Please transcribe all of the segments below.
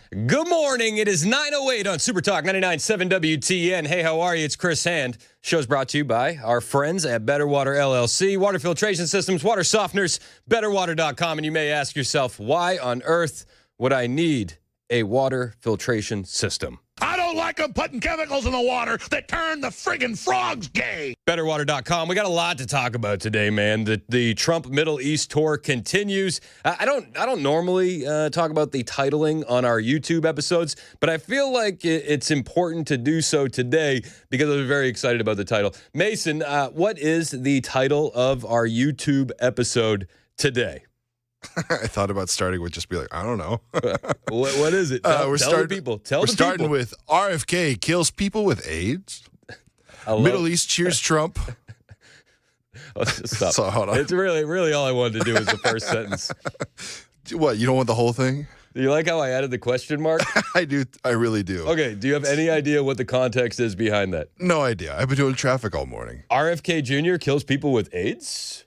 Good morning. It is 9:08 on Super Talk 99.7 WTN. Hey, how are you? It's Chris Hand. Show's brought to you by our friends at Better Water LLC, water filtration systems, water softeners, betterwater.com. And you may ask yourself, why on earth would I need a water filtration system? I don't like them putting chemicals in the water that turn the friggin' frogs gay. Betterwater.com. We got a lot to talk about today, man. The Trump Middle East tour continues. I don't normally talk about the titling on our YouTube episodes, but I feel like it's important to do so today because I was very excited about the title. Mason, what is the title of our YouTube episode today? I thought about starting with just be like, I don't know. What is it? Tell the people. We're starting with RFK kills people with AIDS. Middle East cheers Trump. Stop. So, hold on. It's really all I wanted to do was the first sentence. What, you don't want the whole thing? Do you like how I added the question mark? I do. I really do. Okay, do you have any idea what the context is behind that? No idea. I've been doing traffic all morning. RFK Jr. kills people with AIDS?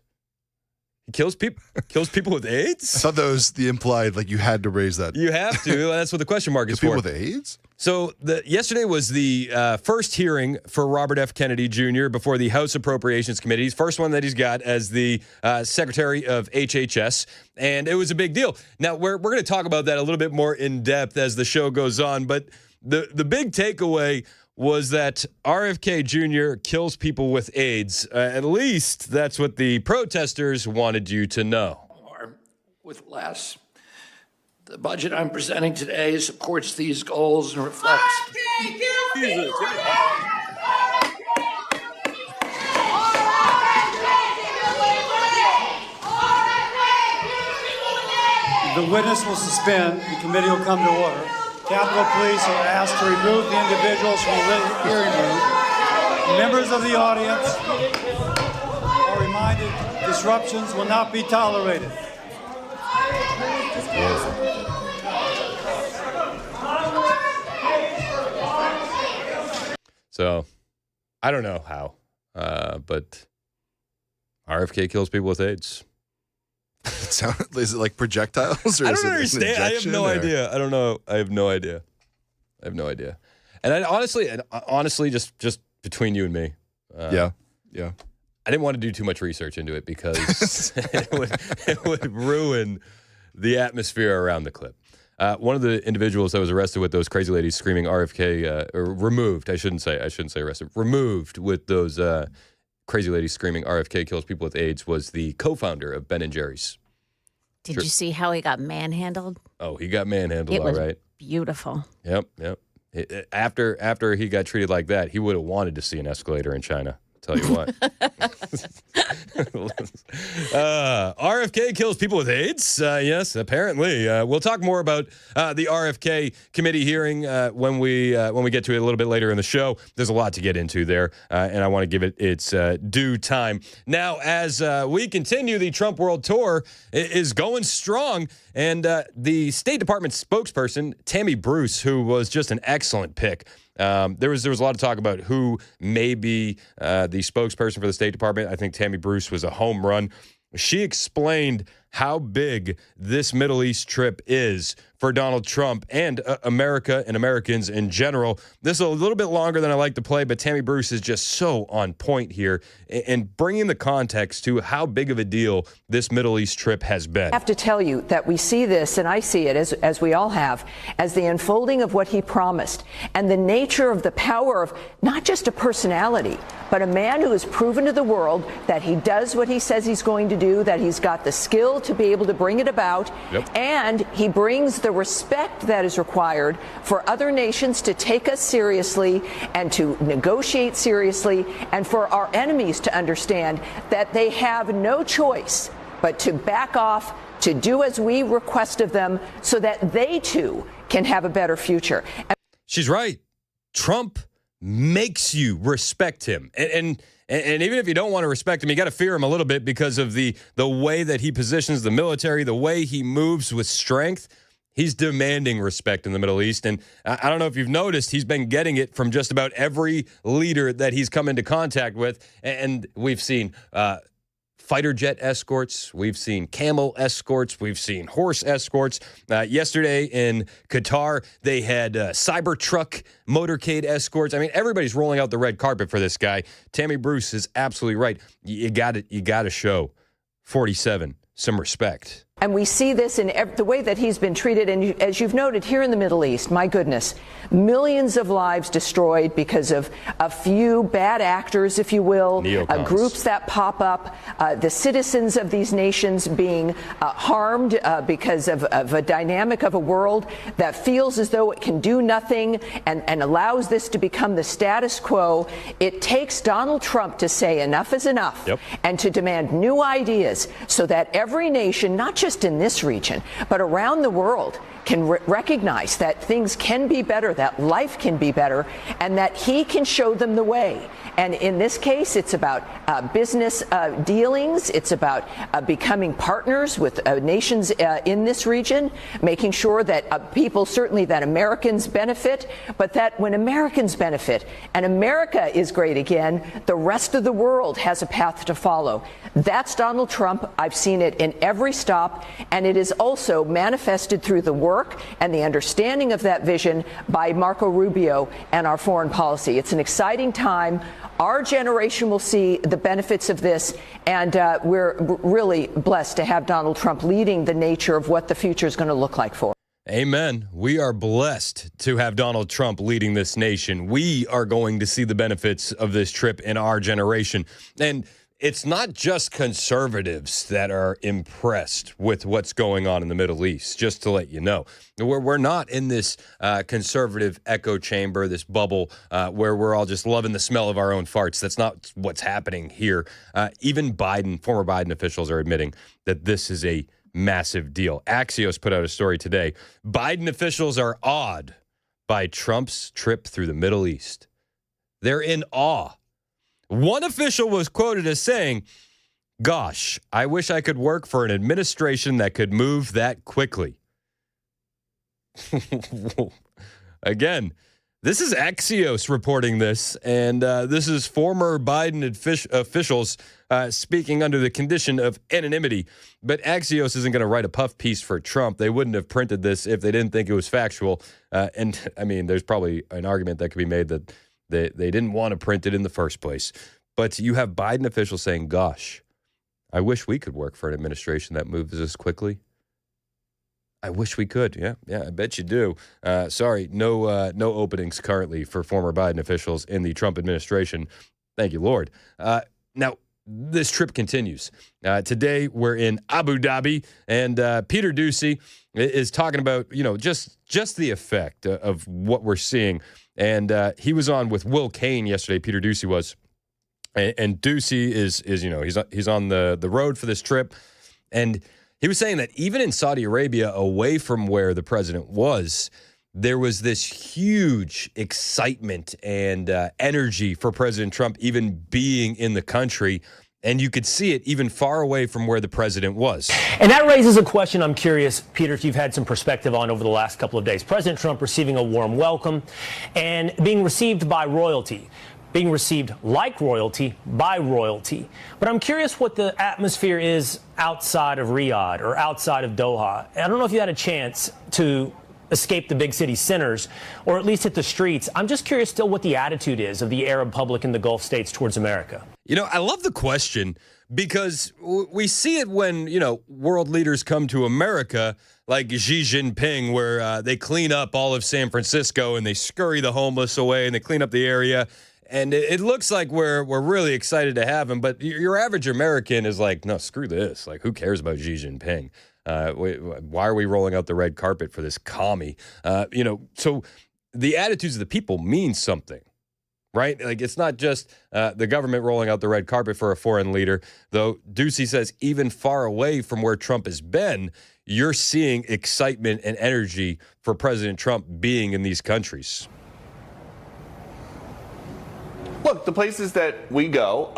Kills people with AIDS? I thought that was the implied, like you had to raise that. You have to. That's what the question mark is for. People with AIDS? So yesterday was the first hearing for Robert F. Kennedy Jr. before the House Appropriations Committee. First one that he's got as the Secretary of HHS, and it was a big deal. Now, we're going to talk about that a little bit more in depth as the show goes on, but the big takeaway was that RFK Jr. kills people with AIDS. At least that's what the protesters wanted you to know. Or with less. The budget I'm presenting today supports these goals and reflects. The witness will suspend. The committee will come to order. Capitol Police are asked to remove the individuals from the hearing room. Members of the audience are reminded disruptions will not be tolerated. So, I don't know how, but RFK kills people with AIDS. Is it like projectiles? Or I don't understand. I have no idea. I don't know. I have no idea. And I honestly, just between you and me. Yeah. I didn't want to do too much research into it because it would ruin the atmosphere around the clip. One of the individuals that was arrested with those crazy ladies screaming RFK, or removed, I shouldn't say arrested, removed with those crazy ladies screaming RFK kills people with AIDS was the co-founder of Ben & Jerry's. Did you see how he got manhandled? Oh, he got manhandled, it was all right. Beautiful. Yep. After he got treated like that, he would have wanted to see an escalator in China. Tell you what. RFK kills people with AIDS? Yes, apparently. We'll talk more about the RFK committee hearing when we get to it a little bit later in the show. There's a lot to get into there, and I want to give it its due time. Now, as we continue, the Trump World Tour is going strong, and the State Department spokesperson, Tammy Bruce, who was just an excellent pick. There was a lot of talk about who may be the spokesperson for the State Department. I think Tammy Bruce was a home run. She explained how big this Middle East trip is for Donald Trump and America and Americans in general. This is a little bit longer than I like to play, but Tammy Bruce is just so on point here and bringing the context to how big of a deal this Middle East trip has been. I have to tell you that we see this, and I see it as we all have, as the unfolding of what he promised and the nature of the power of not just a personality, but a man who has proven to the world that he does what he says he's going to do, that he's got the skill to be able to bring it about, and he brings the respect that is required for other nations to take us seriously and to negotiate seriously, and for our enemies to understand that they have no choice but to back off, to do as we request of them so that they too can have a better future. She's right. Trump makes you respect him. And even if you don't want to respect him, you got to fear him a little bit because of the way that he positions the military, the way he moves with strength. He's demanding respect in the Middle East. And I don't know if you've noticed, he's been getting it from just about every leader that he's come into contact with. And we've seen fighter jet escorts. We've seen camel escorts. We've seen horse escorts. Yesterday in Qatar, they had Cybertruck motorcade escorts. I mean, everybody's rolling out the red carpet for this guy. Tammy Bruce is absolutely right. You got to show 47 some respect. And we see this in the way that he's been treated. And as you've noted here in the Middle East, my goodness, millions of lives destroyed because of a few bad actors, if you will, groups that pop up, the citizens of these nations being harmed because of a dynamic of a world that feels as though it can do nothing and allows this to become the status quo. It takes Donald Trump to say enough is enough and to demand new ideas so that every nation, not just in this region, but around the world, can recognize that things can be better, that life can be better, and that he can show them the way. And in this case, it's about business dealings. It's about becoming partners with nations in this region, making sure that people, certainly that Americans benefit, but that when Americans benefit and America is great again, the rest of the world has a path to follow. That's Donald Trump. I've seen it in every stop, and it is also manifested through the work and the understanding of that vision by Marco Rubio and our foreign policy. It's an exciting time. Our generation will see the benefits of this, and we're really blessed to have Donald Trump leading the nature of what the future is going to look like for. Amen. We are blessed to have Donald Trump leading this nation. We are going to see the benefits of this trip in our generation. And it's not just conservatives that are impressed with what's going on in the Middle East, just to let you know. We're not in this conservative echo chamber, this bubble where we're all just loving the smell of our own farts. That's not what's happening here. Even former Biden officials are admitting that this is a massive deal. Axios put out a story today. Biden officials are awed by Trump's trip through the Middle East. They're in awe. One official was quoted as saying, "Gosh, I wish I could work for an administration that could move that quickly." Again, this is Axios reporting this, and this is former Biden officials speaking under the condition of anonymity. But Axios isn't going to write a puff piece for Trump. They wouldn't have printed this if they didn't think it was factual. And, I mean, there's probably an argument that could be made that they didn't want to print it in the first place. But you have Biden officials saying, "Gosh, I wish we could work for an administration that moves this quickly. I wish we could." Yeah, I bet you do. Sorry, no openings currently for former Biden officials in the Trump administration. Thank you, Lord. Now, this trip continues. Today, we're in Abu Dhabi, and Peter Doocy is talking about, just the effect of what we're seeing. And he was on with Will Cain yesterday. Peter Doocy was, and Doocy is he's on the road for this trip, and he was saying that even in Saudi Arabia, away from where the president was, there was this huge excitement and energy for President Trump even being in the country. And you could see it even far away from where the president was. And that raises a question I'm curious, Peter, if you've had some perspective on over the last couple of days. President Trump receiving a warm welcome and being received by royalty, being received like royalty by royalty. But I'm curious what the atmosphere is outside of Riyadh or outside of Doha. I don't know if you had a chance to escape the big city centers or at least hit the streets. I'm just curious still what the attitude is of the Arab public in the Gulf states towards America. I love the question because we see it when, world leaders come to America, like Xi Jinping, where they clean up all of San Francisco and they scurry the homeless away and they clean up the area. And it looks like we're really excited to have him. But your average American is like, no, screw this. Like, who cares about Xi Jinping? Why are we rolling out the red carpet for this commie? So the attitudes of the people mean something, right? Like, it's not just the government rolling out the red carpet for a foreign leader, though Doocy says even far away from where Trump has been, you're seeing excitement and energy for President Trump being in these countries. Look, the places that we go,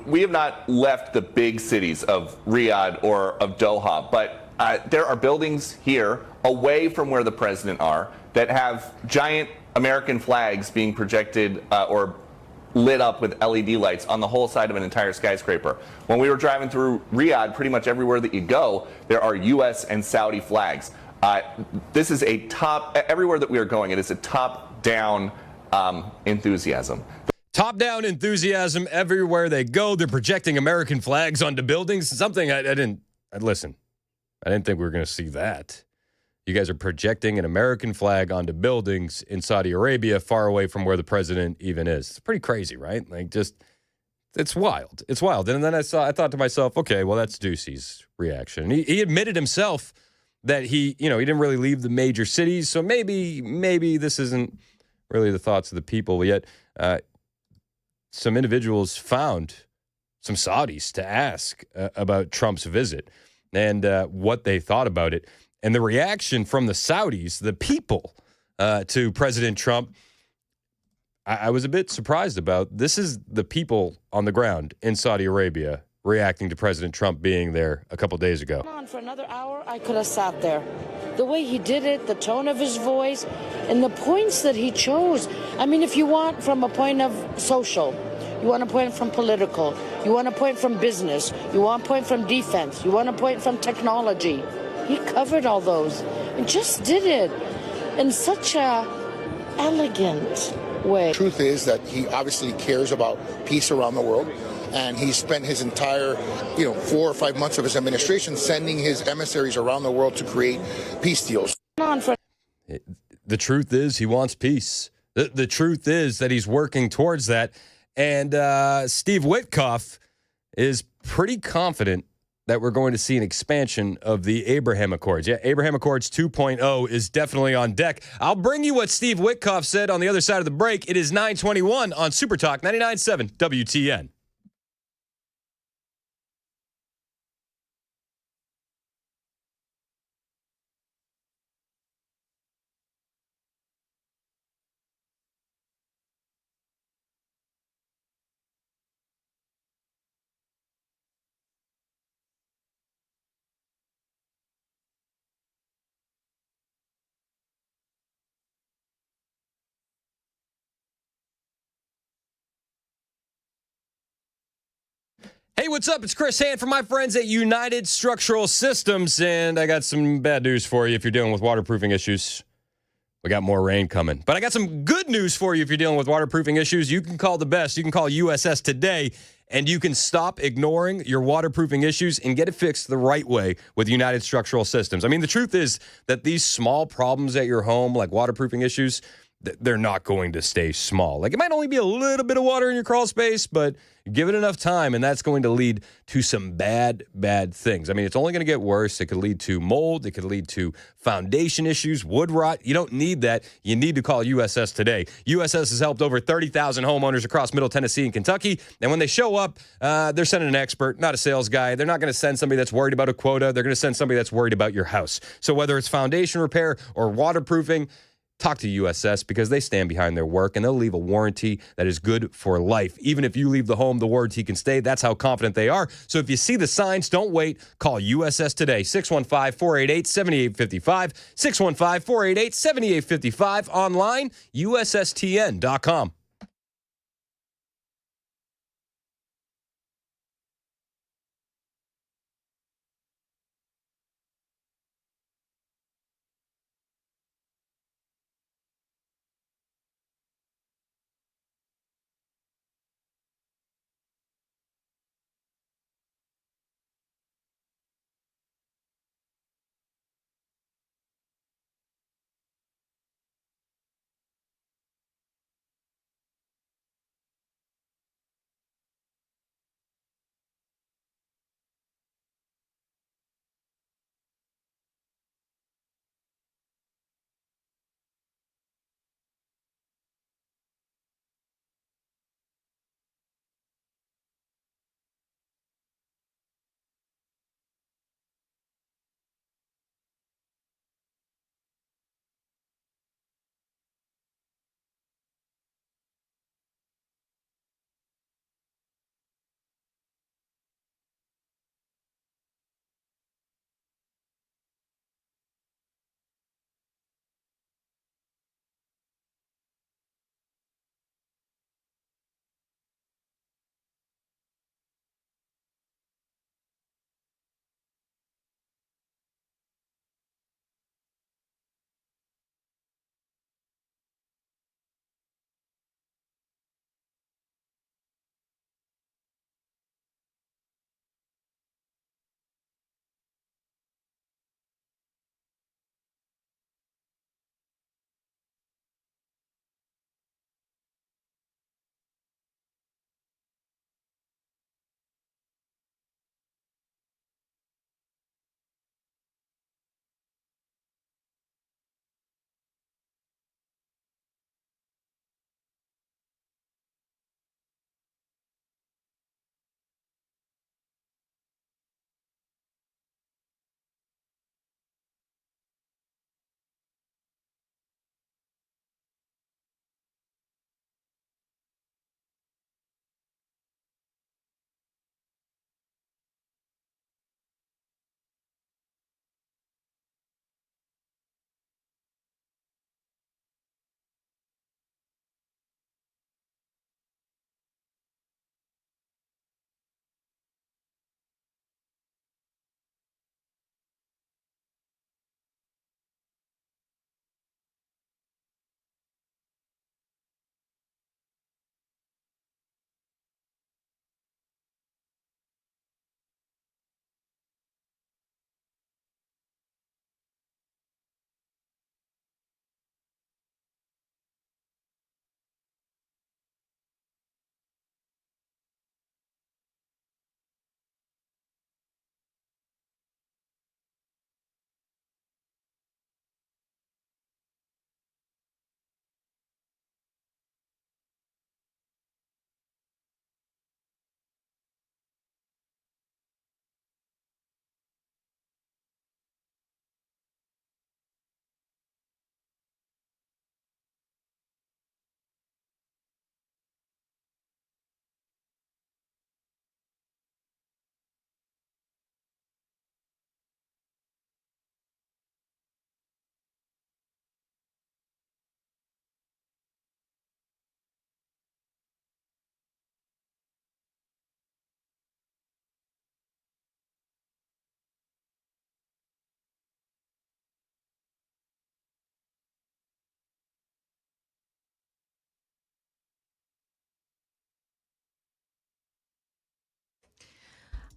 we have not left the big cities of Riyadh or of Doha, but there are buildings here away from where the president are that have giant American flags being projected or lit up with LED lights on the whole side of an entire skyscraper. When we were driving through Riyadh, pretty much everywhere that you go, there are U.S. and Saudi flags. This is everywhere that we are going, it is a top-down enthusiasm. Top-down enthusiasm everywhere they go. They're projecting American flags onto buildings. Something I didn't think we were going to see that. You guys are projecting an American flag onto buildings in Saudi Arabia, far away from where the president even is. It's pretty crazy, right? It's wild. It's wild. And then I thought to myself, okay, well, that's Ducey's reaction. He admitted himself that he didn't really leave the major cities, so maybe this isn't really the thoughts of the people. Yet, some individuals found some Saudis to ask about Trump's visit and what they thought about it. And the reaction from the Saudis, the people, to President Trump, I was a bit surprised about. This is the people on the ground in Saudi Arabia reacting to President Trump being there a couple days ago. For another hour, I could have sat there. The way he did it, the tone of his voice, and the points that he chose. I mean, if you want from a point of social, you want a point from political, you want a point from business, you want a point from defense, you want a point from technology. He covered all those and just did it in such a elegant way. Truth is that he obviously cares about peace around the world, and he spent his entire 4 or 5 months of his administration sending his emissaries around the world to create peace deals. The truth is he wants peace. The truth is that he's working towards that. And Steve Witkoff is pretty confident that we're going to see an expansion of the Abraham Accords. Yeah, Abraham Accords 2.0 is definitely on deck. I'll bring you what Steve Witkoff said on the other side of the break. It is 9:21 on Super Talk 99.7 WTN. Hey, what's up? It's Chris Hand from my friends at United Structural Systems, and I got some bad news for you if you're dealing with waterproofing issues. We got more rain coming. But I got some good news for you if you're dealing with waterproofing issues. You can call the best. You can call USS today, and you can stop ignoring your waterproofing issues and get it fixed the right way with United Structural Systems. I mean, the truth is that these small problems at your home, like waterproofing issues, they're not going to stay small. Like, it might only be a little bit of water in your crawl space, but give it enough time, and that's going to lead to some bad things. I mean, it's only going to get worse. It could lead to mold. It could lead to foundation issues, wood rot. You don't need that. You need to call USS today. USS has helped over 30,000 homeowners across Middle Tennessee and Kentucky, and when they show up, they're sending an expert, not a sales guy. They're not going to send somebody that's worried about a quota. They're going to send somebody that's worried about your house. So whether it's foundation repair or waterproofing, talk to USS because they stand behind their work and they'll leave a warranty that is good for life. Even if you leave the home, the warranty can stay. That's how confident they are. So if you see the signs, don't wait. Call USS today, 615-488-7855, 615-488-7855, online, USSTN.com.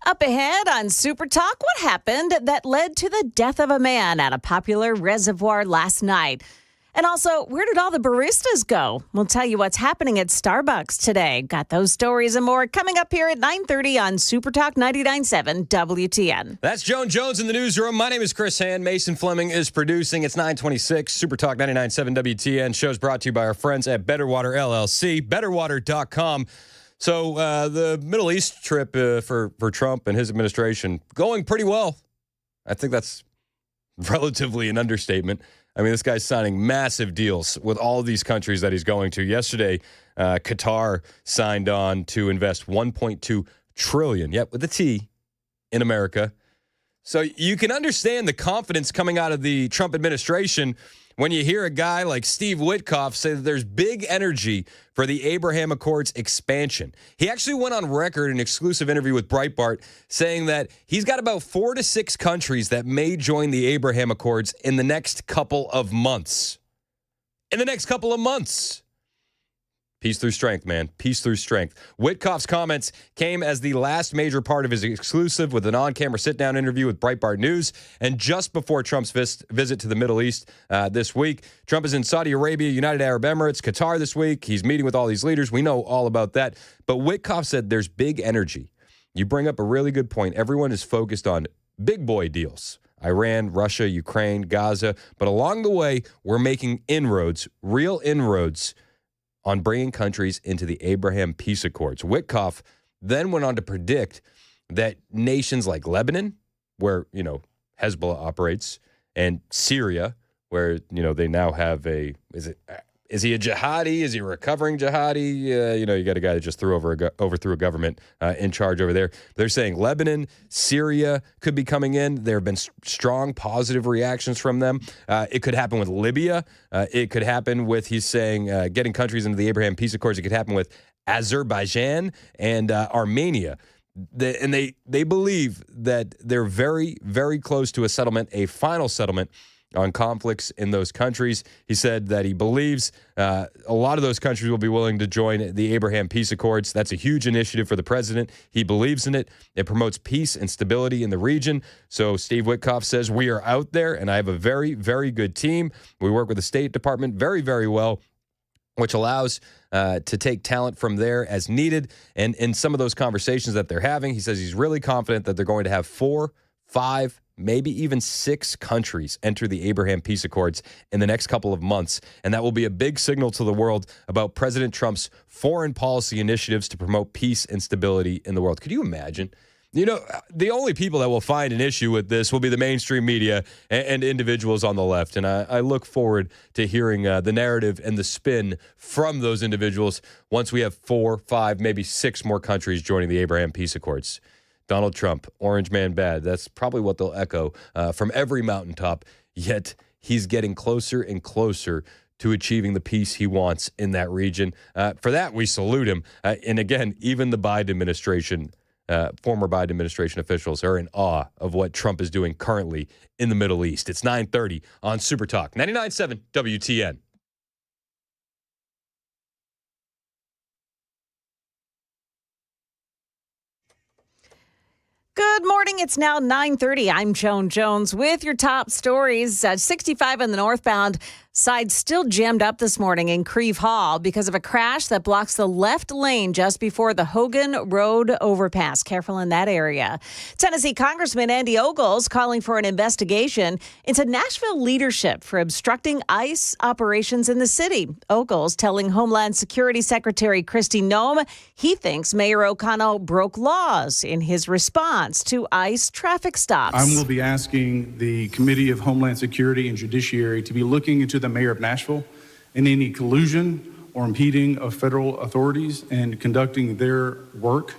Up ahead on Super Talk, what happened that led to the death of a man at a popular reservoir last night? And also, where did all the baristas go? We'll tell you what's happening at Starbucks today. Got those stories and more coming up here at 9:30 on Super Talk 99.7 WTN. That's Joan Jones in the newsroom. My name is Chris Hand. Mason Fleming is producing. It's 9:26. Super Talk 99.7 WTN. Show's brought to you by our friends at Better Water LLC. BetterWater.com. So the Middle East trip for Trump and his administration going pretty well. I think that's relatively an understatement. I mean, this guy's signing massive deals with all of these countries that he's going to. Yesterday, Qatar signed on to invest $1.2 trillion, yep, with a T, in America. So you can understand the confidence coming out of the Trump administration when you hear a guy like Steve Witkoff say that there's big energy for the Abraham Accords expansion. He actually went on record in an exclusive interview with Breitbart saying that he's got about 4 to 6 countries that may join the Abraham Accords in the next couple of months. In the next couple of months. Peace through strength, man. Peace through strength. Witkoff's comments came as the last major part of his exclusive with an on-camera sit-down interview with Breitbart News, and just before Trump's visit to the Middle East this week. Trump is in Saudi Arabia, United Arab Emirates, Qatar this week. He's meeting with all these leaders. We know all about that. But Witkoff said there's big energy. You bring up a really good point. Everyone is focused on big boy deals. Iran, Russia, Ukraine, Gaza. But along the way, we're making inroads, real inroads, on bringing countries into the Abraham Peace Accords. Witkoff then went on to predict that nations like Lebanon, where, Hezbollah operates, and Syria, where, they now have is he a jihadi? Is he a recovering jihadi? You got a guy that just overthrew a government in charge over there. They're saying Lebanon, Syria could be coming in. There have been strong positive reactions from them. It could happen with Libya. It could happen with, he's saying, getting countries into the Abraham Peace Accords. It could happen with Azerbaijan and Armenia. They believe that they're very, very close to a settlement, a final settlement on conflicts in those countries. He said that he believes a lot of those countries will be willing to join the Abraham Peace Accords. That's a huge initiative for the president. He believes in it. It promotes peace and stability in the region. So Steve Witkoff says, we are out there, and I have a very, very good team. We work with the State Department very, very well, which allows to take talent from there as needed. And in some of those conversations that they're having, he says he's really confident that they're going to have 4, 5, maybe even 6 countries enter the Abraham Peace Accords in the next couple of months. And that will be a big signal to the world about President Trump's foreign policy initiatives to promote peace and stability in the world. Could you imagine? The only people that will find an issue with this will be the mainstream media and individuals on the left. And I look forward to hearing the narrative and the spin from those individuals once we have 4, 5, maybe 6 more countries joining the Abraham Peace Accords. Donald Trump, Orange Man bad. That's probably what they'll echo from every mountaintop, yet he's getting closer and closer to achieving the peace he wants in that region. For that, we salute him. And again, even the Biden administration, former Biden administration officials are in awe of what Trump is doing currently in the Middle East. It's 9:30 on Super Talk, 99.7 WTN. Good morning. It's now 9:30. I'm Joan Jones with your top stories. 65 on the northbound side still jammed up this morning in Creve Hall because of a crash that blocks the left lane just before the Hogan Road overpass. Careful in that area. Tennessee Congressman Andy Ogles calling for an investigation into Nashville leadership for obstructing ICE operations in the city. Ogles telling Homeland Security Secretary Kristi Noem he thinks Mayor O'Connell broke laws in his response to ICE traffic stops. I will be asking the Committee of Homeland Security and Judiciary to be looking into the mayor of Nashville and any collusion or impeding of federal authorities and conducting their work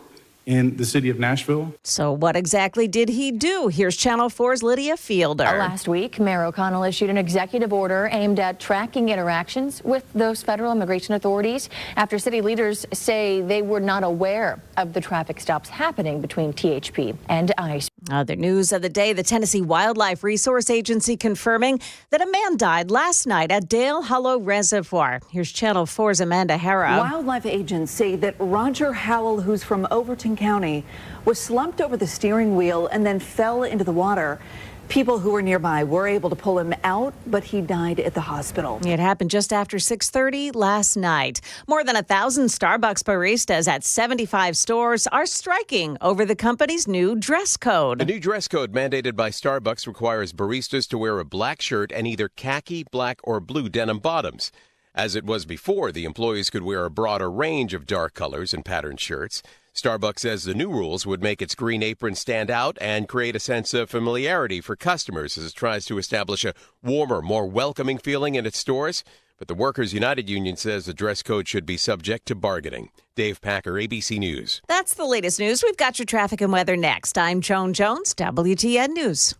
in the city of Nashville. So what exactly did he do? Here's Channel 4's Lydia Fielder. Last week, Mayor O'Connell issued an executive order aimed at tracking interactions with those federal immigration authorities after city leaders say they were not aware of the traffic stops happening between THP and ICE. Other news of the day, the Tennessee Wildlife Resource Agency confirming that a man died last night at Dale Hollow Reservoir. Here's Channel 4's Amanda Harrow. Wildlife agents say that Roger Howell, who's from Overton County, was slumped over the steering wheel and then fell into the water. People who were nearby were able to pull him out, but he died at the hospital. It happened just after 6:30 last night. More than 1,000 Starbucks baristas at 75 stores are striking over the company's new dress code. The new dress code mandated by Starbucks requires baristas to wear a black shirt and either khaki, black, or blue denim bottoms. As it was before, the employees could wear a broader range of dark colors and patterned shirts. Starbucks says the new rules would make its green apron stand out and create a sense of familiarity for customers as it tries to establish a warmer, more welcoming feeling in its stores. But the Workers United Union says the dress code should be subject to bargaining. Dave Packer, ABC News. That's the latest news. We've got your traffic and weather next. I'm Joan Jones, WTN News.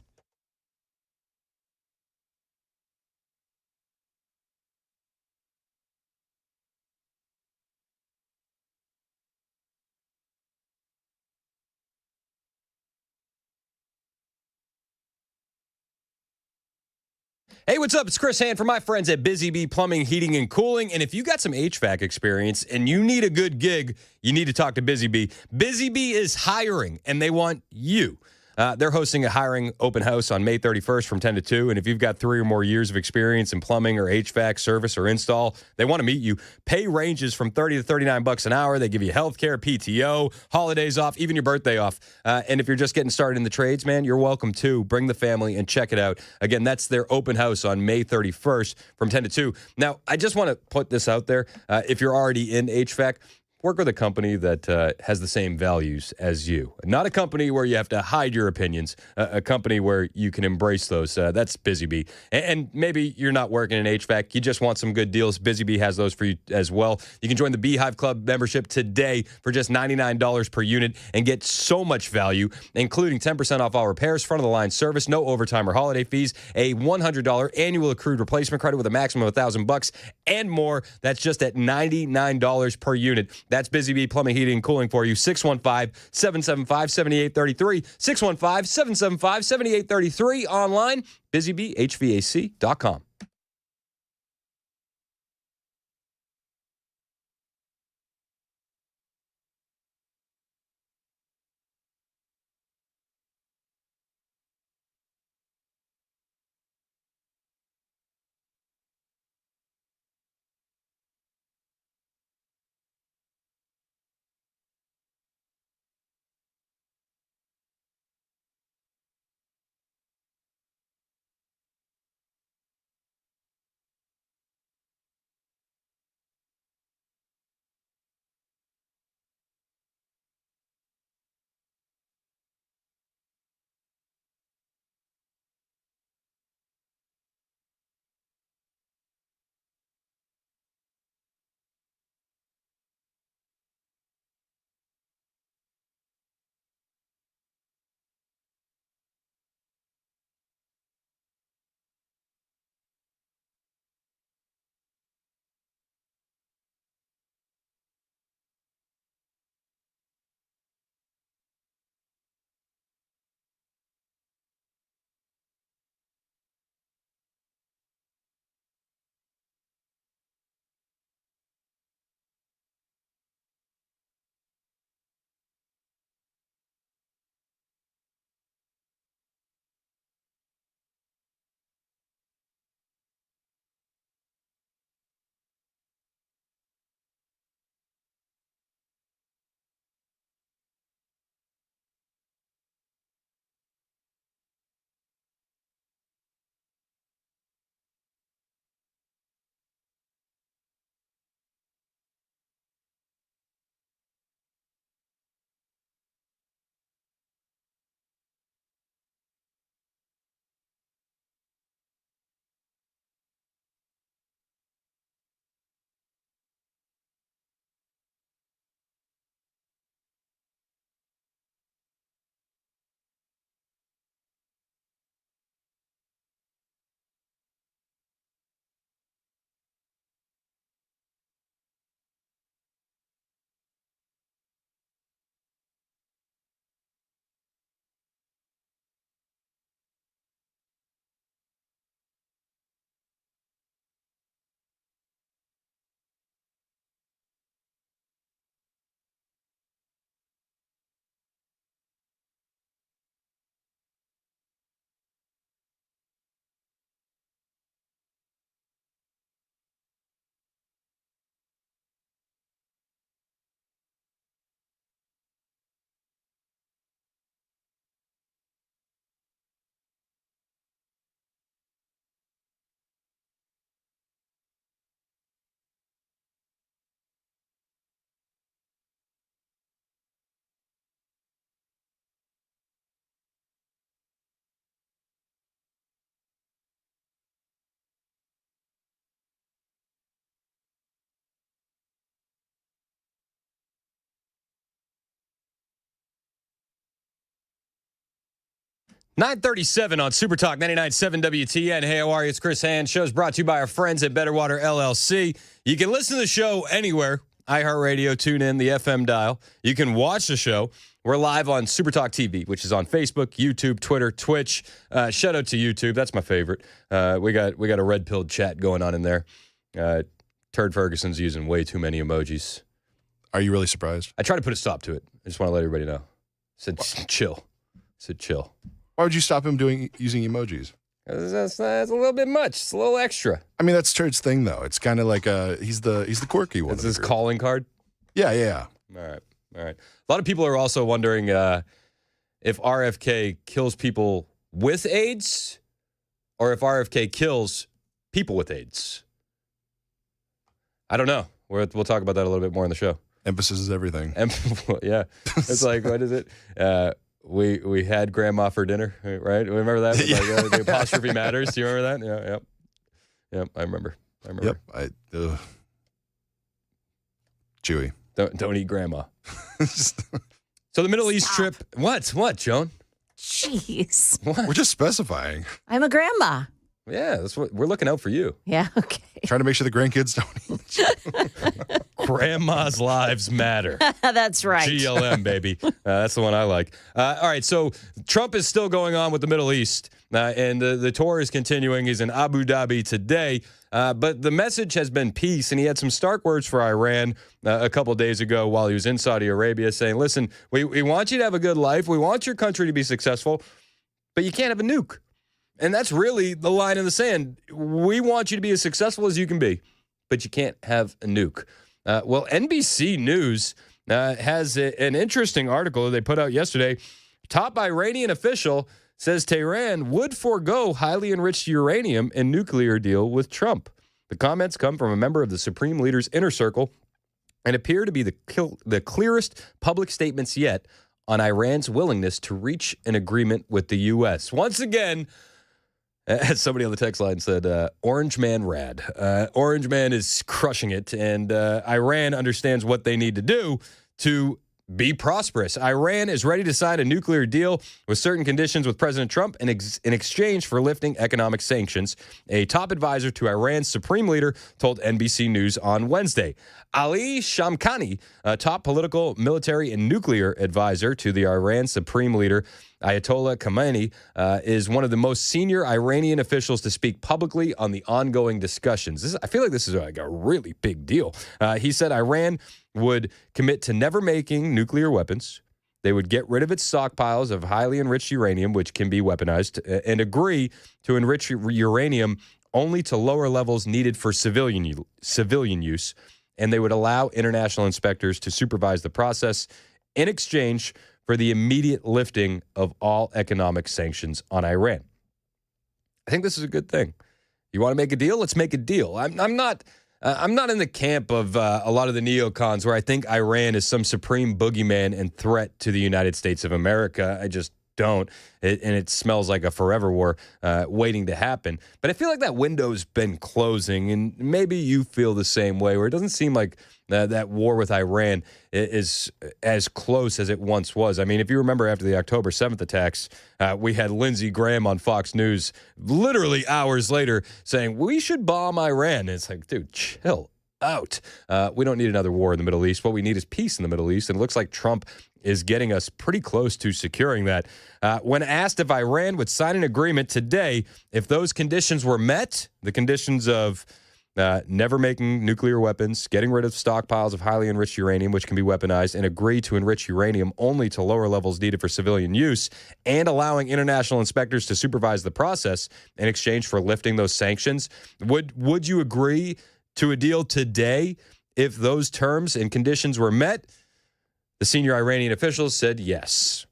Hey, what's up? It's Chris Hand from my friends at Busy Bee Plumbing, Heating, and Cooling. And if you got some HVAC experience and you need a good gig, you need to talk to Busy Bee. Busy Bee is hiring, and they want you. They're hosting a hiring open house on May 31st from 10 to 2. And if you've got 3 or more years of experience in plumbing or HVAC service or install, they want to meet you. Pay ranges from $30 to $39 an hour. They give you health care, PTO, holidays off, even your birthday off. And if you're just getting started in the trades, man, you're welcome to. Bring the family and check it out. Again, that's their open house on May 31st from 10 to 2. Now, I just want to put this out there. If you're already in HVAC, work with a company that has the same values as you. Not a company where you have to hide your opinions, a company where you can embrace those. That's Busy Bee. And maybe you're not working in HVAC. You just want some good deals. Busy Bee has those for you as well. You can join the Beehive Club membership today for just $99 per unit and get so much value, including 10% off all repairs, front-of-the-line service, no overtime or holiday fees, a $100 annual accrued replacement credit with a maximum of $1,000, and more. That's just at $99 per unit. That's Busy Bee Plumbing, Heating, and Cooling for you. 615-775-7833. 615-775-7833. Online, busybeehvac.com. 937 on Super Talk 99.7 WTN. Hey, how are you? It's Chris Hand. Show's brought to you by our friends at Better Water LLC. You can listen to the show anywhere. iHeartRadio, tune in, the FM dial. You can watch the show. We're live on Super Talk TV, which is on Facebook, YouTube, Twitter, Twitch. Shout out to YouTube. That's my favorite. We got a red-pilled chat going on in there. Turd Ferguson's using way too many emojis. Are you really surprised? I tried to put a stop to it. I just want to let everybody know. Said chill. Why would you stop him using emojis? That's a little bit much. It's a little extra. I mean, that's Turd's thing, though. It's kind of like he's the quirky one. It's his calling card? Yeah. All right. A lot of people are also wondering if RFK kills people with AIDS or if RFK kills people with AIDS. I don't know. We'll talk about that a little bit more on the show. Emphasis is everything. Yeah. It's like, what is it? We had grandma for dinner, right? Remember that? Like, the apostrophe matters. Do you remember that? Yeah. I remember. Yep. Chewy. Don't eat grandma. So the Middle East trip. What, Joan? Jeez. What? We're just specifying. I'm a grandma. Yeah, that's what we're looking out for you. Yeah, okay. Trying to make sure the grandkids don't eat. Grandma's lives matter. That's right. GLM, baby. That's the one I like. All right, so Trump is still going on with the Middle East, and the tour is continuing. He's in Abu Dhabi today, but the message has been peace, and he had some stark words for Iran a couple days ago while he was in Saudi Arabia saying, listen, we want you to have a good life. We want your country to be successful, but you can't have a nuke. And that's really the line in the sand. We want you to be as successful as you can be, but you can't have a nuke. Well, NBC News has an interesting article that they put out yesterday. Top Iranian official says Tehran would forego highly enriched uranium and nuclear deal with Trump. The comments come from a member of the Supreme Leader's inner circle and appear to be the clearest public statements yet on Iran's willingness to reach an agreement with the U.S. Once again, as somebody on the text line said, Orange Man rad. Orange Man is crushing it, and Iran understands what they need to do to be prosperous. Iran is ready to sign a nuclear deal with certain conditions with President Trump in exchange for lifting economic sanctions. A top advisor to Iran's supreme leader told NBC News on Wednesday. Ali Shamkhani, a top political, military, and nuclear advisor to the Iran supreme leader, Ayatollah Khamenei, is one of the most senior Iranian officials to speak publicly on the ongoing discussions. I feel like this is like a really big deal. He said Iran would commit to never making nuclear weapons. They would get rid of its stockpiles of highly enriched uranium, which can be weaponized, and agree to enrich uranium only to lower levels needed for civilian use. And they would allow international inspectors to supervise the process in exchange for the immediate lifting of all economic sanctions on Iran. I think this is a good thing. You want to make a deal? Let's make a deal. I'm not in the camp of a lot of the neocons where I think Iran is some supreme boogeyman and threat to the United States of America. I just don't. And it smells like a forever war waiting to happen. But I feel like that window's been closing, and maybe you feel the same way, where it doesn't seem like that war with Iran is as close as it once was. I mean, if you remember after the October 7th attacks, we had Lindsey Graham on Fox News literally hours later saying, we should bomb Iran. And it's like, dude, chill out. We don't need another war in the Middle East. What we need is peace in the Middle East. And it looks like Trump is getting us pretty close to securing that. When asked if Iran would sign an agreement today, if those conditions were met, the conditions of never making nuclear weapons, getting rid of stockpiles of highly enriched uranium, which can be weaponized, and agree to enrich uranium only to lower levels needed for civilian use, and allowing international inspectors to supervise the process in exchange for lifting those sanctions, would you agree to a deal today if those terms and conditions were met? The senior Iranian officials said yes.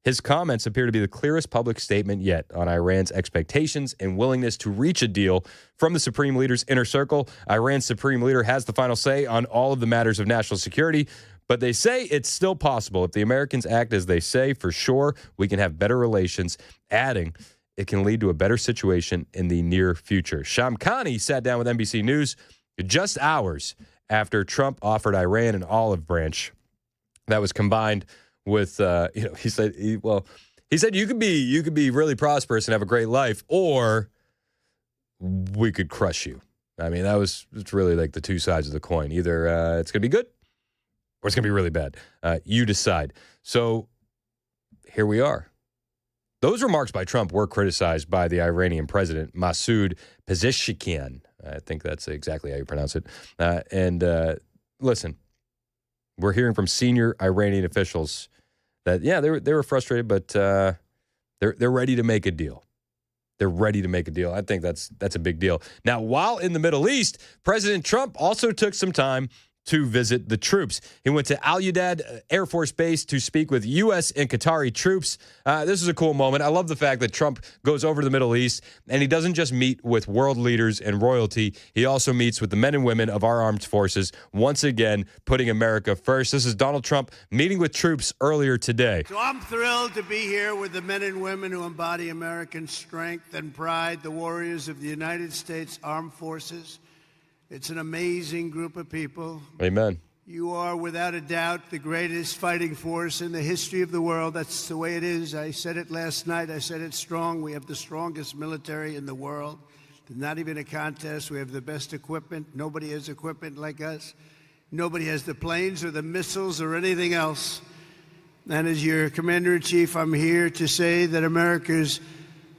His comments appear to be the clearest public statement yet on Iran's expectations and willingness to reach a deal from the Supreme Leader's inner circle. Iran's Supreme Leader has the final say on all of the matters of national security, but they say it's still possible. If the Americans act as they say, for sure, we can have better relations, adding it can lead to a better situation in the near future. Shamkhani sat down with NBC News just hours after Trump offered Iran an olive branch that was combined with, he said, He said you could be really prosperous and have a great life, or we could crush you. I mean, it's really like the two sides of the coin. Either it's going to be good or it's going to be really bad. You decide. So here we are. Those remarks by Trump were criticized by the Iranian president, Masoud Pezeshkian. I think that's exactly how you pronounce it. Listen, we're hearing from senior Iranian officials that, yeah, they were frustrated, but they're ready to make a deal. They're ready to make a deal. I think that's a big deal. Now, while in the Middle East, President Trump also took some time to visit the troops. He went to Al Udeid Air Force Base to speak with U.S. and Qatari troops. This is a cool moment. I love the fact that Trump goes over to the Middle East, and he doesn't just meet with world leaders and royalty. He also meets with the men and women of our armed forces, once again putting America first. This is Donald Trump meeting with troops earlier today. So I'm thrilled to be here with the men and women who embody American strength and pride, the warriors of the United States Armed Forces. It's an amazing group of people. Amen. You are, without a doubt, the greatest fighting force in the history of the world. That's the way it is. I said it last night. I said it strong. We have the strongest military in the world. There's not even a contest. We have the best equipment. Nobody has equipment like us. Nobody has the planes or the missiles or anything else. And as your commander-in-chief, I'm here to say that America's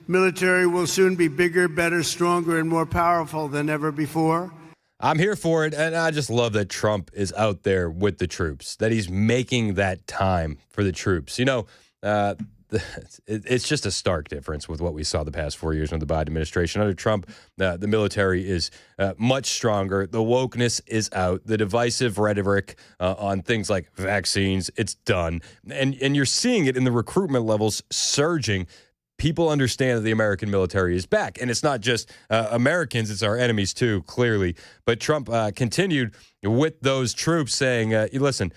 military will soon be bigger, better, stronger, and more powerful than ever before. I'm here for it, and I just love that Trump is out there with the troops, that he's making that time for the troops. You know, it's just a stark difference with what we saw the past 4 years under the Biden administration. Under Trump, the military is much stronger. The wokeness is out. The divisive rhetoric on things like vaccines, it's done. And you're seeing it in the recruitment levels surging. People understand that the American military is back. And it's not just Americans, it's our enemies too, clearly. But Trump continued with those troops saying, listen,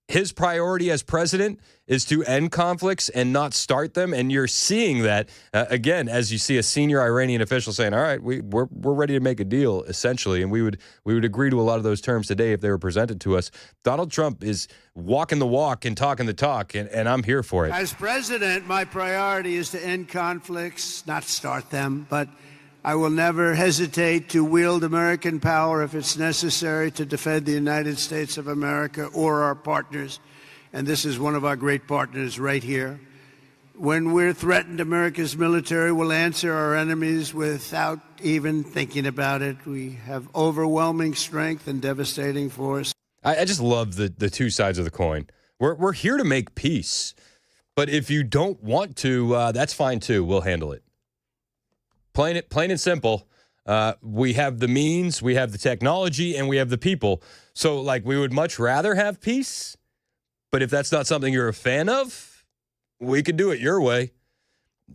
his priority as president is to end conflicts and not start them. And you're seeing that, again, as you see a senior Iranian official saying, all right, we're ready to make a deal, essentially. And we would agree to a lot of those terms today if they were presented to us. Donald Trump is walking the walk and talking the talk, and I'm here for it. As president, my priority is to end conflicts, not start them, but I will never hesitate to wield American power if it's necessary to defend the United States of America or our partners. And this is one of our great partners right here. When we're threatened, America's military will answer our enemies without even thinking about it. We have overwhelming strength and devastating force. I just love the two sides of the coin. We're here to make peace. But if you don't want to, that's fine too. We'll handle it. Plain and simple. We have the means, we have the technology, and we have the people. So, like, we would much rather have peace. But if that's not something you're a fan of, we could do it your way.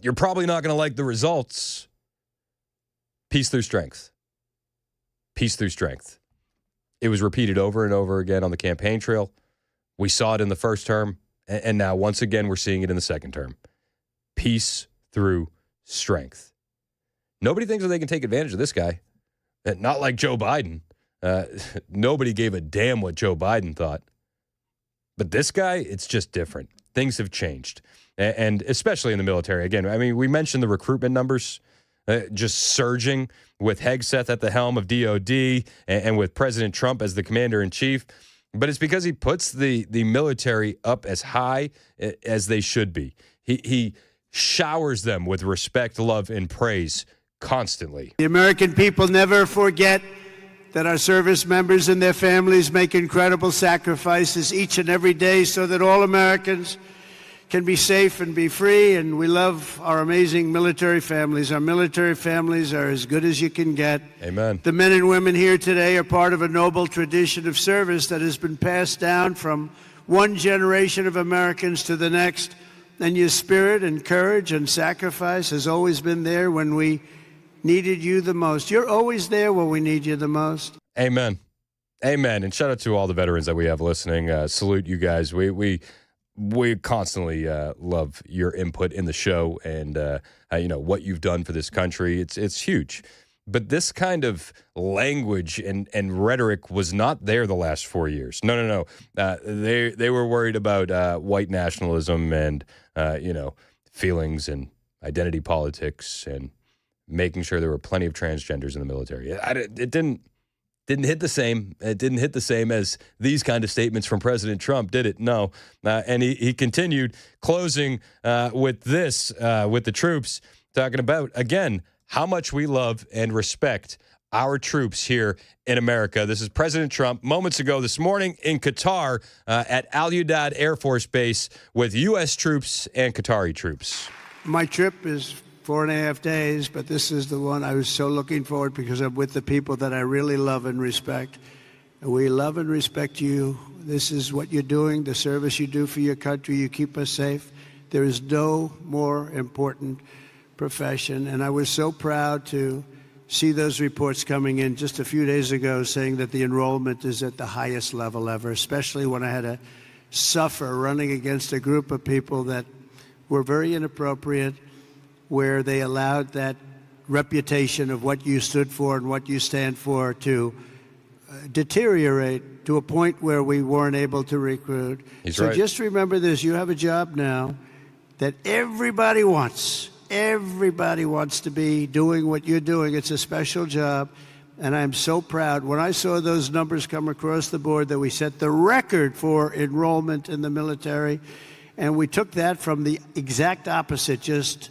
You're probably not going to like the results. Peace through strength. Peace through strength. It was repeated over and over again on the campaign trail. We saw it in the first term, and now once again we're seeing it in the second term. Peace through strength. Nobody thinks that they can take advantage of this guy. Not like Joe Biden. Nobody gave a damn what Joe Biden thought. But this guy, it's just different. Things have changed. And especially in the military. Again, I mean, we mentioned the recruitment numbers just surging with Hegseth at the helm of DOD and with President Trump as the commander-in-chief. But it's because he puts the military up as high as they should be. He showers them with respect, love, and praise constantly. The American people never forget that our service members and their families make incredible sacrifices each and every day so that all Americans can be safe and be free. And we love our amazing military families. Our military families are as good as you can get. Amen. The men and women here today are part of a noble tradition of service that has been passed down from one generation of Americans to the next. And your spirit and courage and sacrifice has always been there when we needed you the most. You're always there when we need you the most. Amen. Amen. And shout out to all the veterans that we have listening. Salute you guys. We constantly love your input in the show and what you've done for this country. It's huge. But this kind of language and rhetoric was not there the last 4 years. No. They were worried about white nationalism and feelings and identity politics and making sure there were plenty of transgenders in the military. It didn't hit the same. It didn't hit the same as these kind of statements from President Trump, did it? No. And he continued closing with this, with the troops, talking about, again, how much we love and respect our troops here in America. This is President Trump moments ago this morning in Qatar at Al Udeid Air Force Base with U.S. troops and Qatari troops. My trip is 4.5 days, but this is the one I was so looking forward because I'm with the people that I really love and respect. And we love and respect you. This is what you're doing, the service you do for your country. You keep us safe. There is no more important profession. And I was so proud to see those reports coming in just a few days ago saying that the enrollment is at the highest level ever, especially when I had to suffer running against a group of people that were very inappropriate, where they allowed that reputation of what you stood for and what you stand for to deteriorate to a point where we weren't able to recruit. So just remember this, you have a job now that everybody wants. Everybody wants to be doing what you're doing. It's a special job, and I'm so proud. When I saw those numbers come across the board that we set the record for enrollment in the military, and we took that from the exact opposite just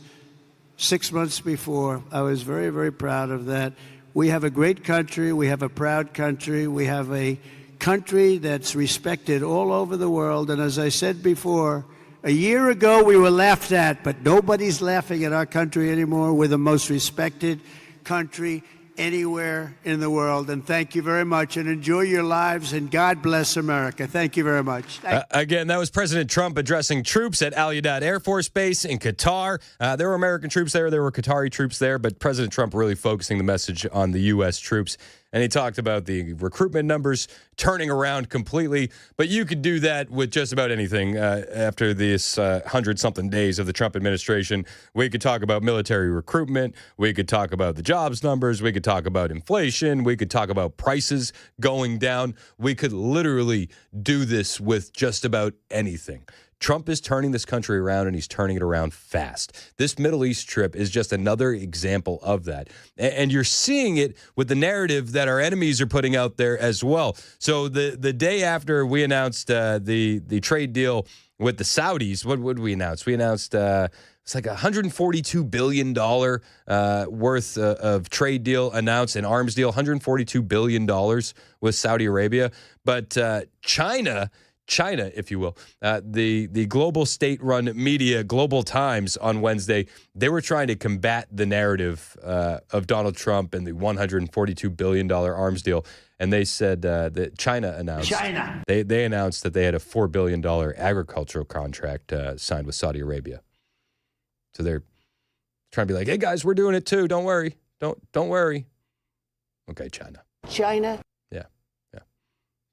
6 months before. I was very, very proud of that. We have a great country. We have a proud country. We have a country that's respected all over the world, and as I said before, a year ago, we were laughed at, but nobody's laughing at our country anymore. We're the most respected country anywhere in the world. And thank you very much, and enjoy your lives, and God bless America. Thank you very much. Again, that was President Trump addressing troops at Al Udeid Air Force Base in Qatar. There were American troops there. There were Qatari troops there, but President Trump really focusing the message on the U.S. troops. And he talked about the recruitment numbers turning around completely. But you could do that with just about anything after this 100-something days of the Trump administration. We could talk about military recruitment. We could talk about the jobs numbers. We could talk about inflation. We could talk about prices going down. We could literally do this with just about anything. Trump is turning this country around, and he's turning it around fast. This Middle East trip is just another example of that. And you're seeing it with the narrative that our enemies are putting out there as well. So the day after we announced the trade deal with the Saudis, what would we announce? We announced it's like $142 billion worth of trade deal announced, an arms deal, $142 billion with Saudi Arabia. But China, if you will, the global state-run media, Global Times, on Wednesday, they were trying to combat the narrative of Donald Trump and the $142 billion arms deal. And they said that China announced they announced that they had a $4 billion agricultural contract signed with Saudi Arabia. So they're trying to be like, hey, guys, we're doing it too. Don't worry. Don't worry. Okay, China. Yeah.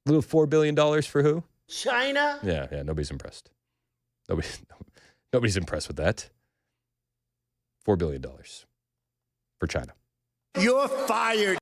Little $4 billion for who? China? Yeah, nobody's impressed. Nobody's impressed with that. $4 billion for China. You're fired.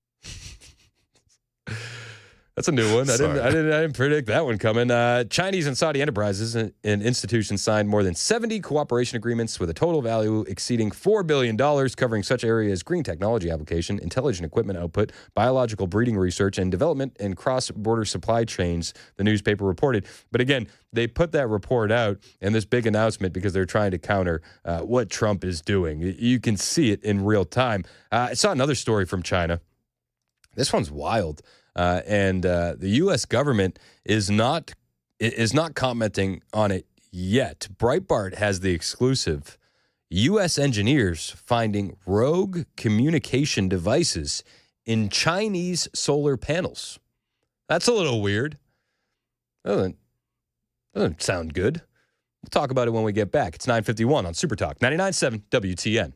That's a new one. I didn't predict that one coming. Chinese and Saudi enterprises and institutions signed more than 70 cooperation agreements with a total value exceeding $4 billion, covering such areas as green technology application, intelligent equipment output, biological breeding research and development, and cross-border supply chains, the newspaper reported. But again, they put that report out in this big announcement because they're trying to counter what Trump is doing. You can see it in real time. I saw another story from China. This one's wild. And the U.S. government is not commenting on it yet. Breitbart has the exclusive. U.S. engineers finding rogue communication devices in Chinese solar panels. That's a little weird. Doesn't sound good. We'll talk about it when we get back. It's 9:51 on Super Talk 99.7 WTN.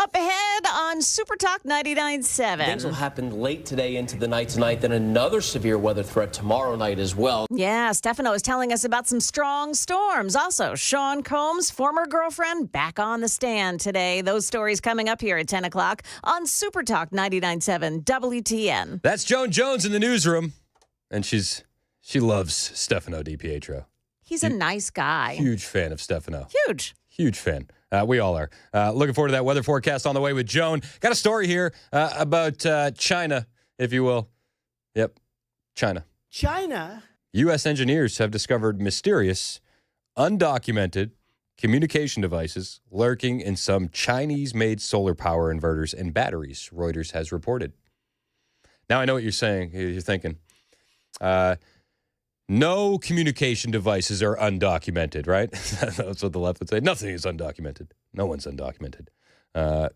Up ahead on Super Talk 99.7. Things will happen late today into the night tonight, then another severe weather threat tomorrow night as well. Yeah, Stefano is telling us about some strong storms. Also, Sean Combs' former girlfriend back on the stand today. Those stories coming up here at 10 o'clock on Super Talk 99.7 WTN. That's Joan Jones in the newsroom, and she loves Stefano DiPietro. He's a nice guy. Huge fan of Stefano. Huge fan. We all are. Looking forward to that weather forecast on the way with Joan. Got a story here about China, if you will. Yep, China. China? U.S. engineers have discovered mysterious, undocumented communication devices lurking in some Chinese-made solar power inverters and batteries, Reuters has reported. Now I know what you're saying. You're thinking, no communication devices are undocumented, right? That's what the left would say. Nothing is undocumented. No one's undocumented. But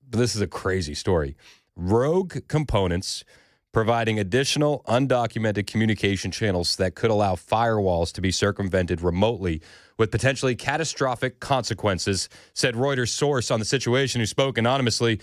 this is a crazy story. Rogue components providing additional undocumented communication channels that could allow firewalls to be circumvented remotely with potentially catastrophic consequences, said Reuters source on the situation who spoke anonymously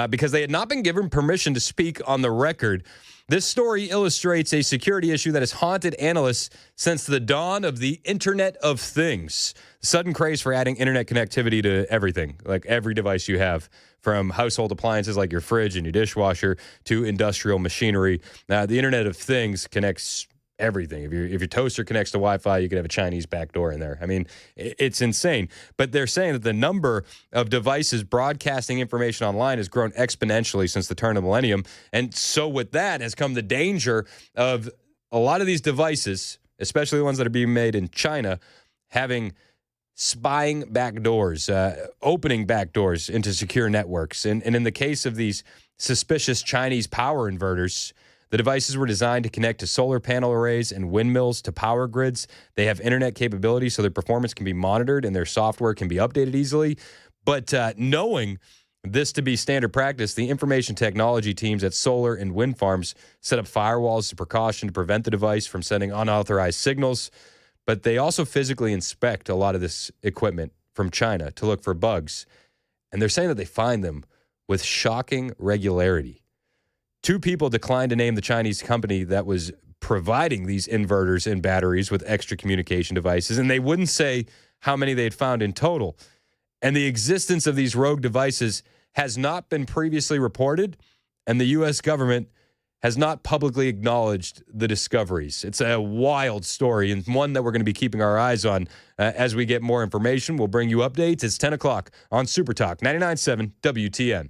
because they had not been given permission to speak on the record. This story illustrates a security issue that has haunted analysts since the dawn of the Internet of Things. The sudden craze for adding internet connectivity to everything, like every device you have, from household appliances like your fridge and your dishwasher to industrial machinery. The Internet of Things connects everything. If your toaster connects to Wi-Fi, you could have a Chinese backdoor in there. I mean, it's insane. But they're saying that the number of devices broadcasting information online has grown exponentially since the turn of the millennium. And so with that has come the danger of a lot of these devices, especially the ones that are being made in China, having spying backdoors, opening backdoors into secure networks. And in the case of these suspicious Chinese power inverters, the devices were designed to connect to solar panel arrays and windmills to power grids. They have internet capability so their performance can be monitored and their software can be updated easily. But knowing this to be standard practice, the information technology teams at solar and wind farms set up firewalls as a precaution to prevent the device from sending unauthorized signals. But they also physically inspect a lot of this equipment from China to look for bugs. And they're saying that they find them with shocking regularity. 2 people declined to name the Chinese company that was providing these inverters and batteries with extra communication devices, and they wouldn't say how many they had found in total. And the existence of these rogue devices has not been previously reported, and the U.S. government has not publicly acknowledged the discoveries. It's a wild story and one that we're going to be keeping our eyes on as we get more information. We'll bring you updates. It's 10 o'clock on Super Talk 99.7 WTN.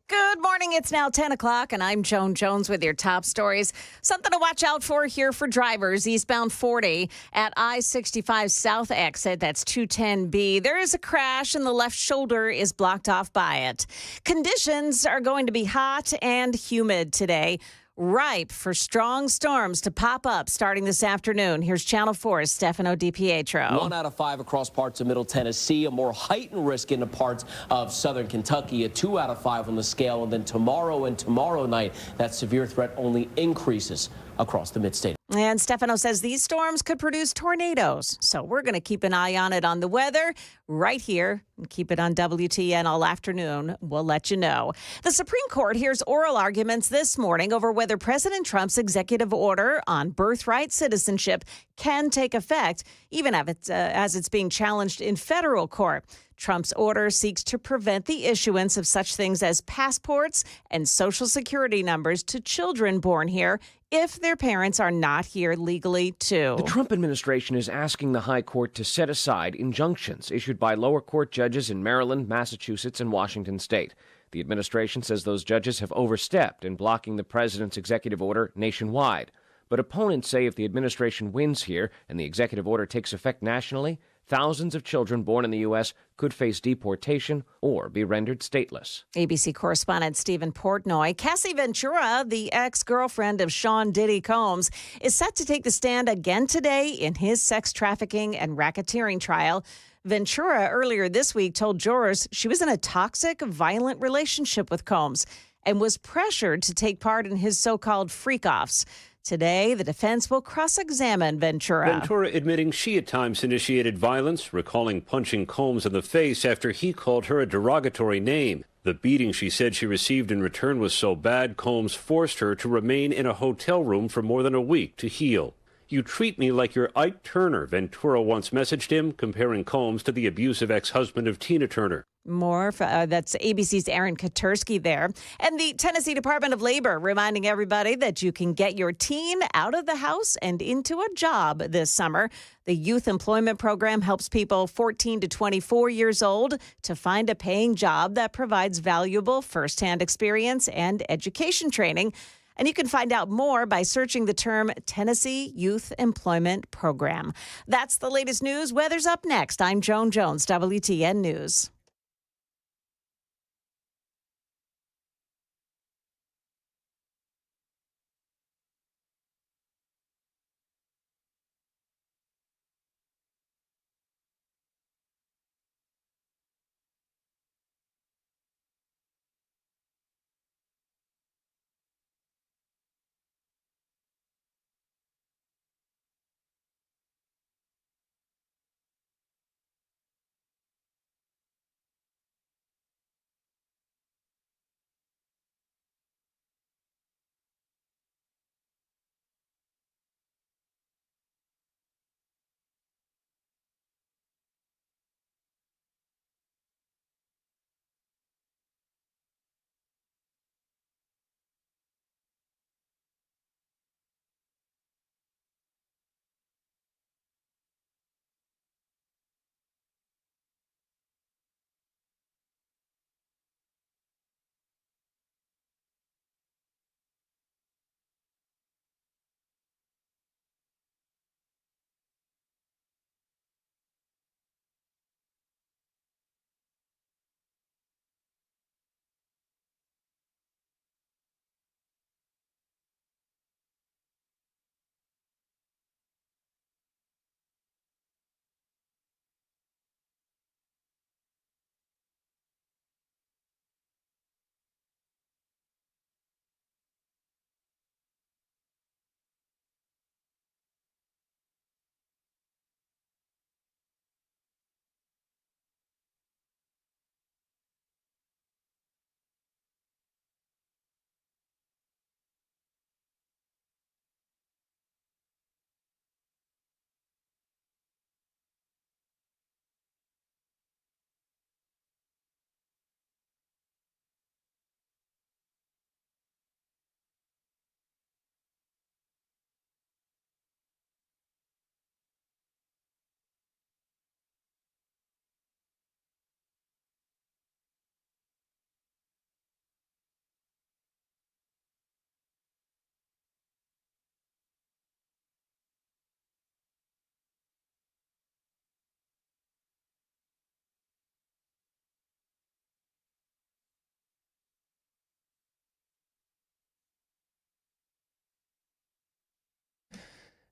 Good morning. It's now 10 o'clock, and I'm Joan Jones with your top stories. Something to watch out for here for drivers. Eastbound 40 at I-65 South exit. That's 210B. There is a crash, and the left shoulder is blocked off by it. Conditions are going to be hot and humid today, ripe for strong storms to pop up starting this afternoon. Here's Channel 4's Stefano DiPietro. 1 out of 5 across parts of Middle Tennessee, a more heightened risk into parts of southern Kentucky, a 2 out of 5 on the scale. And then tomorrow and tomorrow night, that severe threat only increases across the mid-state. And Stefano says these storms could produce tornadoes. So we're going to keep an eye on it on the weather right here and keep it on WTN all afternoon. We'll let you know. The Supreme Court hears oral arguments this morning over whether President Trump's executive order on birthright citizenship can take effect, even as it's being challenged in federal court. Trump's order seeks to prevent the issuance of such things as passports and Social Security numbers to children born here if their parents are not here legally, too. The Trump administration is asking the high court to set aside injunctions issued by lower court judges in Maryland, Massachusetts, and Washington state. The administration says those judges have overstepped in blocking the president's executive order nationwide. But opponents say if the administration wins here and the executive order takes effect nationally, thousands of children born in the U.S. could face deportation or be rendered stateless. ABC correspondent Stephen Portnoy. Cassie Ventura, the ex-girlfriend of Sean Diddy Combs, is set to take the stand again today in his sex trafficking and racketeering trial. Ventura earlier this week told jurors she was in a toxic, violent relationship with Combs and was pressured to take part in his so-called freak-offs. Today, the defense will cross-examine Ventura. Ventura admitting she at times initiated violence, recalling punching Combs in the face after he called her a derogatory name. The beating she said she received in return was so bad, Combs forced her to remain in a hotel room for more than a week to heal. "You treat me like you're Ike Turner," Ventura once messaged him, comparing Combs to the abusive ex-husband of Tina Turner. More, that's ABC's Aaron Katursky there. And the Tennessee Department of Labor reminding everybody that you can get your teen out of the house and into a job this summer. The Youth Employment Program helps people 14 to 24 years old to find a paying job that provides valuable firsthand experience and education training. And you can find out more by searching the term Tennessee Youth Employment Program. That's the latest news. Weather's up next. I'm Joan Jones, WTN News.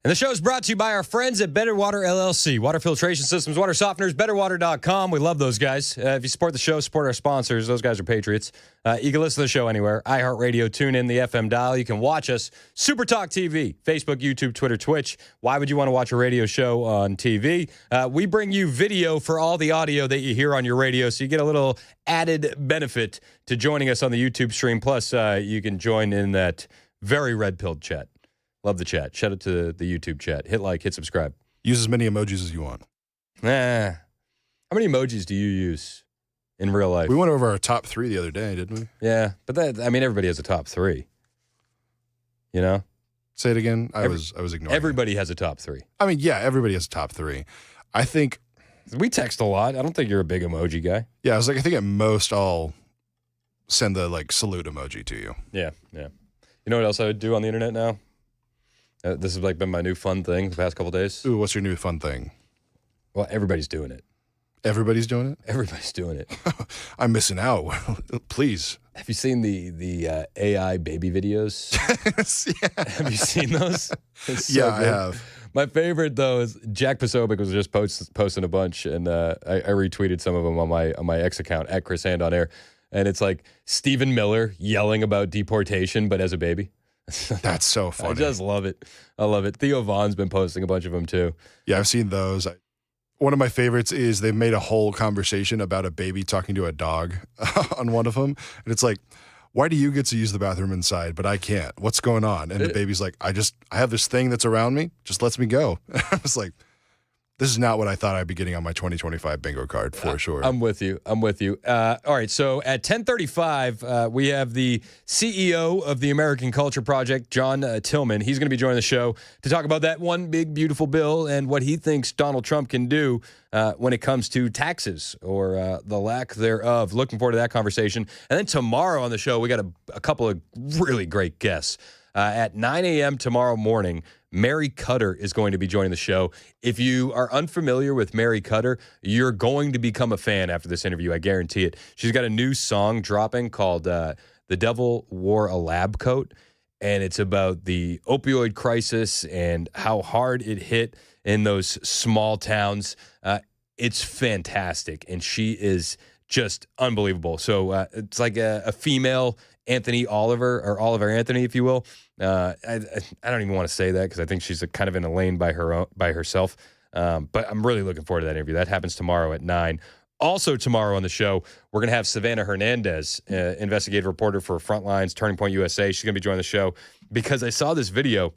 And the show is brought to you by our friends at Better Water LLC. Water filtration systems, water softeners, betterwater.com. We love those guys. If you support the show, support our sponsors. Those guys are patriots. You can listen to the show anywhere. iHeartRadio, tune in, the FM dial. You can watch us. Super Talk TV, Facebook, YouTube, Twitter, Twitch. Why would you want to watch a radio show on TV? We bring you video for all the audio that you hear on your radio, so you get a little added benefit to joining us on the YouTube stream. Plus, you can join in that very red-pilled chat. Love the chat. Shout out to the YouTube chat. Hit like, hit subscribe. Use as many emojis as you want. How many emojis do you use in real life? We went over our top 3 the other day, didn't we? Yeah, but everybody has a top 3. You know? Say it again. I was ignoring. Everybody has a top 3. I mean, yeah, everybody has a top 3. I think we text a lot. I don't think you're a big emoji guy. Yeah, I think at most I'll send the salute emoji to you. Yeah. You know what else I would do on the internet now? This has been my new fun thing the past couple days. Ooh, what's your new fun thing? Well, everybody's doing it. Everybody's doing it? Everybody's doing it. I'm missing out. Please. Have you seen the AI baby videos? Yeah. Have you seen those? It's so Yeah, I good. have. My favorite though is Jack Posobiec was just posting a bunch, and I retweeted some of them on my X account at Chris Hand on Air, and it's like Stephen Miller yelling about deportation, but as a baby. That's so funny. I just love it. I love it. Theo Vaughn's been posting a bunch of them too. Yeah, I've seen those. One of my favorites is they've made a whole conversation about a baby talking to a dog on one of them. And it's like, why do you get to use the bathroom inside, but I can't? What's going on? And the baby's like, I have this thing that's around me, just lets me go. I was like, this is not what I thought I'd be getting on my 2025 bingo card for sure. I'm with you. I'm with you. All right. So at 10:35, we have the CEO of the American Culture Project, John Tillman. He's going to be joining the show to talk about that one big, beautiful bill and what he thinks Donald Trump can do when it comes to taxes or the lack thereof. Looking forward to that conversation. And then tomorrow on the show, we got a couple of really great guests. At 9 a.m. tomorrow morning, Mary Cutter is going to be joining the show. If you are unfamiliar with Mary Cutter, you're going to become a fan after this interview. I guarantee it. She's got a new song dropping called The Devil Wore a Lab Coat, and it's about the opioid crisis and how hard it hit in those small towns. It's fantastic, and she is just unbelievable. So it's like a female Anthony Oliver, or Oliver Anthony, if you will. I don't even want to say that because I think she's kind of in a lane by herself. But I'm really looking forward to that interview. That happens tomorrow at 9. Also tomorrow on the show, we're going to have Savannah Hernandez, investigative reporter for Frontlines, Turning Point USA. She's going to be joining the show because I saw this video.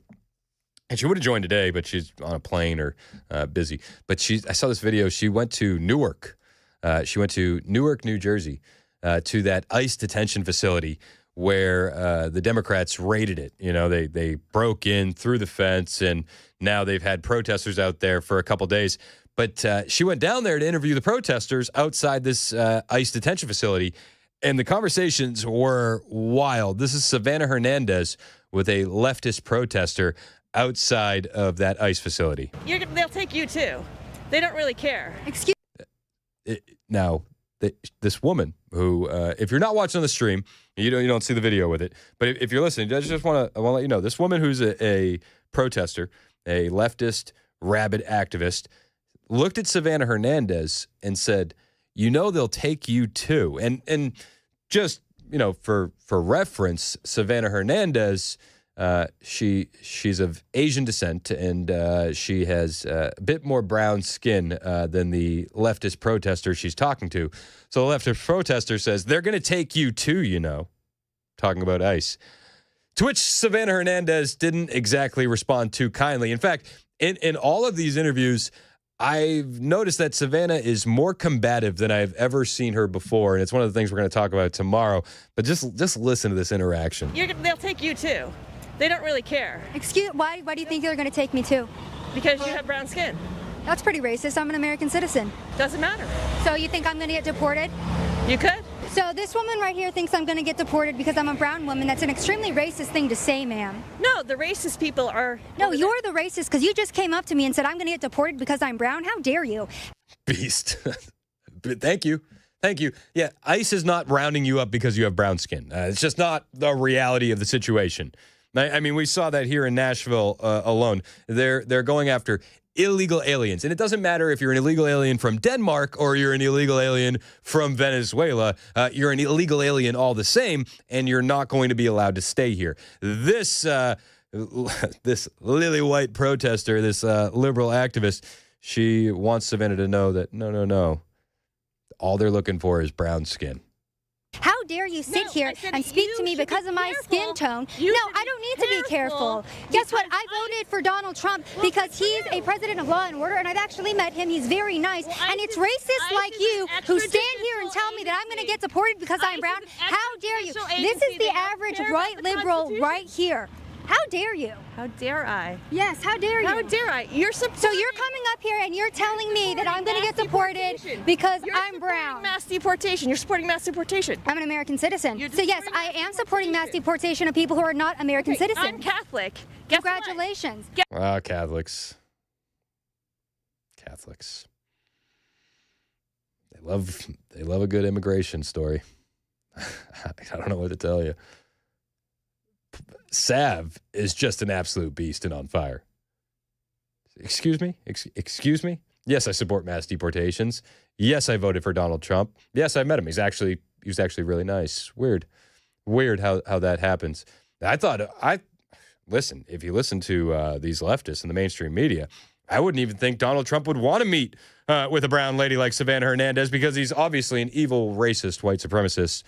And she would have joined today, but she's on a plane or busy. But I saw this video. She went to Newark. She went to Newark, New Jersey, to that ICE detention facility where the Democrats raided it. You know, they broke in through the fence, and now they've had protesters out there for a couple days. But she went down there to interview the protesters outside this ICE detention facility, and the conversations were wild. This is Savannah Hernandez with a leftist protester outside of that ICE facility. They'll take you too. They don't really care. Excuse. Now, this woman who, if you're not watching on the stream, you don't see the video with it. But if you're listening, I want to let you know, this woman who's a protester, a leftist, rabid activist, looked at Savannah Hernandez and said, they'll take you too. And just, for reference, Savannah Hernandez, she's of Asian descent, and she has a bit more brown skin than the leftist protester she's talking to. So the leftist protester says, they're going to take you too, talking about ICE. To which Savannah Hernandez didn't exactly respond too kindly. In fact, in all of these interviews, I've noticed that Savannah is more combative than I've ever seen her before, and it's one of the things we're going to talk about tomorrow. But just listen to this interaction. They'll take you too. They don't really care. Why do you think they're going to take me too? Because you have brown skin. That's pretty racist. I'm an American citizen. Doesn't matter. So you think I'm going to get deported? You could. So this woman right here thinks I'm going to get deported because I'm a brown woman. That's an extremely racist thing to say, ma'am. No, the racist people are... No, you're the racist because you just came up to me and said I'm going to get deported because I'm brown. How dare you? Beast. Thank you. Thank you. Yeah, ICE is not rounding you up because you have brown skin. It's just not the reality of the situation. I mean, we saw that here in Nashville alone. They're going after illegal aliens. And it doesn't matter if you're an illegal alien from Denmark or you're an illegal alien from Venezuela. You're an illegal alien all the same, and you're not going to be allowed to stay here. This lily white protester, this liberal activist, she wants Savannah to know that no. All they're looking for is brown skin. How dare you sit here and speak to me because of my skin tone? No, I don't need to be careful. Guess what? I voted for Donald Trump because he's a president of law and order, and I've actually met him. He's very nice. And it's racist like you who stand here and tell me that I'm going to get deported because I'm brown. How dare you? This is the average right liberal right here. How dare you? How dare I? Yes, how dare you? How dare I? So you're coming up here and you're telling me that I'm going to get deported because I'm brown. Mass deportation. You're supporting mass deportation. I'm an American citizzen. So yes, I am supporting mass deportation of people who are not American citizens. I'm Catholic. Congratulations. Catholics. They love a good immigration story. I don't know what to tell you. Sav is just an absolute beast and on fire. Excuse me? Excuse me? Yes, I support mass deportations. Yes, I voted for Donald Trump. Yes, I met him. He was actually really nice. Weird how that happens. Listen, if you listen to these leftists in the mainstream media, I wouldn't even think Donald Trump would want to meet with a brown lady like Savannah Hernandez because he's obviously an evil, racist, white supremacist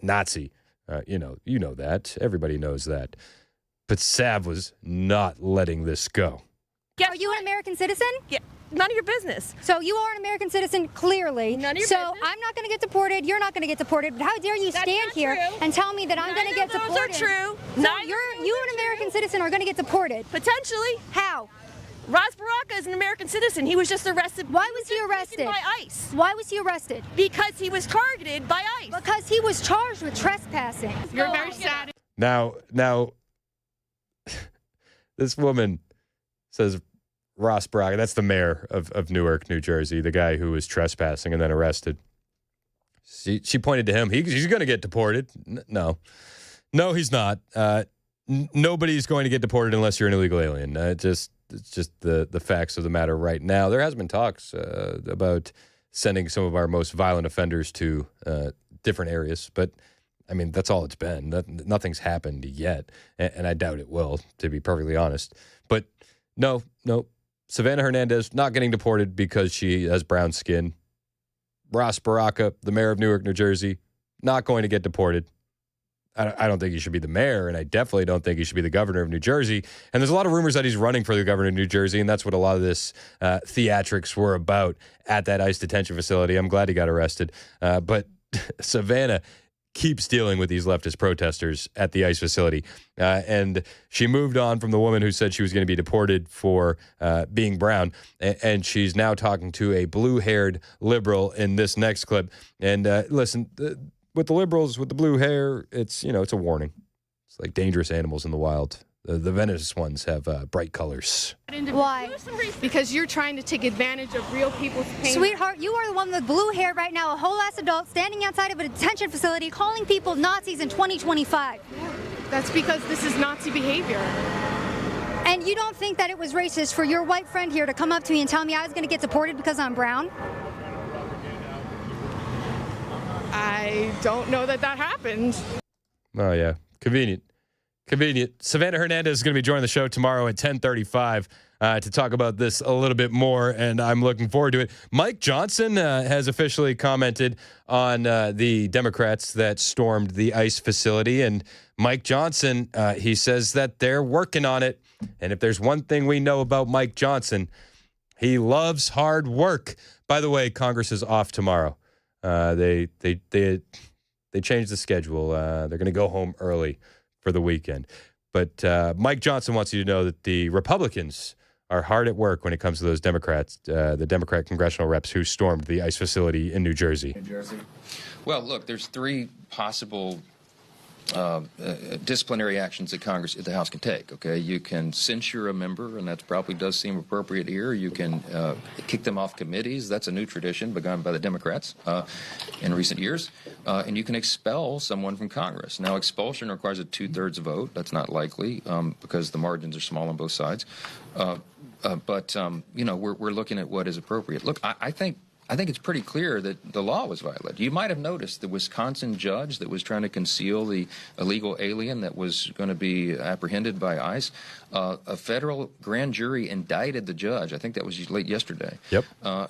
Nazi. You know that. Everybody knows that. But Sav was not letting this go. Are you an American citizen? Yeah. None of your business. So you are an American citizen, clearly. None of your so business. I'm not going to get deported. You're not going to get deported. But how dare you stand here and tell me that I'm going to get deported? Those are true. So you, an American citizen, are going to get deported. Potentially. How? Ross Baraka is an American citizen. He was just arrested. Why was he arrested? By ICE. Why was he arrested? Because he was targeted by ICE. Because he was charged with trespassing. You're very sad. Now, this woman says Ross Baraka, that's the mayor of Newark, New Jersey, the guy who was trespassing and then arrested. She pointed to him. He's going to get deported. No, he's not. Nobody's going to get deported unless you're an illegal alien. It's just the facts of the matter right now. There has been talks about sending some of our most violent offenders to different areas, but I mean, that's all it's been. Nothing's happened yet, and I doubt it will, to be perfectly honest. But no. Savannah Hernandez not getting deported because she has brown skin. Ross Baraka, the mayor of Newark, New Jersey, not going to get deported. I don't think he should be the mayor, and I definitely don't think he should be the governor of New Jersey. And there's a lot of rumors that he's running for the governor of New Jersey, and that's what a lot of this theatrics were about at that ICE detention facility. I'm glad he got arrested. But Savannah keeps dealing with these leftist protesters at the ICE facility. And she moved on from the woman who said she was going to be deported for being brown. And she's now talking to a blue-haired liberal in this next clip. And listen, with the liberals, with the blue hair, it's a warning. It's like dangerous animals in the wild. The venomous ones have bright colors. Why? Because you're trying to take advantage of real people's pain. Sweetheart, you are the one with blue hair right now, a whole-ass adult standing outside of a detention facility calling people Nazis in 2025. That's because this is Nazi behavior. And you don't think that it was racist for your white friend here to come up to me and tell me I was going to get deported because I'm brown? I don't know that happened. Oh, yeah. Convenient. Savannah Hernandez is going to be joining the show tomorrow at 10:35 to talk about this a little bit more, and I'm looking forward to it. Mike Johnson has officially commented on the Democrats that stormed the ICE facility, and Mike Johnson, he says that they're working on it, and if there's one thing we know about Mike Johnson, he loves hard work. By the way, Congress is off tomorrow. They changed the schedule. They're going to go home early for the weekend. But Mike Johnson wants you to know that the Republicans are hard at work when it comes to those Democrats, the Democrat congressional reps who stormed the ICE facility in New Jersey. Well, look, there's three possible disciplinary actions that the House can take. Okay, you can censure a member, and that probably does seem appropriate here. You can kick them off committees. That's a new tradition begun by the Democrats in recent years. And you can expel someone from Congress. Now, expulsion requires a 2/3 vote. That's not likely because the margins are small on both sides. But we're looking at what is appropriate. Look, I think it's pretty clear that the law was violated. You might have noticed the Wisconsin judge that was trying to conceal the illegal alien that was going to be apprehended by ICE. A federal grand jury indicted the judge. I think that was late yesterday. Yep.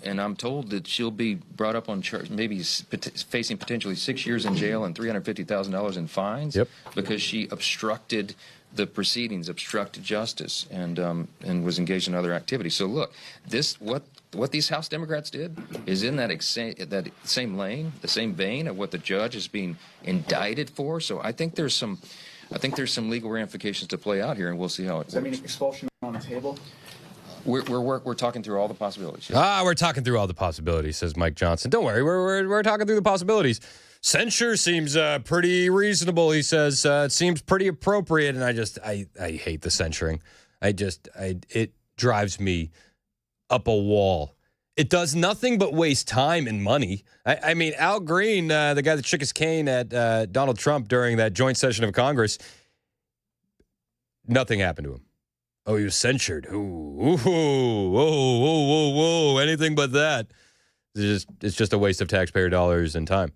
And I'm told that she'll be brought up on charge, maybe facing potentially 6 years in jail and $350,000 in fines. Yep. Because she obstructed the proceedings, obstructed justice, and was engaged in other activities. So look, what these House Democrats did is in that same lane, the same vein of what the judge is being indicted for. So I think there's some legal ramifications to play out here, and we'll see how it works. Does that mean expulsion on the table? We're talking through all the possibilities. We're talking through all the possibilities, says Mike Johnson. Don't worry, we're talking through the possibilities. Censure seems pretty reasonable, he says. It seems pretty appropriate, and I hate the censuring. It drives me up a wall It does nothing but waste time and money. I mean, Al Green, the guy that shook his cane at Donald Trump during that joint session of Congress, nothing happened to him. Oh, he was censured. Ooh, whoa, anything but that. It's just a waste of taxpayer dollars and time.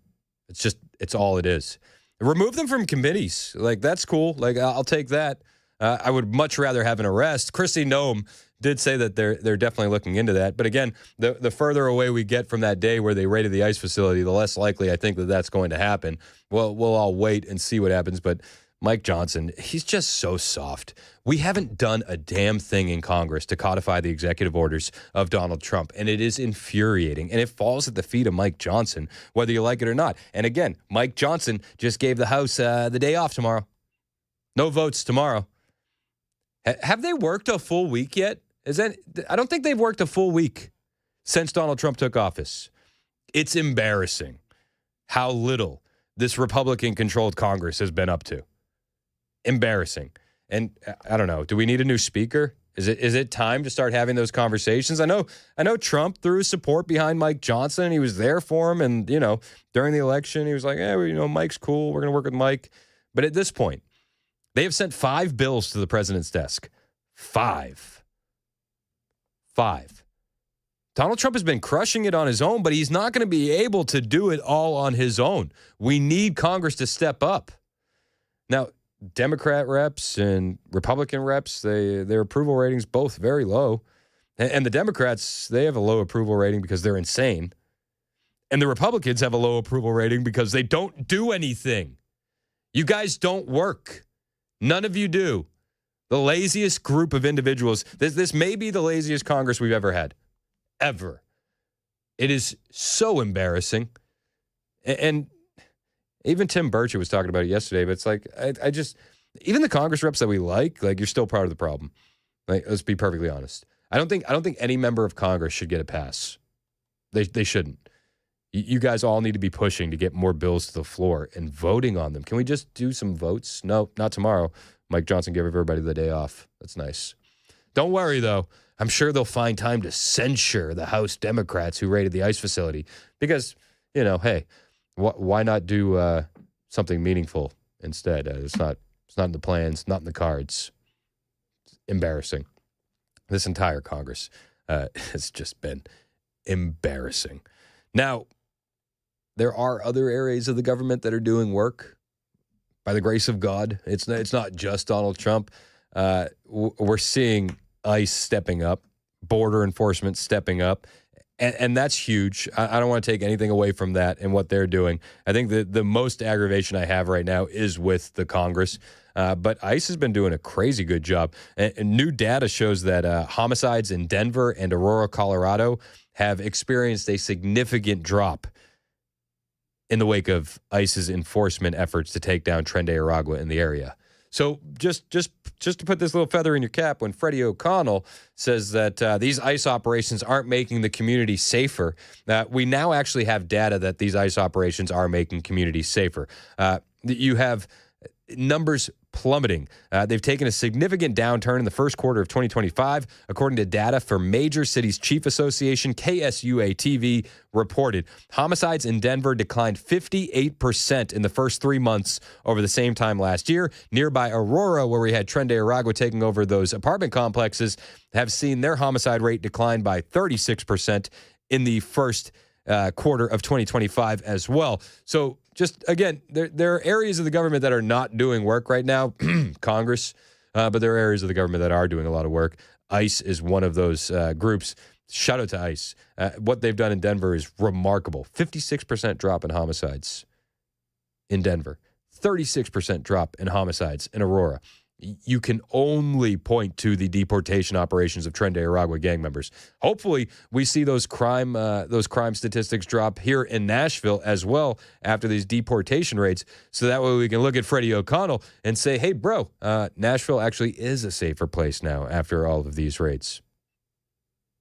It's all it is. Remove them from committees. Like, that's cool. Like, I'll take that. I would much rather have an arrest. Chrissy Noem did say that they're definitely looking into that. But again, the further away we get from that day where they raided the ICE facility, the less likely I think that that's going to happen. Well, we'll all wait and see what happens. But Mike Johnson, he's just so soft. We haven't done a damn thing in Congress to codify the executive orders of Donald Trump, and it is infuriating. And it falls at the feet of Mike Johnson, whether you like it or not. And again, Mike Johnson just gave the House the day off tomorrow. No votes tomorrow. Have they worked a full week yet? I don't think they've worked a full week since Donald Trump took office. It's embarrassing how little this Republican-controlled Congress has been up to. Embarrassing. And I don't know, do we need a new speaker? Is it time to start having those conversations? I know Trump threw his support behind Mike Johnson, and he was there for him. And, during the election, he was like, Mike's cool. We're going to work with Mike. But at this point, they have sent 5 bills to the president's desk. 5. Donald Trump has been crushing it on his own, but he's not going to be able to do it all on his own. We need Congress to step up. Now, Democrat reps and Republican reps, their approval ratings both very low. And the Democrats, they have a low approval rating because they're insane. And the Republicans have a low approval rating because they don't do anything. You guys don't work. None of you do. The laziest group of individuals. This may be the laziest Congress we've ever had. Ever. It is so embarrassing. And even Tim Burchett was talking about it yesterday, but it's like, I just, even the Congress reps that we like, you're still part of the problem. Like, let's be perfectly honest. I don't think any member of Congress should get a pass. They shouldn't. You guys all need to be pushing to get more bills to the floor and voting on them. Can we just do some votes? No, not tomorrow. Mike Johnson gave everybody the day off. That's nice. Don't worry, though. I'm sure they'll find time to censure the House Democrats who raided the ICE facility because, hey, why not do something meaningful instead? It's not in the plans, not in the cards. It's embarrassing. This entire Congress has just been embarrassing. Now, there are other areas of the government that are doing work by the grace of God. It's not just Donald Trump. We're seeing ICE stepping up, border enforcement stepping up, and that's huge. I don't want to take anything away from that and what they're doing. I think the most aggravation I have right now is with the Congress. But ICE has been doing a crazy good job. And new data shows that homicides in Denver and Aurora, Colorado have experienced a significant drop in the wake of ICE's enforcement efforts to take down Tren de Aragua in the area. So just to put this little feather in your cap, when Freddie O'Connell says that these ICE operations aren't making the community safer, we now actually have data that these ICE operations are making communities safer. You have numbers plummeting. They've taken a significant downturn in the first quarter of 2025, according to data from Major Cities Chief Association, KSUA-TV, reported. Homicides in Denver declined 58% in the first 3 months over the same time last year. Nearby Aurora, where we had Tren de Aragua taking over those apartment complexes, have seen their homicide rate decline by 36% in the first quarter of 2025 as well. So just, again, there are areas of the government that are not doing work right now, Congress, but there are areas of the government that are doing a lot of work. ICE is one of those groups. Shout out to ICE. What they've done in Denver is remarkable. 56% drop in homicides in Denver. 36% drop in homicides in Aurora. You can only point to the deportation operations of Tren de Aragua gang members. Hopefully, we see those crime statistics drop here in Nashville as well after these deportation rates, so that way we can look at Freddie O'Connell and say, hey, bro, Nashville actually is a safer place now after all of these rates.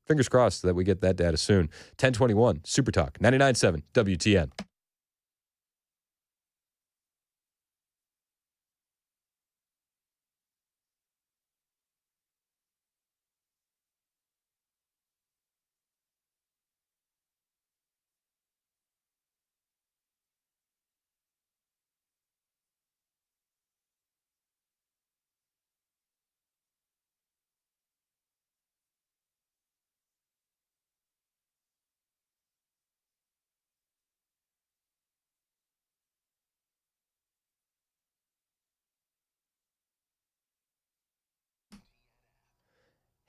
Fingers crossed that we get that data soon. 1021, Super Talk, 99.7 WTN.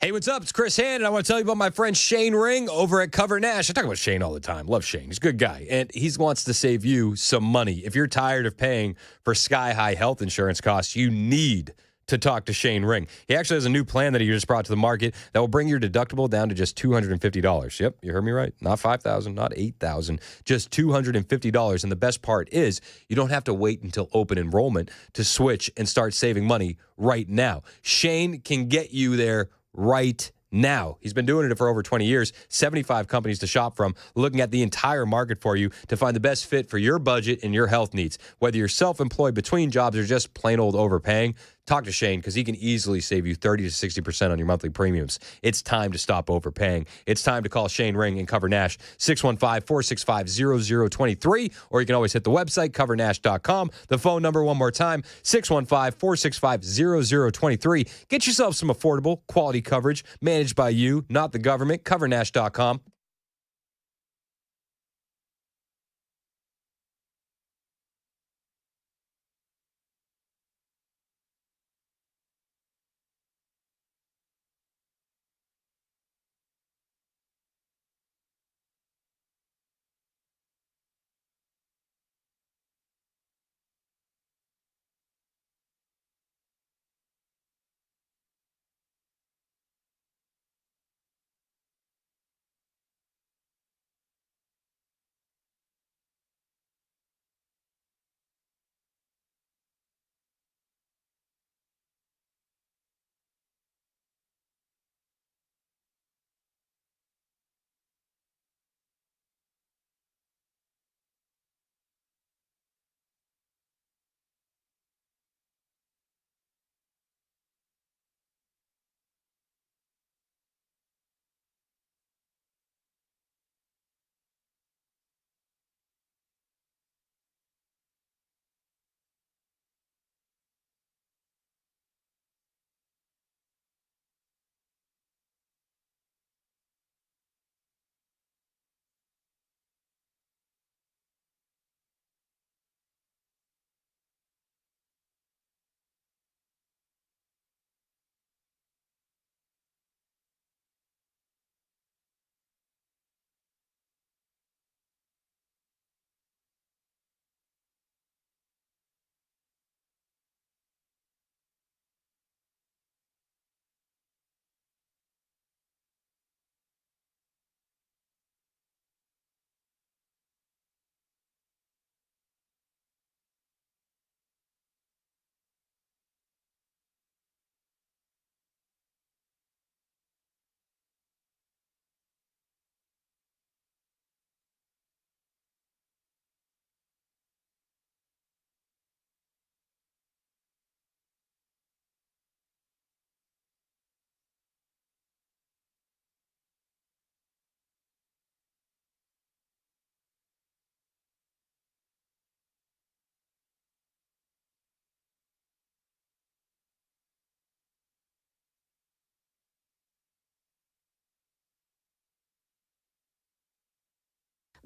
Hey, what's up? It's Chris Hand, and I want to tell you about my friend Shane Ring over at Cover Nash. I talk about Shane all the time. Love Shane. He's a good guy, and he wants to save you some money. If you're tired of paying for sky-high health insurance costs, you need to talk to Shane Ring. He actually has a new plan that he just brought to the market that will bring your deductible down to just $250. Yep, you heard me right. Not $5,000, not $8,000, just $250. And the best part is you don't have to wait until open enrollment to switch and start saving money right now. Shane can get you there right now. He's been doing it for over 20 years, 75 companies to shop from, looking at the entire market for you to find the best fit for your budget and your health needs. Whether you're self-employed between jobs or just plain old overpaying, talk to Shane because he can easily save you 30 to 60% on your monthly premiums. It's time to stop overpaying. It's time to call Shane Ring and Cover Nash, 615-465-0023, or you can always hit the website, covernash.com. The phone number one more time, 615-465-0023. Get yourself some affordable, quality coverage managed by you, not the government, covernash.com.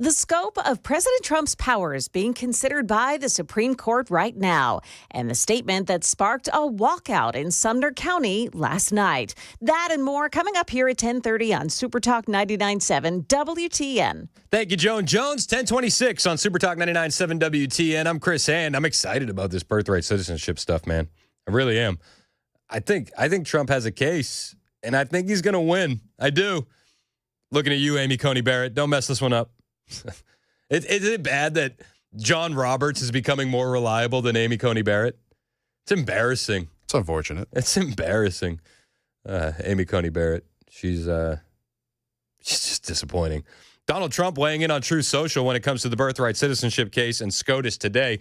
The scope of President Trump's powers being considered by the Supreme Court right now, and the statement that sparked a walkout in Sumner County last night. That and more coming up here at 10:30 on Super Talk 99.7 WTN. Thank you, Joan Jones. 1026 on Super Talk 99.7 WTN. I'm Chris Hand. I'm excited about this birthright citizenship stuff, man. I really am. I think Trump has a case, and I think he's going to win. I do. Looking at you, Amy Coney Barrett. Don't mess this one up. Is it bad that John Roberts is becoming more reliable than Amy Coney Barrett? It's embarrassing. It's unfortunate. It's embarrassing. Amy Coney Barrett. She's just disappointing. Donald Trump weighing in on Truth Social when it comes to the birthright citizenship case in SCOTUS today.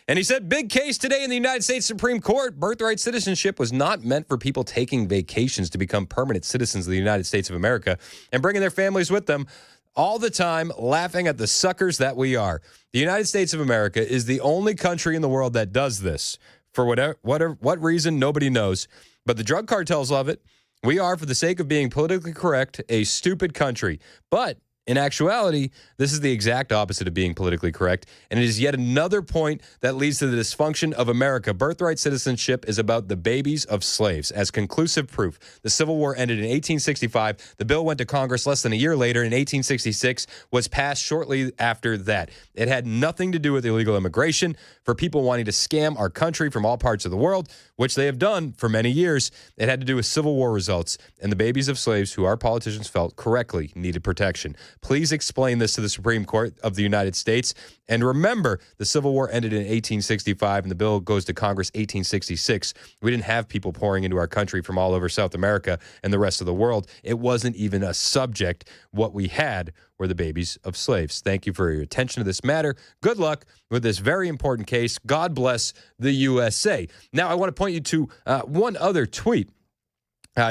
And he said, big case today in the United States Supreme Court. Birthright citizenship was not meant for people taking vacations to become permanent citizens of the United States of America and bringing their families with them all the time, laughing at the suckers that we are. The United States of America is the only country in the world that does this. For what reason, nobody knows. But the drug cartels love it. We are, for the sake of being politically correct, a stupid country. But In actuality, this is the exact opposite of being politically correct, and it is yet another point that leads to the dysfunction of America. Birthright citizenship is about the babies of slaves. As conclusive proof, the Civil War ended in 1865. The bill went to Congress less than a year later in 1866, was passed shortly after that. It had nothing to do with illegal immigration, for people wanting to scam our country from all parts of the world, which they have done for many years. It had to do with Civil War results and the babies of slaves who our politicians felt correctly needed protection. Please explain this to the Supreme Court of the United States. And remember, the Civil War ended in 1865 and the bill goes to Congress 1866. We didn't have people pouring into our country from all over South America and the rest of the world. It wasn't even a subject. What we had were the babies of slaves. Thank you for your attention to this matter. Good luck with this very important case. God bless the USA. Now, I want to point you to one other tweet.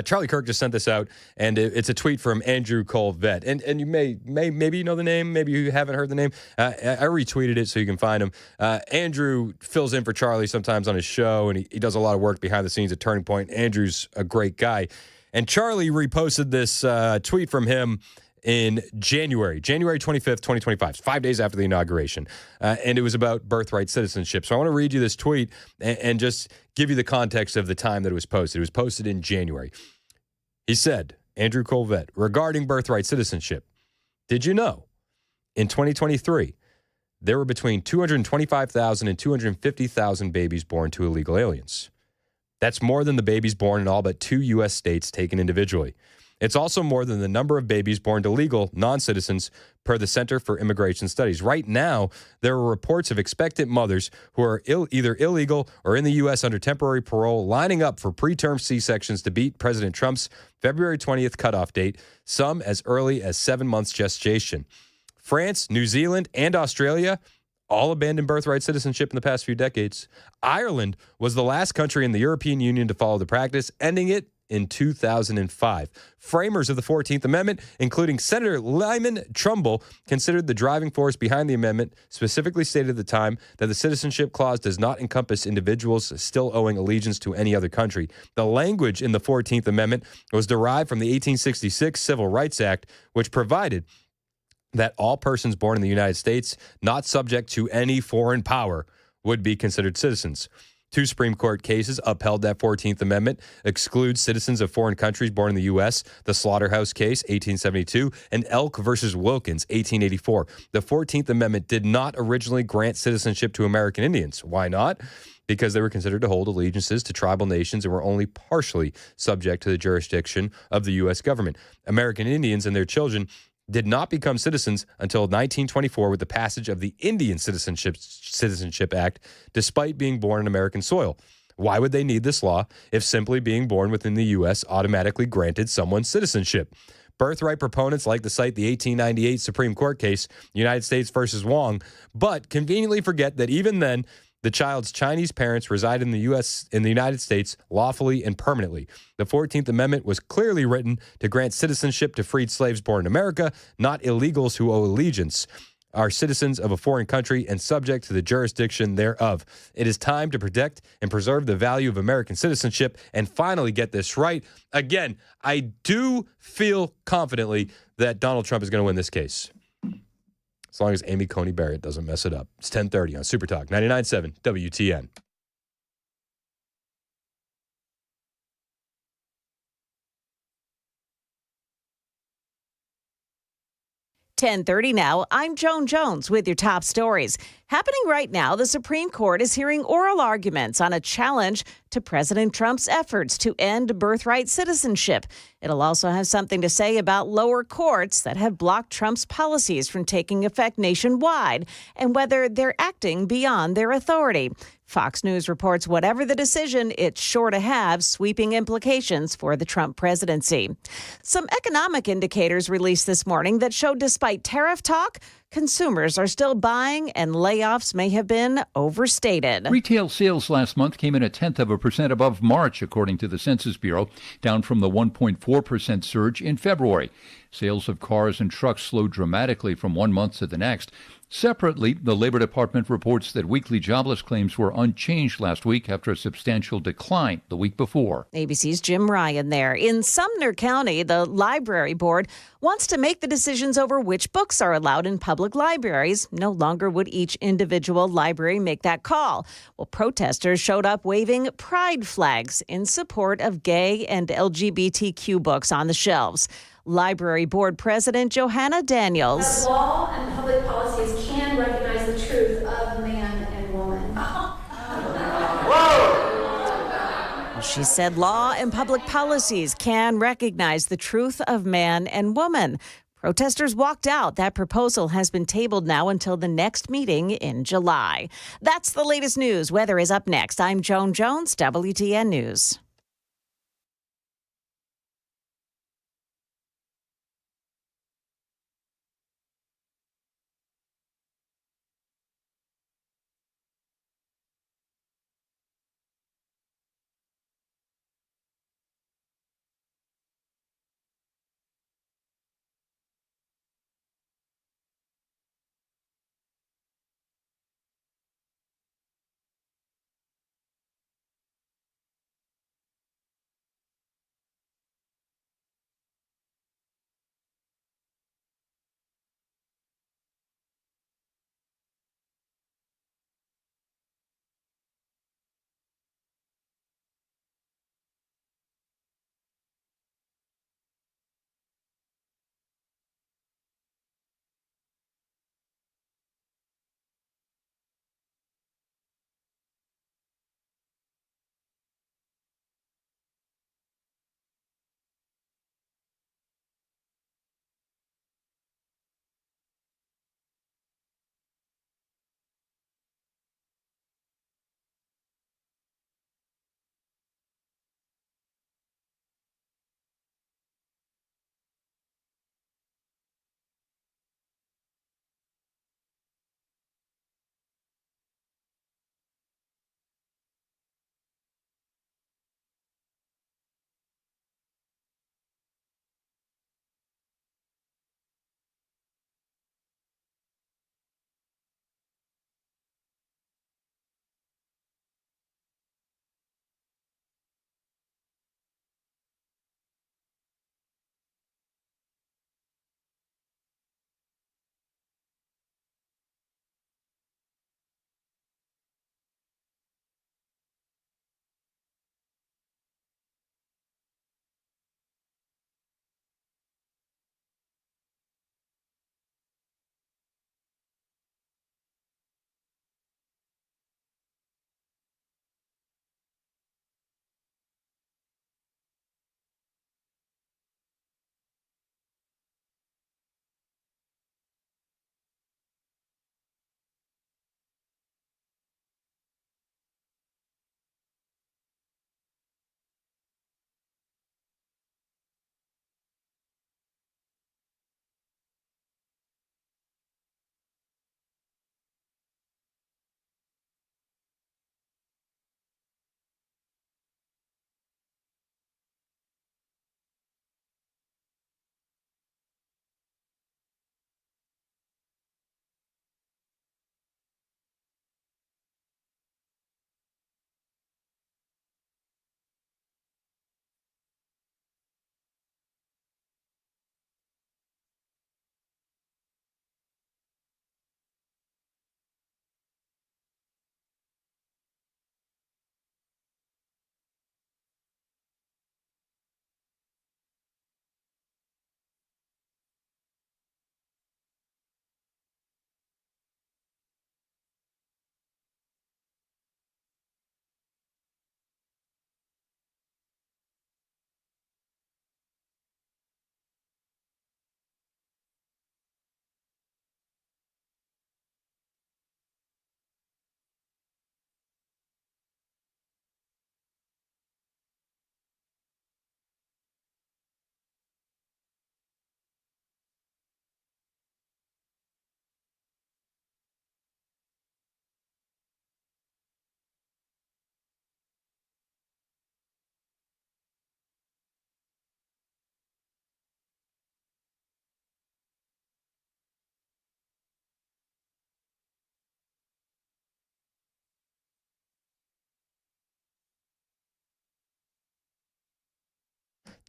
Charlie Kirk just sent this out, and it's a tweet from Andrew Colvett. And you maybe you know the name, maybe you haven't heard the name. I retweeted it so you can find him. Andrew fills in for Charlie sometimes on his show, and he does a lot of work behind the scenes at Turning Point. Andrew's a great guy. And Charlie reposted this tweet from him in January 25th, 2025, 5 days after the inauguration. And it was about birthright citizenship. So I want to read you this tweet and just give you the context of the time that it was posted. It was posted in January. He said, Andrew Colvett, regarding birthright citizenship, did you know in 2023, there were between 225,000 and 250,000 babies born to illegal aliens? That's more than the babies born in all but 2 U.S. states taken individually. It's also more than the number of babies born to legal non-citizens per the Center for Immigration Studies. Right now, there are reports of expectant mothers who are either illegal or in the U.S. under temporary parole lining up for preterm C-sections to beat President Trump's February 20th cutoff date, some as early as 7 months gestation. France, New Zealand, and Australia all abandoned birthright citizenship in the past few decades. Ireland was the last country in the European Union to follow the practice, ending it in 2005. Framers of the 14th Amendment, including Senator Lyman Trumbull, considered the driving force behind the amendment, specifically stated at the time that the citizenship clause does not encompass individuals still owing allegiance to any other country. The language in the 14th Amendment was derived from the 1866 Civil Rights Act, which provided that all persons born in the United States, not subject to any foreign power, would be considered citizens. 2 Supreme Court cases upheld that 14th Amendment, excludes citizens of foreign countries born in the U.S., the Slaughterhouse case, 1872, and Elk versus Wilkins, 1884. The 14th Amendment did not originally grant citizenship to American Indians. Why not? Because they were considered to hold allegiances to tribal nations and were only partially subject to the jurisdiction of the U.S. government. American Indians and their children did not become citizens until 1924 with the passage of the Indian Citizenship Act, despite being born on American soil. Why would they need this law if simply being born within the U.S. automatically granted someone citizenship? Birthright proponents like to cite the 1898 Supreme Court case, United States versus Wong, but conveniently forget that even then, the child's Chinese parents reside in the United States lawfully and permanently. The 14th Amendment was clearly written to grant citizenship to freed slaves born in America, not illegals who owe allegiance, are citizens of a foreign country and subject to the jurisdiction thereof. It is time to protect and preserve the value of American citizenship and finally get this right. Again, I do feel confidently that Donald Trump is going to win this case, as long as Amy Coney Barrett doesn't mess it up. It's 10:30 on Super Talk 99.7 WTN. .30 now. I'm Joan Jones with your top stories. Happening right now, the Supreme Court is hearing oral arguments on a challenge to President Trump's efforts to end birthright citizenship. It'll also have something to say about lower courts that have blocked Trump's policies from taking effect nationwide and whether they're acting beyond their authority. Fox News reports whatever the decision, it's sure to have sweeping implications for the Trump presidency. Some economic indicators released this morning that show despite tariff talk, consumers are still buying and layoffs may have been overstated. Retail sales last month came in 0.1% above March, according to the Census Bureau, down from the 1.4% surge in February. Sales of cars and trucks slowed dramatically from one month to the next. Separately, the Labor Department reports that weekly jobless claims were unchanged last week after a substantial decline the week before. ABC's Jim Ryan there. In Sumner County, the library board wants to make the decisions over which books are allowed in public libraries. No longer would each individual library make that call. Well, protesters showed up waving pride flags in support of gay and LGBTQ books on the shelves. Library Board President Johanna Daniels. Law and public policies can recognize the truth of man and woman. She said law and public policies can recognize the truth of man and woman. Protesters walked out. That proposal has been tabled now until the next meeting in July. That's the latest news. Weather is up next. I'm Joan Jones, WTN News.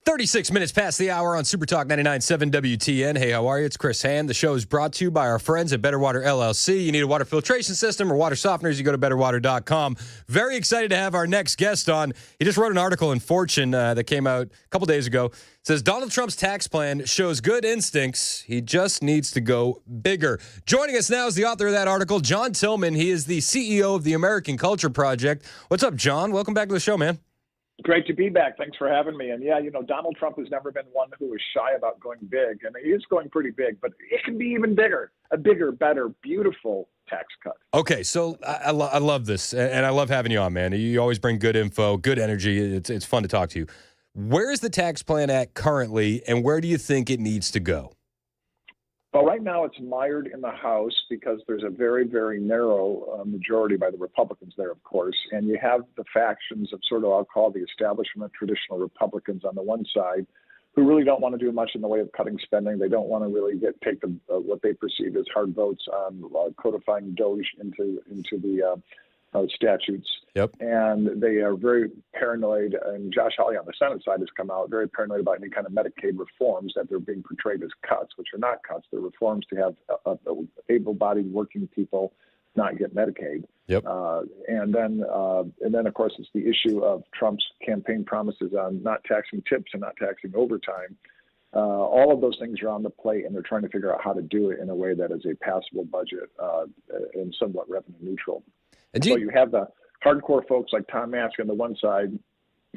36 minutes past the hour on Super Talk 99.7 WTN. Hey, how are you? It's Chris Hand. The show is brought to you by our friends at Better Water LLC. You need a water filtration system or water softeners, you go to betterwater.com. Very excited to have our next guest on. He just wrote an article in Fortune that came out a couple days ago. It says, Donald Trump's tax plan shows good instincts. He just needs to go bigger. Joining us now is the author of that article, John Tillman. He is the CEO of the American Culture Project. What's up, John? Welcome back to the show, man. Great to be back. Thanks for having me. And yeah, Donald Trump has never been one who was shy about going big, and he is going pretty big, but it can be even bigger, a bigger, better, beautiful tax cut. Okay, so I love this, and I love having you on, man. You always bring good info, good energy. It's fun to talk to you. Where is the tax plan at currently, and where do you think it needs to go? Well, right now it's mired in the House because there's a very, very narrow majority by the Republicans there, of course. And you have the factions of sort of, I'll call the establishment traditional Republicans on the one side, who really don't want to do much in the way of cutting spending. They don't want to really take what they perceive as hard votes on codifying DOGE into the statutes. Yep. And they are very paranoid, and Josh Hawley on the Senate side has come out very paranoid about any kind of Medicaid reforms that they're being portrayed as cuts, which are not cuts. They're reforms to have able-bodied working people not get Medicaid. Yep. And then, of course, it's the issue of Trump's campaign promises on not taxing tips and not taxing overtime. All of those things are on the plate, and they're trying to figure out how to do it in a way that is a passable budget and somewhat revenue neutral. And so you have the hardcore folks like Tom Mask on the one side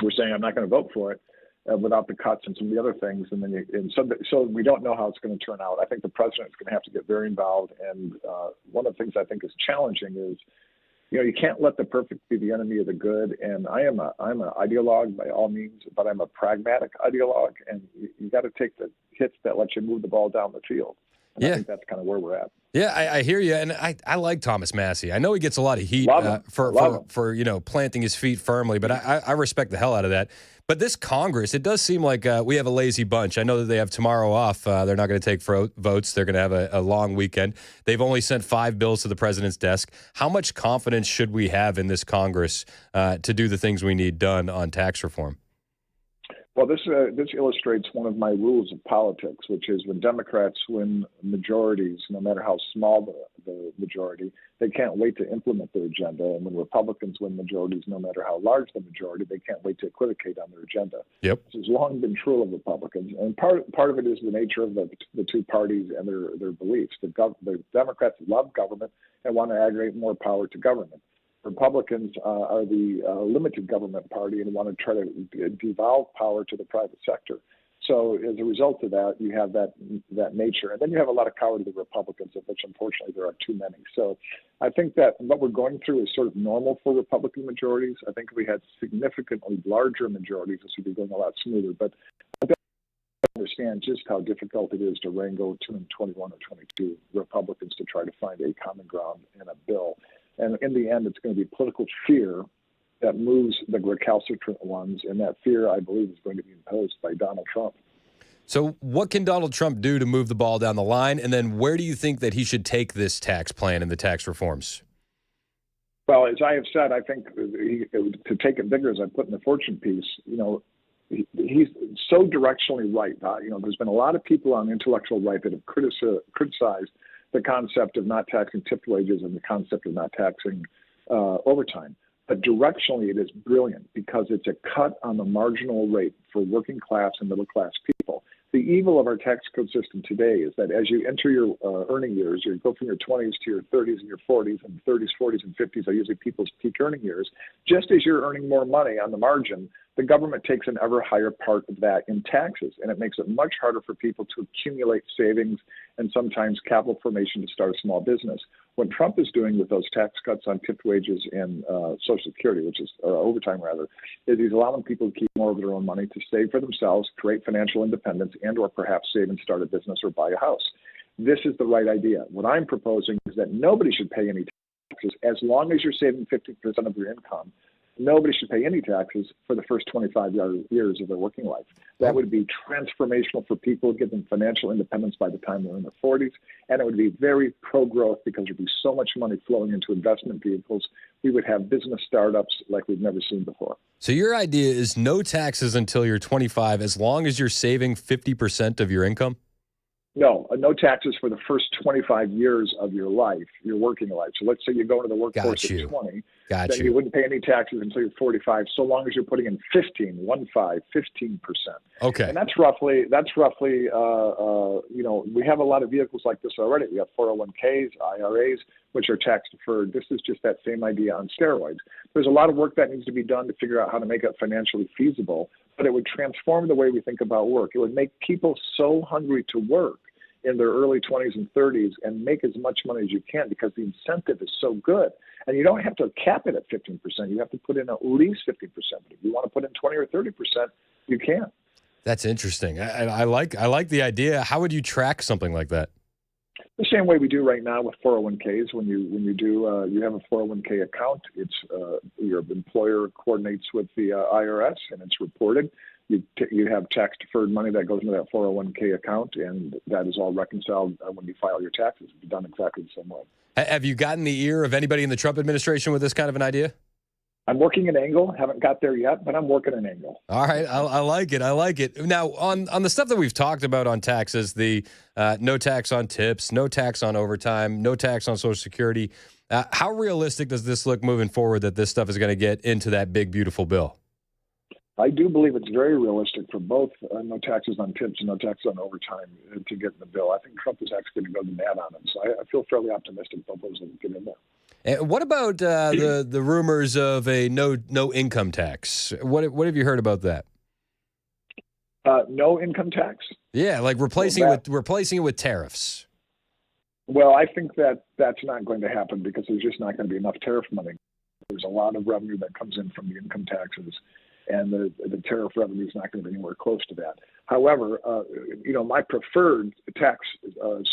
who are saying, I'm not going to vote for it without the cuts and some of the other things. And then so we don't know how it's going to turn out. I think the president is going to have to get very involved. And one of the things I think is challenging is, you can't let the perfect be the enemy of the good. And I'm an ideologue by all means, but I'm a pragmatic ideologue. And you got to take the hits that let you move the ball down the field. And I think that's kind of where we're at. Yeah, I hear you, and I like Thomas Massie. I know he gets a lot of heat for planting his feet firmly, but I respect the hell out of that. But this Congress, it does seem like we have a lazy bunch. I know that they have tomorrow off. They're not going to take votes. They're going to have a long weekend. They've only sent 5 bills to the president's desk. How much confidence should we have in this Congress to do the things we need done on tax reform? Well, this illustrates one of my rules of politics, which is when Democrats win majorities, no matter how small the majority, they can't wait to implement their agenda. And when Republicans win majorities, no matter how large the majority, they can't wait to equivocate on their agenda. Yep. This has long been true of Republicans. And part of it is the nature of the two parties and their beliefs. The Democrats love government and want to aggregate more power to government. Republicans are the limited government party and want to try to devolve power to the private sector. So as a result of that, you have that nature. And then you have a lot of cowardly Republicans, of which unfortunately there are too many. So I think that what we're going through is sort of normal for Republican majorities. I think if we had significantly larger majorities, this would be going a lot smoother. But I don't understand just how difficult it is to wrangle 221 or 22 Republicans to try to find a common ground in a bill. And in the end, it's going to be political fear that moves the recalcitrant ones, and that fear, I believe, is going to be imposed by Donald Trump. So what can Donald Trump do to move the ball down the line, and then where do you think that he should take this tax plan and the tax reforms? Well, as I have said, I think to take it bigger, as I put in the Fortune piece, he's so directionally right. There's been a lot of people on the intellectual right that have criticized the concept of not taxing tipped wages and the concept of not taxing overtime. But directionally, it is brilliant because it's a cut on the marginal rate for working class and middle class people. The evil of our tax code system today is that as you enter your earning years, you go from your 20s to your 30s and your 40s, and 30s, 40s, and 50s are usually people's peak earning years. Just as you're earning more money on the margin, the government takes an ever higher part of that in taxes, and it makes it much harder for people to accumulate savings and sometimes capital formation to start a small business. What Trump is doing with those tax cuts on tipped wages and Social Security, which is overtime rather, is he's allowing people to keep more of their own money to save for themselves, create financial independence, and or perhaps save and start a business or buy a house. This is the right idea. What I'm proposing is that nobody should pay any taxes as long as you're saving 50% of your income. Nobody should pay any taxes for the first 25 years of their working life. That would be transformational for people, give them financial independence by the time they're in their 40s. And it would be very pro-growth because there'd be so much money flowing into investment vehicles. We would have business startups like we've never seen before. So your idea is no taxes until you're 25, as long as you're saving 50% of your income? No, no taxes for the first 25 years of your life, your working life. So let's say you go into the workforce at 20, then you wouldn't pay any taxes until you're 45, so long as you're putting in 15%. Okay. And that's roughly, we have a lot of vehicles like this already. We have 401ks, IRAs, which are tax deferred. This is just that same idea on steroids. There's a lot of work that needs to be done to figure out how to make it financially feasible, but it would transform the way we think about work. It would make people so hungry to work in their early 20s and 30s and make as much money as you can because the incentive is so good. And you don't have to cap it at 15%. You have to put in at least 50%. But if you want to put in 20 or 30%, you can. That's interesting. I like the idea. How would you track something like that? The same way we do right now with 401ks. When you do you have a 401k account, it's your employer coordinates with the IRS and it's reported. You have tax deferred money that goes into that 401k account, and that is all reconciled when you file your taxes. It's done exactly the same way. Have you gotten the ear of anybody in the Trump administration with this kind of an idea? I'm working an angle. Haven't got there yet, but I'm working an angle. All right. I like it. I like it. Now, on the stuff that we've talked about on taxes, the no tax on tips, no tax on overtime, no tax on Social Security, how realistic does this look moving forward that this stuff is going to get into that big, beautiful bill? I do believe it's very realistic for both no taxes on tips and no taxes on overtime to get in the bill. I think Trump is actually going to go to bat on it. So I feel fairly optimistic both those will get in there. And what about the rumors of a no income tax? What have you heard about that? No income tax? Yeah, like replacing it with tariffs. Well, I think that's not going to happen because there's just not going to be enough tariff money. There's a lot of revenue that comes in from the income taxes, and the tariff revenue is not going to be anywhere close to that. However, my preferred tax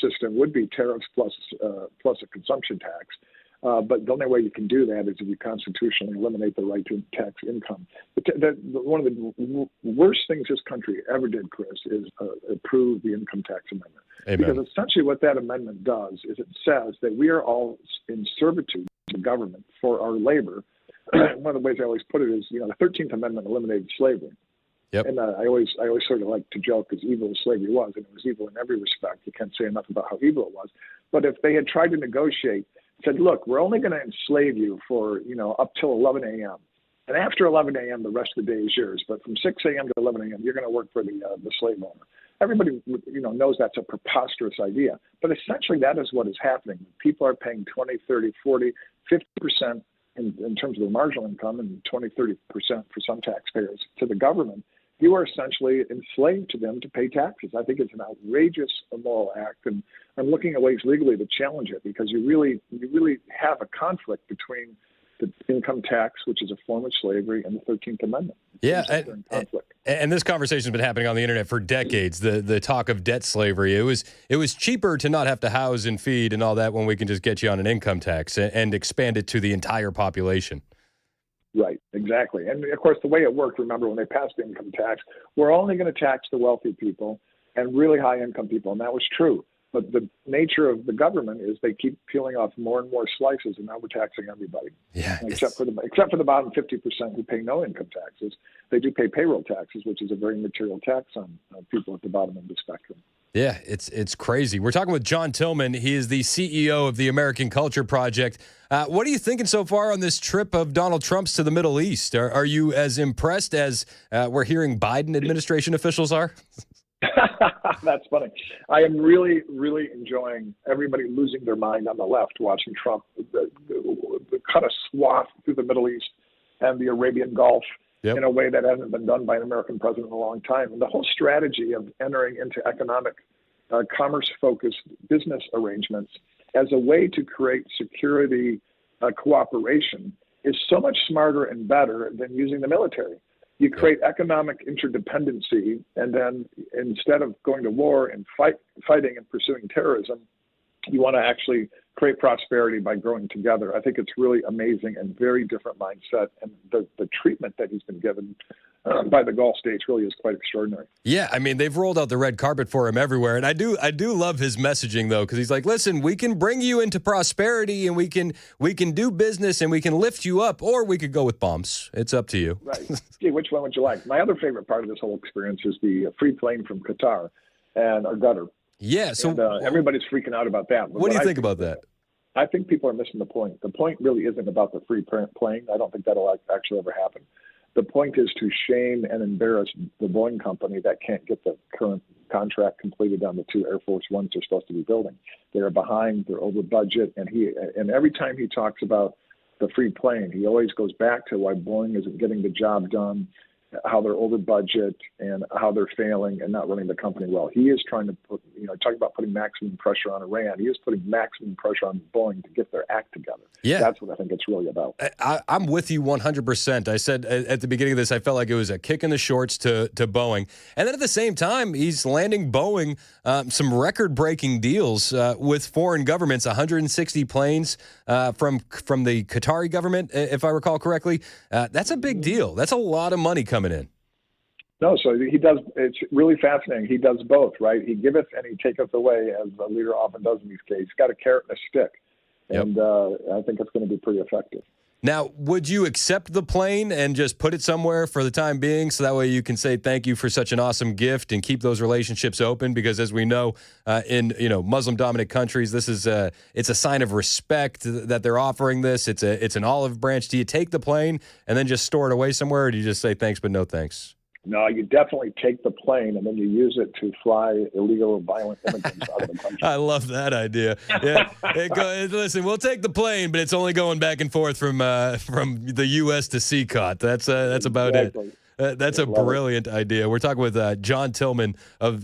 system would be tariffs plus a consumption tax. But the only way you can do that is if you constitutionally eliminate the right to tax income. One of the worst things this country ever did, Chris, is approve the income tax amendment. Amen. Because essentially what that amendment does is it says that we are all in servitude to government for our labor. One of the ways I always put it is, the 13th Amendment eliminated slavery. Yep. And I always sort of like to joke as evil as slavery was, and it was evil in every respect. You can't say enough about how evil it was. But if they had tried to negotiate, said, look, we're only going to enslave you for, up till 11 a.m. And after 11 a.m., the rest of the day is yours. But from 6 a.m. to 11 a.m., you're going to work for the slave owner. Everybody, knows that's a preposterous idea. But essentially, that is what is happening. People are paying 20, 30, 40, 50% in terms of their marginal income and 20, 30% for some taxpayers to the government. You are essentially enslaved to them to pay taxes. I think it's an outrageous immoral act, and I'm looking at ways legally to challenge it because you really have a conflict between the income tax, which is a form of slavery, and the 13th Amendment. Yeah, and this conversation has been happening on the internet for decades. The talk of debt slavery. It was cheaper to not have to house and feed and all that when we can just get you on an income tax and expand it to the entire population. Right, exactly. And of course, the way it worked, remember, when they passed the income tax, we're only going to tax the wealthy people and really high income people. And that was true. But the nature of the government is they keep peeling off more and more slices, and now we're taxing everybody. Yeah, except for the bottom 50% who pay no income taxes. They do pay payroll taxes, which is a very material tax on people at the bottom of the spectrum. Yeah, it's crazy. We're talking with John Tillman. He is the CEO of the American Culture Project. What are you thinking so far on this trip of Donald Trump's to the Middle East? Are you as impressed as we're hearing Biden administration officials are? That's funny. I am really, really enjoying everybody losing their mind on the left watching Trump cut a swath through the Middle East and the Arabian Gulf in a way that hasn't been done by an American president in a long time. And the whole strategy of entering into economic, commerce-focused business arrangements as a way to create security cooperation is so much smarter and better than using the military. You create economic interdependency, and then instead of going to war and fighting and pursuing terrorism, you want to actually create prosperity by growing together. I think it's really amazing and very different mindset. And the treatment that he's been given by the Gulf states really is quite extraordinary. Yeah, I mean, they've rolled out the red carpet for him everywhere. And I do love his messaging, though, because he's like, listen, we can bring you into prosperity and we can do business and we can lift you up, or we could go with bombs. It's up to you. Right. Gee, which one would you like? My other favorite part of this whole experience is the free plane from Qatar and our gutter. Yeah, so and, everybody's freaking out about that. But what do you think about that? I think people are missing the point. The point really isn't about the free plane. I don't think that'll actually ever happen. The point is to shame and embarrass the Boeing company that can't get the current contract completed on the 2 Air Force Ones they're supposed to be building. They're behind, they're over budget, and every time he talks about the free plane, he always goes back to why Boeing isn't getting the job done, how they're over budget, and how they're failing and not running the company well. He is trying to talk about putting maximum pressure on Iran. He is putting maximum pressure on Boeing to get their act together. Yeah. That's what I think it's really about. I'm with you 100%. I said at the beginning of this, I felt like it was a kick in the shorts to Boeing. And then at the same time, he's landing Boeing some record-breaking deals with foreign governments, 160 planes from the Qatari government, if I recall correctly. That's a big deal. That's a lot of money coming in. No, so he does. It's really fascinating. He does both, right? He giveth and he taketh away, as a leader often does in these cases. He's got a carrot and a stick. Yep. And I think it's going to be pretty effective. Now, would you accept the plane and just put it somewhere for the time being so that way you can say thank you for such an awesome gift and keep those relationships open? Because as we know, in Muslim-dominant countries, this is it's a sign of respect that they're offering this. It's an olive branch. Do you take the plane and then just store it away somewhere, or do you just say thanks but no thanks? No, you definitely take the plane and then you use it to fly illegal or violent immigrants out of the country. I love that idea. Yeah, listen, we'll take the plane, but it's only going back and forth from the U.S. to CCOT. That's about Exactly. it. That's a brilliant idea. We're talking with John Tillman.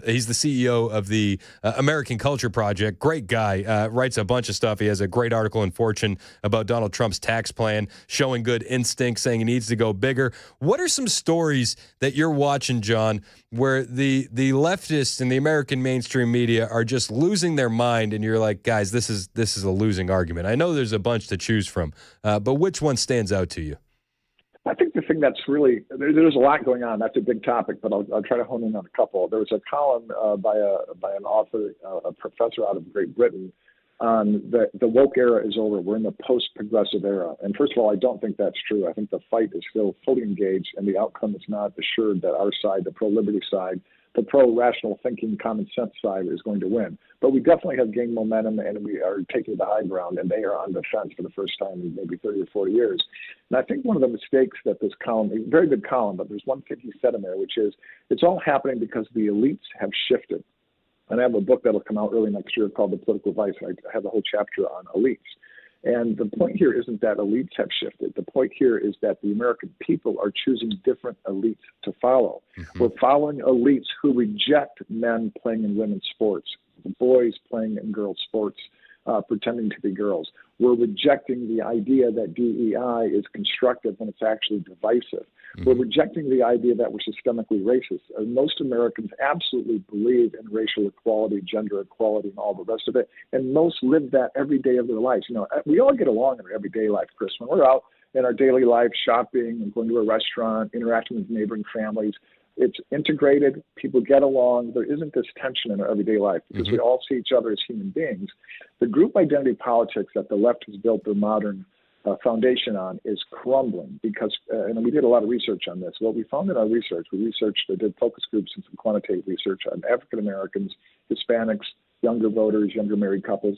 He's the CEO of the American Culture Project. Great guy. Writes a bunch of stuff. He has a great article in Fortune about Donald Trump's tax plan, showing good instinct, saying he needs to go bigger. What are some stories that you're watching, John, where the leftists and the American mainstream media are just losing their mind, and you're like, guys, this is a losing argument? I know there's a bunch to choose from, but which one stands out to you? I think the thing that's really, there's a lot going on. That's a big topic, but I'll try to hone in on a couple. There was a column by an author, a professor out of Great Britain, on the woke era is over. We're in the post-progressive era. And first of all, I don't think that's true. I think the fight is still fully engaged, and the outcome is not assured that our side, the pro-liberty side, the pro-rational thinking, common sense side is going to win. But we definitely have gained momentum, and we are taking the high ground, and they are on the fence for the first time in maybe 30 or 40 years. And I think one of the mistakes that this column, a very good column, but there's one thing he said in there, which is it's all happening because the elites have shifted. And I have a book that'll come out early next year called The Political Vice. I have a whole chapter on elites. And the point here isn't that elites have shifted. The point here is that the American people are choosing different elites to follow. Mm-hmm. We're following elites who reject men playing in women's sports, boys playing in girls' sports, pretending to be girls. We're rejecting the idea that DEI is constructive when it's actually divisive. Mm-hmm. We're rejecting the idea that we're systemically racist. Most Americans absolutely believe in racial equality, gender equality, and all the rest of it, and most live that every day of their lives. You know, we all get along in our everyday life, Chris. When we're out in our daily life, shopping and going to a restaurant, interacting with neighboring families, it's integrated. People get along. There isn't this tension in our everyday life because we all see each other as human beings. The group identity politics that the left has built their modern foundation on is crumbling because, and we did a lot of research on this. What we found in our research, we did focus groups and some quantitative research on African Americans, Hispanics, younger voters, younger married couples.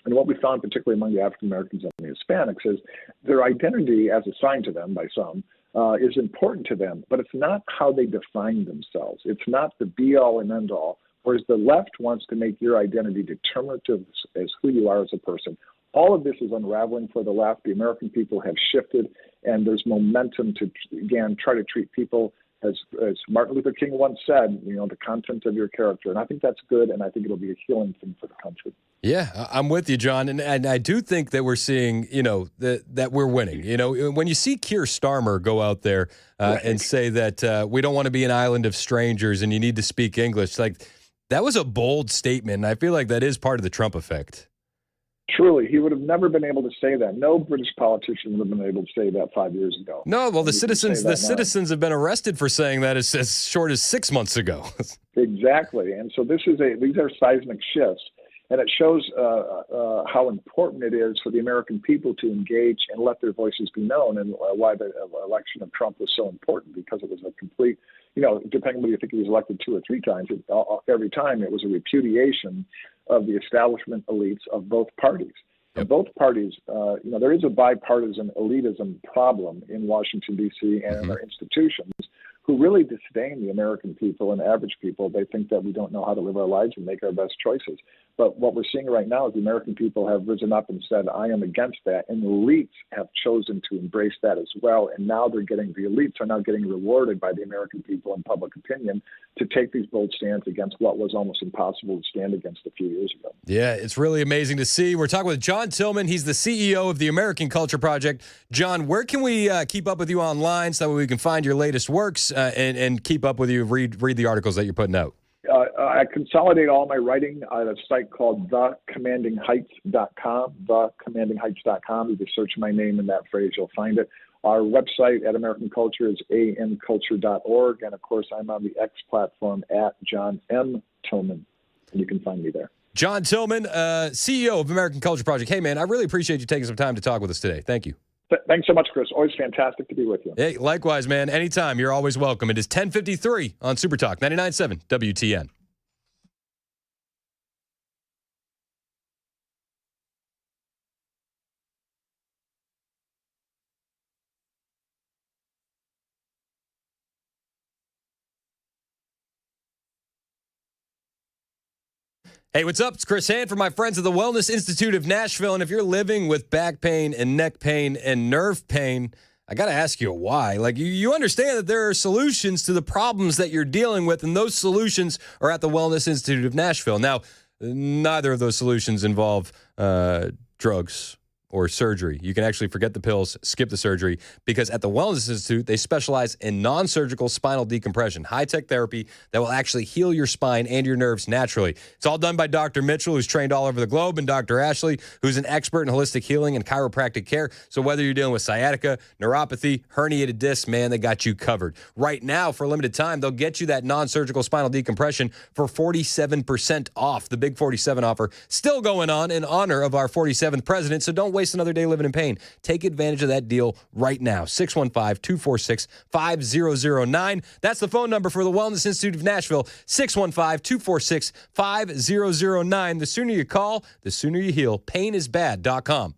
And what we found, particularly among the African Americans and the Hispanics, is their identity, as assigned to them by some, is important to them, but it's not how they define themselves. It's not the be-all and end-all, whereas the left wants to make your identity determinative as who you are as a person. All of this is unraveling for the left. The American people have shifted, and there's momentum to, again, try to treat people as Martin Luther King once said, you know, the content of your character. And I think that's good, and I think it'll be a healing thing for the country. Yeah, I'm with you, John. And I do think that we're seeing, you know, that we're winning. You know, when you see Keir Starmer go out there and say that we don't want to be an island of strangers and you need to speak English, like that was a bold statement. And I feel like that is part of the Trump effect. Truly, he would have never been able to say that. No British politician would have been able to say that 5 years ago. No, well, And the you can say citizens that now. have been arrested for saying that as short as 6 months ago. Exactly, and so these are seismic shifts, and it shows how important it is for the American people to engage and let their voices be known, and why the election of Trump was so important, because it was a complete, depending on whether you think he was elected 2 or 3 times, every time it was a repudiation of the establishment elites of both parties. And both parties, there is a bipartisan elitism problem in Washington, D.C. and in our institutions, who really disdain the American people and average people. They think that we don't know how to live our lives and make our best choices. But what we're seeing right now is the American people have risen up and said, I am against that. And the elites have chosen to embrace that as well. And now the elites are now getting rewarded by the American people and public opinion to take these bold stands against what was almost impossible to stand against a few years ago. Yeah, it's really amazing to see. We're talking with John Tillman. He's the CEO of the American Culture Project. John, where can we keep up with you online so that we can find your latest works and keep up with you, read the articles that you're putting out? I consolidate all my writing on a site called thecommandingheights.com, thecommandingheights.com. If you search my name in that phrase, you'll find it. Our website at American Culture is amculture.org. And, of course, I'm on the X platform at John M. Tillman, and you can find me there. John Tillman, CEO of American Culture Project. Hey, man, I really appreciate you taking some time to talk with us today. Thank you. Thanks so much, Chris. Always fantastic to be with you. Hey, likewise, man. Anytime. You're always welcome. It is 10:53 on Super Talk 99.7 WTN. Hey, what's up? It's Chris Hand from my friends at the Wellness Institute of Nashville. And if you're living with back pain and neck pain and nerve pain, I got to ask you why. Like, you understand that there are solutions to the problems that you're dealing with, and those solutions are at the Wellness Institute of Nashville. Now, neither of those solutions involve drugs or surgery. You can actually forget the pills, skip the surgery, because at the Wellness Institute, they specialize in non-surgical spinal decompression, high-tech therapy that will actually heal your spine and your nerves naturally. It's all done by Dr. Mitchell, who's trained all over the globe, and Dr. Ashley, who's an expert in holistic healing and chiropractic care. So whether you're dealing with sciatica, neuropathy, herniated discs, man, they got you covered. Right now, for a limited time, they'll get you that non-surgical spinal decompression for 47% off. The Big 47 offer still going on in honor of our 47th president, so don't waste another day living in pain. Take advantage of that deal right now. 615-246-5009. That's the phone number for the Wellness Institute of Nashville. 615-246-5009. The sooner you call, the sooner you heal. Painisbad.com.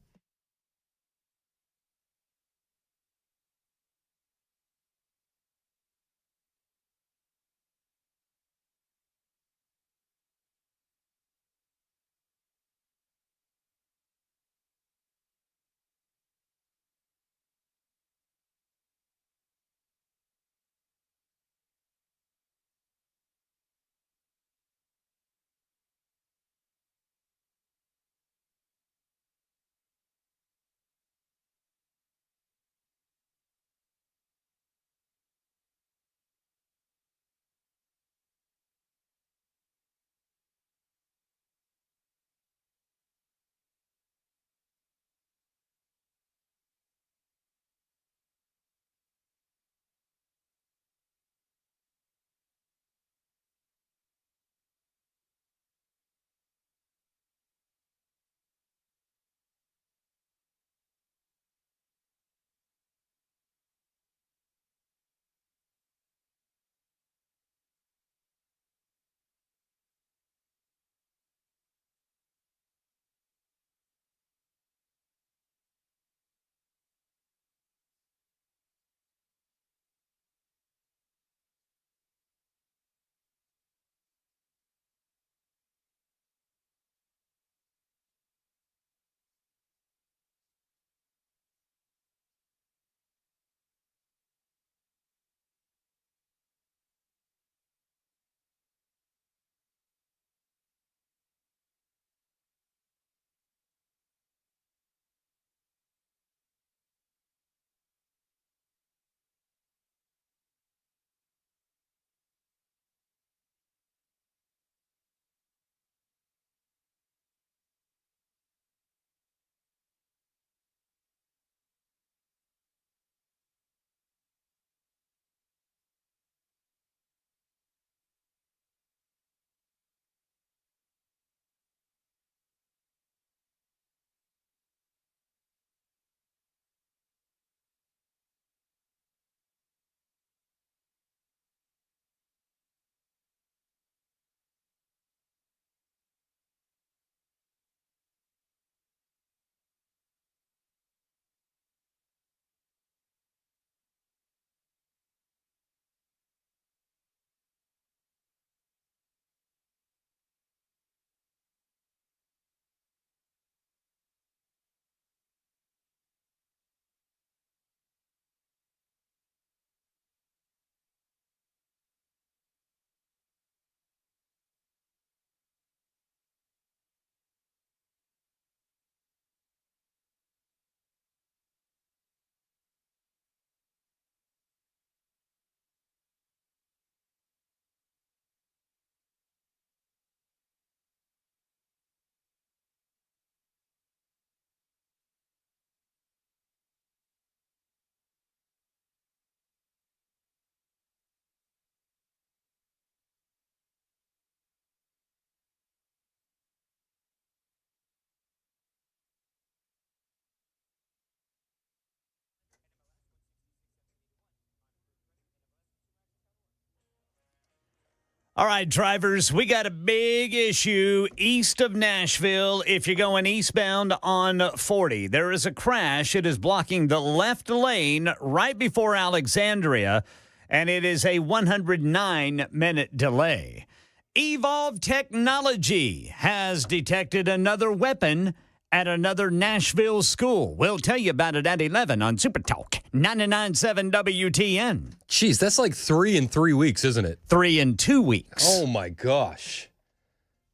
All right, drivers, we got a big issue east of Nashville if you're going eastbound on 40. There is a crash. It is blocking the left lane right before Alexandria, and it is a 109-minute delay. Evolved Technology has detected another weapon at another Nashville school. We'll tell you about it at 11 on Super Talk 99.7 WTN. Jeez, that's like 3 in 3 weeks, isn't it? 3 in 2 weeks. Oh, my gosh.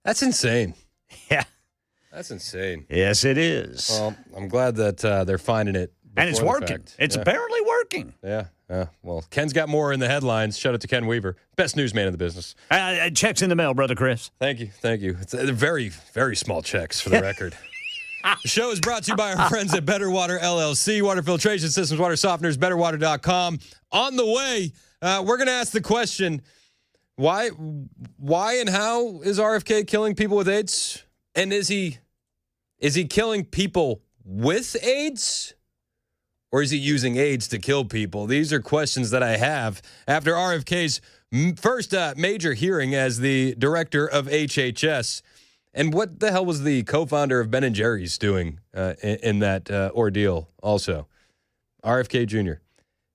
That's insane. Yeah. That's insane. Yes, it is. Well, I'm glad that they're finding it. And it's before the working. fact. It's Yeah. apparently working. Yeah. Well, Ken's got more in the headlines. Shout out to Ken Weaver, best newsman in the business. Checks in the mail, Brother Chris. Thank you. It's very, very small checks for the record. The show is brought to you by our friends at Better Water LLC, water filtration systems, water softeners, betterwater.com. On the way, we're going to ask the question, why and how is RFK killing people with AIDS? And is he killing people with AIDS? Or is he using AIDS to kill people? These are questions that I have after RFK's first major hearing as the director of HHS. And what the hell was the co-founder of Ben & Jerry's doing in that ordeal also? RFK Jr.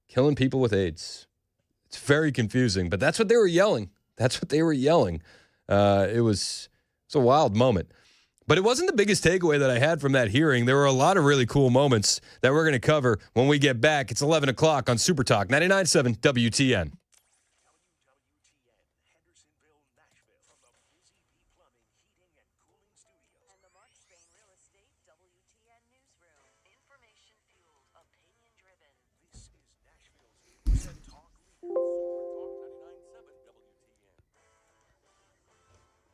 Killing people with AIDS. It's very confusing, but that's what they were yelling. It was a wild moment. But it wasn't the biggest takeaway that I had from that hearing. There were a lot of really cool moments that we're going to cover when we get back. It's 11 o'clock on Super Talk 99.7 WTN.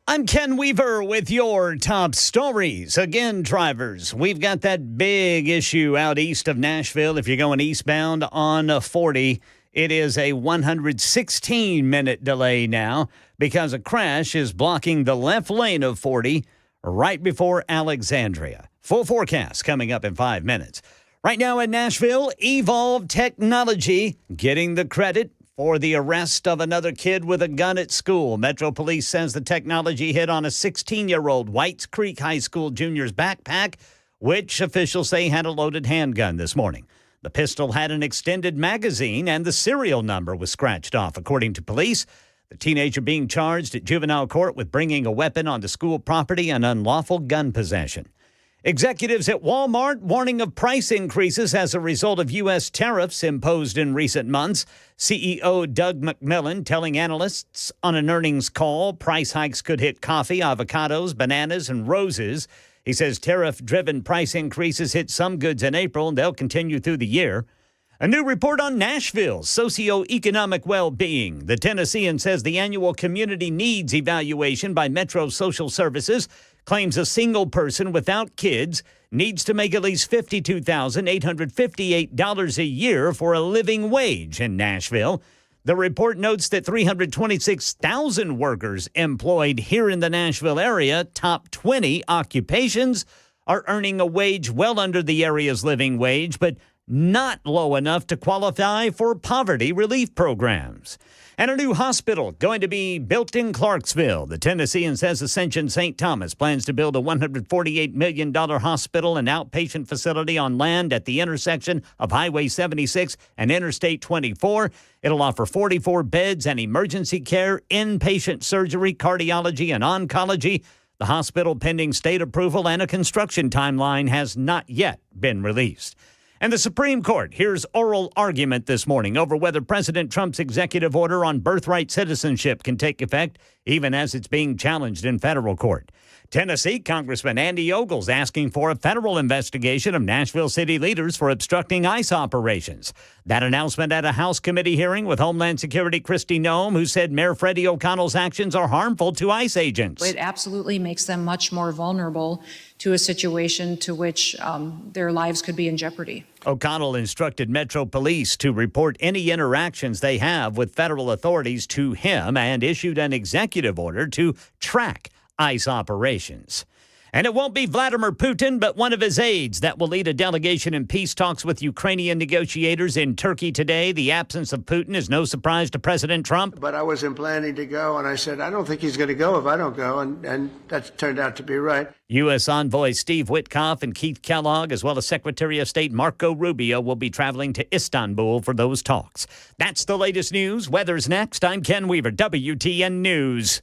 I'm Ken Weaver with your top stories. Again, drivers, we've got that big issue out east of Nashville. If you're going eastbound on 40, it is a 116-minute delay now because a crash is blocking the left lane of 40 right before Alexandria. Full forecast coming up in 5 minutes. Right now in Nashville, Evolved Technology getting the credit for the arrest of another kid with a gun at school. Metro Police says the technology hit on a 16-year-old Whites Creek High School junior's backpack, which officials say had a loaded handgun this morning. The pistol had an extended magazine, and the serial number was scratched off, according to police. The teenager being charged at juvenile court with bringing a weapon onto school property and unlawful gun possession. Executives at Walmart warning of price increases as a result of U.S. tariffs imposed in recent months. CEO Doug McMillon telling analysts on an earnings call price hikes could hit coffee, avocados, bananas, and roses. He says tariff-driven price increases hit some goods in April, and they'll continue through the year. A new report on Nashville's socioeconomic well-being. The Tennessean says the annual community needs evaluation by Metro Social Services claims a single person without kids needs to make at least $52,858 a year for a living wage in Nashville. The report notes that 326,000 workers employed here in the Nashville area, top 20 occupations, are earning a wage well under the area's living wage, but not low enough to qualify for poverty relief programs. And a new hospital going to be built in Clarksville. The Tennessean says Ascension St. Thomas plans to build a $148 million hospital and outpatient facility on land at the intersection of Highway 76 and Interstate 24. It'll offer 44 beds and emergency care, inpatient surgery, cardiology, and oncology. The hospital, pending state approval and a construction timeline, has not yet been released. And the Supreme Court hears oral argument this morning over whether President Trump's executive order on birthright citizenship can take effect, even as it's being challenged in federal court. Tennessee Congressman Andy Ogles asking for a federal investigation of Nashville city leaders for obstructing ICE operations. That announcement at a House committee hearing with Homeland Security Kristi Noem, who said Mayor Freddie O'Connell's actions are harmful to ICE agents. It absolutely makes them much more vulnerable to a situation to which their lives could be in jeopardy. O'Connell instructed Metro Police to report any interactions they have with federal authorities to him and issued an executive order to track ICE operations. And it won't be Vladimir Putin, but one of his aides that will lead a delegation in peace talks with Ukrainian negotiators in Turkey today. The absence of Putin is no surprise to President Trump. But I wasn't planning to go, and I said, I don't think he's going to go if I don't go, and that turned out to be right. U.S. Envoy Steve Witkoff and Keith Kellogg, as well as Secretary of State Marco Rubio, will be traveling to Istanbul for those talks. That's the latest news. Weather's next. I'm Ken Weaver, WTN News.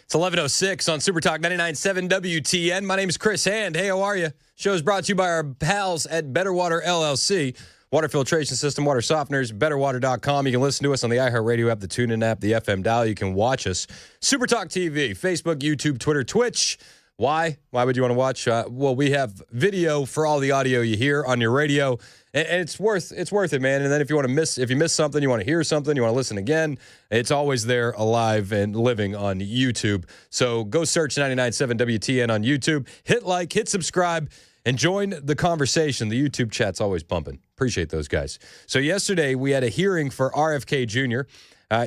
It's 11:06 on Super Talk 99.7 WTN. My name is Chris Hand. Hey, how are you? Show is brought to you by our pals at Better Water LLC. Water filtration system, water softeners, betterwater.com. You can listen to us on the iHeartRadio app, the TuneIn app, the FM dial. You can watch us. Super Talk TV, Facebook, YouTube, Twitter, Twitch. Why? Why would you want to watch? Well, we have video for all the audio you hear on your radio, and it's worth it, man. And then if you miss something, you want to hear something, you want to listen again, it's always there, alive and living on YouTube. So go search 99.7 WTN on YouTube. Hit like, hit subscribe, and join the conversation. The YouTube chat's always bumping. Appreciate those guys. So yesterday we had a hearing for RFK Jr.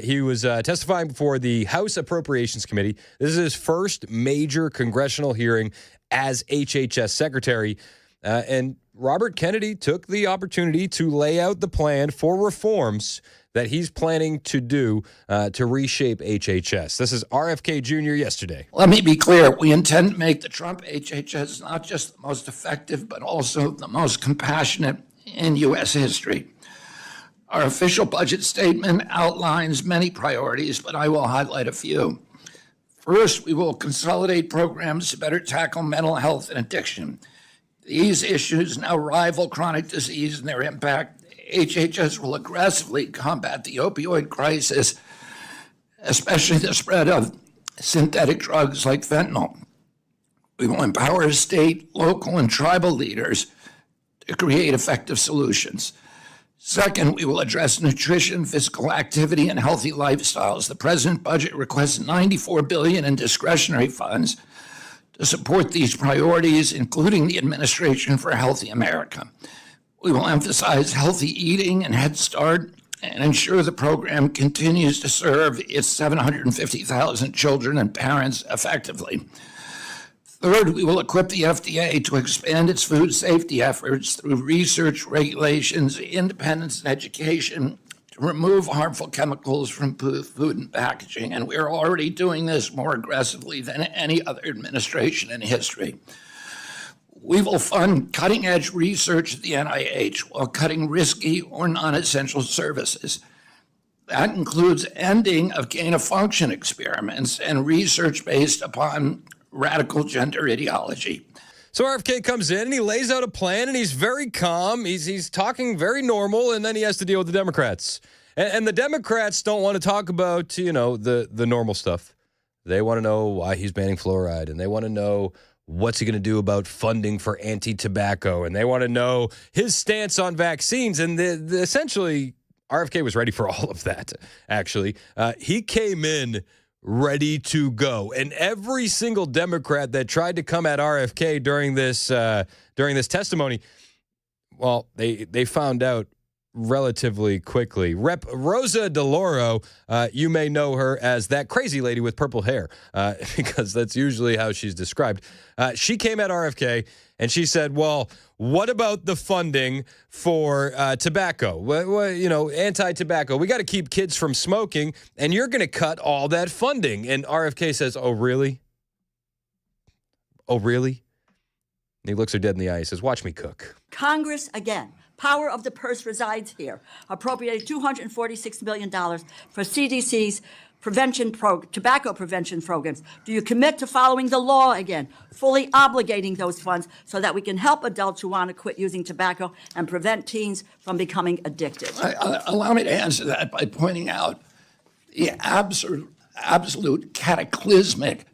He was testifying before the House Appropriations Committee. This is his first major congressional hearing as HHS Secretary. And Robert Kennedy took the opportunity to lay out the plan for reforms that he's planning to do to reshape HHS. This is RFK Jr. yesterday. Let me be clear. We intend to make the Trump HHS not just the most effective, but also the most compassionate in U.S. history. Our official budget statement outlines many priorities, but I will highlight a few. First, we will consolidate programs to better tackle mental health and addiction. These issues now rival chronic disease in their impact. HHS will aggressively combat the opioid crisis, especially the spread of synthetic drugs like fentanyl. We will empower state, local, and tribal leaders to create effective solutions. Second, we will address nutrition, physical activity, and healthy lifestyles. The President's budget requests $94 billion in discretionary funds to support these priorities, including the Administration for a Healthy America. We will emphasize healthy eating and Head Start and ensure the program continues to serve its 750,000 children and parents effectively. Third, we will equip the FDA to expand its food safety efforts through research, regulations, independence, and education to remove harmful chemicals from food and packaging. And we're already doing this more aggressively than any other administration in history. We will fund cutting-edge research at the NIH while cutting risky or non-essential services. That includes ending of gain-of-function experiments and research based upon radical gender ideology. So RFK comes in and he lays out a plan and he's very calm. He's talking very normal, and then he has to deal with the Democrats. And the Democrats don't want to talk about, the normal stuff. They want to know why he's banning fluoride, and they want to know what's he going to do about funding for anti-tobacco, and they want to know his stance on vaccines. And essentially, RFK was ready for all of that, actually. He came in ready to go. And every single Democrat that tried to come at RFK during this testimony, well, they found out relatively quickly. Rep. Rosa DeLauro, you may know her as that crazy lady with purple hair, because that's usually how she's described. She came at RFK and she said, well, what about the funding for tobacco? Anti-tobacco. We got to keep kids from smoking, and you're going to cut all that funding. And RFK says, oh, really? Oh, really? And he looks her dead in the eye. He says, watch me cook. Congress, again, power of the purse resides here, appropriated $246 million for CDC's tobacco prevention programs. Do you commit to following the law again, fully obligating those funds so that we can help adults who want to quit using tobacco and prevent teens from becoming addicted? Allow me to answer that by pointing out the absolute cataclysmic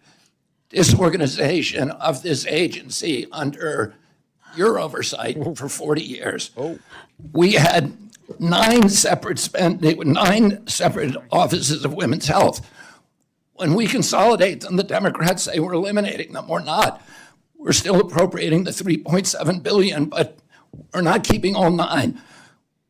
disorganization of this agency under your oversight for 40 years. We had 9 separate offices of women's health. When we consolidate them, the Democrats say we're eliminating them. We're not. We're still appropriating the $3.7 billion, but we're not keeping all 9.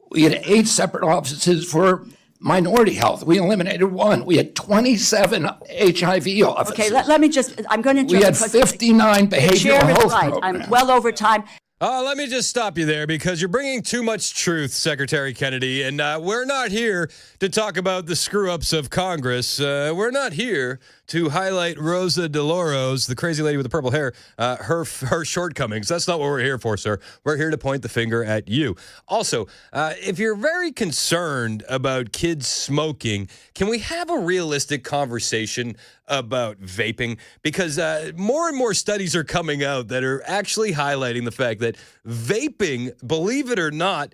We had 8 separate offices for minority health. We eliminated 1. We had 27 HIV offices. Okay, let me just, I'm going to interrupt. We had 59 behavioral health programs. I'm well over time. Let me just stop you there, because you're bringing too much truth, Secretary Kennedy, and we're not here to talk about the screw-ups of Congress. We're not here to highlight Rosa DeLauro's, the crazy lady with the purple hair, her shortcomings. That's not what we're here for, sir. We're here to point the finger at you. Also, if you're very concerned about kids smoking, can we have a realistic conversation about vaping? Because more and more studies are coming out that are actually highlighting the fact that vaping, believe it or not,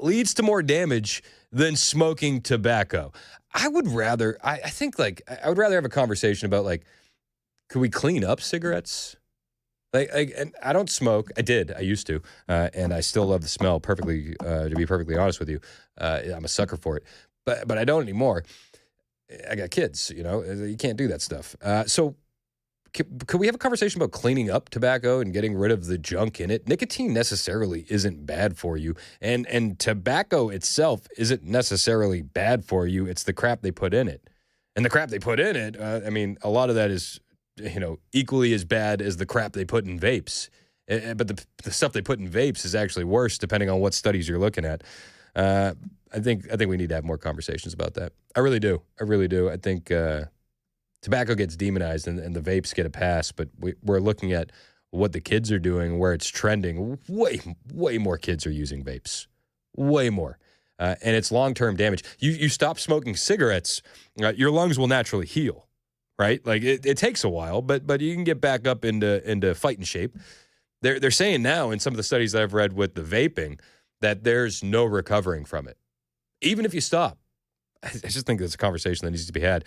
leads to more damage than smoking tobacco. I would rather have a conversation about, could we clean up cigarettes? And I don't smoke. I used to, and I still love the smell perfectly, to be perfectly honest with you. I'm a sucker for it, but I don't anymore. I got kids, you can't do that stuff. So could we have a conversation about cleaning up tobacco and getting rid of the junk in it? Nicotine necessarily isn't bad for you, and tobacco itself isn't necessarily bad for you. It's the crap they put in it. And the crap they put in it, a lot of that is, equally as bad as the crap they put in vapes. But the stuff they put in vapes is actually worse, depending on what studies you're looking at. I think we need to have more conversations about that. I really do. I think tobacco gets demonized and the vapes get a pass, but we're looking at what the kids are doing, where it's trending. Way more kids are using vapes. Way more. And it's long-term damage. You stop smoking cigarettes, your lungs will naturally heal, right? It takes a while, but you can get back up into fighting shape. They're saying now in some of the studies that I've read with the vaping that there's no recovering from it, even if you stop. I just think that's a conversation that needs to be had.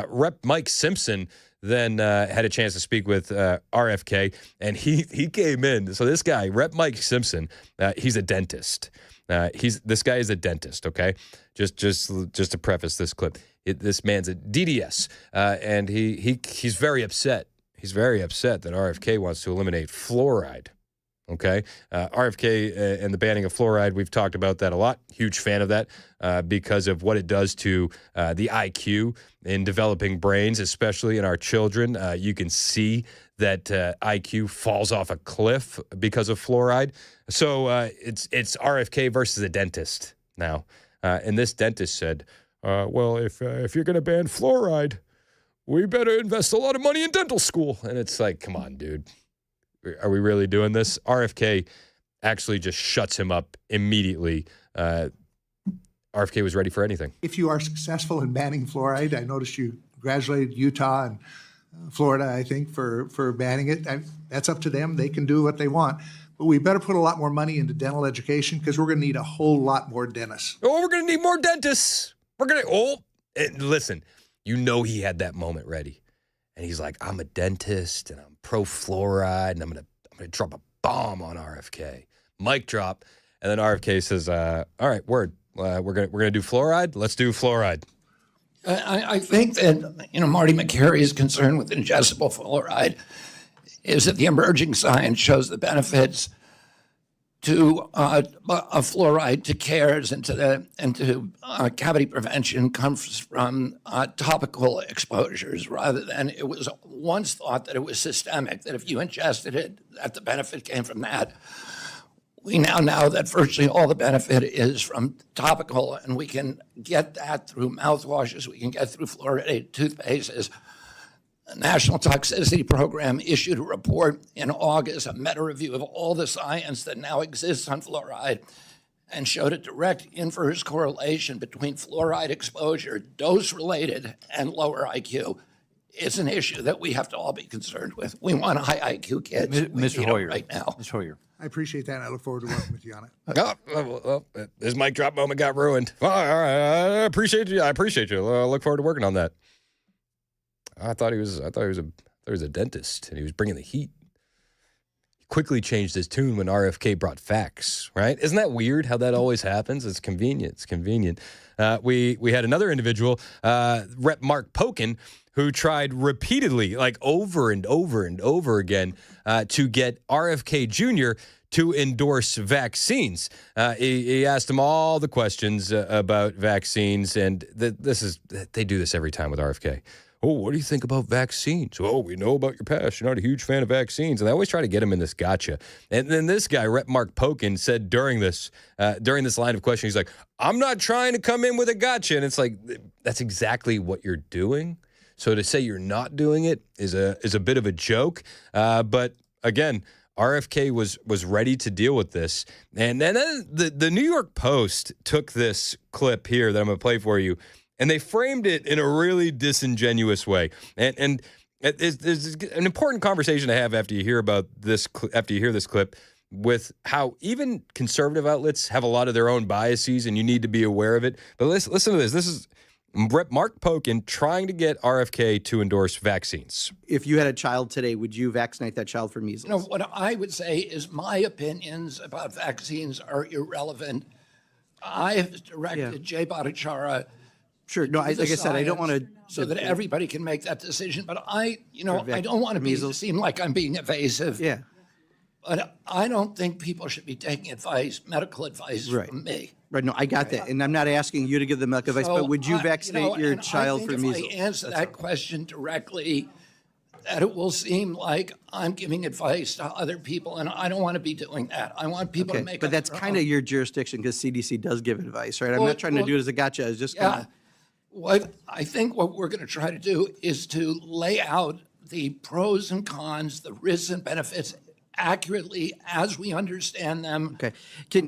Rep. Mike Simpson then had a chance to speak with RFK, and he came in. So this guy, Rep. Mike Simpson, he's a dentist. This guy is a dentist. Okay, just to preface this clip, this man's a DDS, and he's very upset. He's very upset that RFK wants to eliminate fluoride. Okay. RFK and the banning of fluoride, we've talked about that a lot. Huge fan of that because of what it does to the IQ in developing brains, especially in our children. You can see that IQ falls off a cliff because of fluoride. So it's RFK versus a dentist now. And this dentist said, well, if you're going to ban fluoride, we better invest a lot of money in dental school. And it's like, come on, dude. Are we really doing this? RFK actually just shuts him up immediately. RFK was ready for anything. If you are successful in banning fluoride, I noticed you congratulated Utah and Florida, I think, for banning it. That's up to them. They can do what they want. But we better put a lot more money into dental education because we're going to need a whole lot more dentists. Oh, we're going to need more dentists. Listen, you know he had that moment ready. And he's like, I'm a dentist and I'm pro fluoride and I'm gonna drop a bomb on RFK. Mic drop. And then RFK says, all right, word. We're gonna do fluoride. Let's do fluoride. I think that, Marty McCary's concern with ingestible fluoride is that the emerging science shows the benefits to of fluoride to cares and to cavity prevention comes from topical exposures rather than it was once thought that it was systemic, that if you ingested it, that the benefit came from that. We now know that virtually all the benefit is from topical, and we can get that through mouthwashes, we can get through fluoridated toothpastes. The National Toxicity Program issued a report in August, a meta-review of all the science that now exists on fluoride, and showed a direct inverse correlation between fluoride exposure, dose-related, and lower IQ. It's an issue that we have to all be concerned with. We want high IQ kids. Mr. Hoyer, right now. Mr. Hoyer. I appreciate that, and I look forward to working with you on it. His mic drop moment got ruined. All right, I appreciate you. I look forward to working on that. I thought he was a dentist, and he was bringing the heat. He quickly changed his tune when RFK brought facts, right? Isn't that weird how that always happens? It's convenient. We had another individual, Rep. Mark Pokin, who tried repeatedly, like over and over and over again, to get RFK Jr. to endorse vaccines. He asked him all the questions about vaccines, and they do this every time with RFK. Oh, what do you think about vaccines? Oh, we know about your past. You're not a huge fan of vaccines. And they always try to get him in this gotcha. And then this guy, Rep. Mark Pokin, said during this line of questioning, he's like, I'm not trying to come in with a gotcha. And it's like, that's exactly what you're doing. So to say you're not doing it is a bit of a joke. But again, RFK was ready to deal with this. And then the New York Post took this clip here that I'm going to play for you, and they framed it in a really disingenuous way. And there's an important conversation to have after you hear about this. After you hear this clip, with how even conservative outlets have a lot of their own biases, and you need to be aware of it. But listen to this. This is Rep. Mark Pokin trying to get RFK to endorse vaccines. If you had a child today, would you vaccinate that child for measles? What I would say is my opinions about vaccines are irrelevant. I have directed Jay Bhattacharya. Sure. No, like I said, I don't want to. So that everybody can make that decision. But I don't want to seem like I'm being evasive. Yeah. But I don't think people should be taking medical advice from me. Right. No, I got that. And I'm not asking you to give them medical advice, but would you vaccinate your child for measles? If I answer that question directly, that it will seem like I'm giving advice to other people, and I don't want to be doing that. I want people to make but that's kind of your jurisdiction because CDC does give advice, right? I'm not trying to do it as a gotcha. It's just kind of. I think what we're going to try to do is to lay out the pros and cons, the risks and benefits accurately as we understand them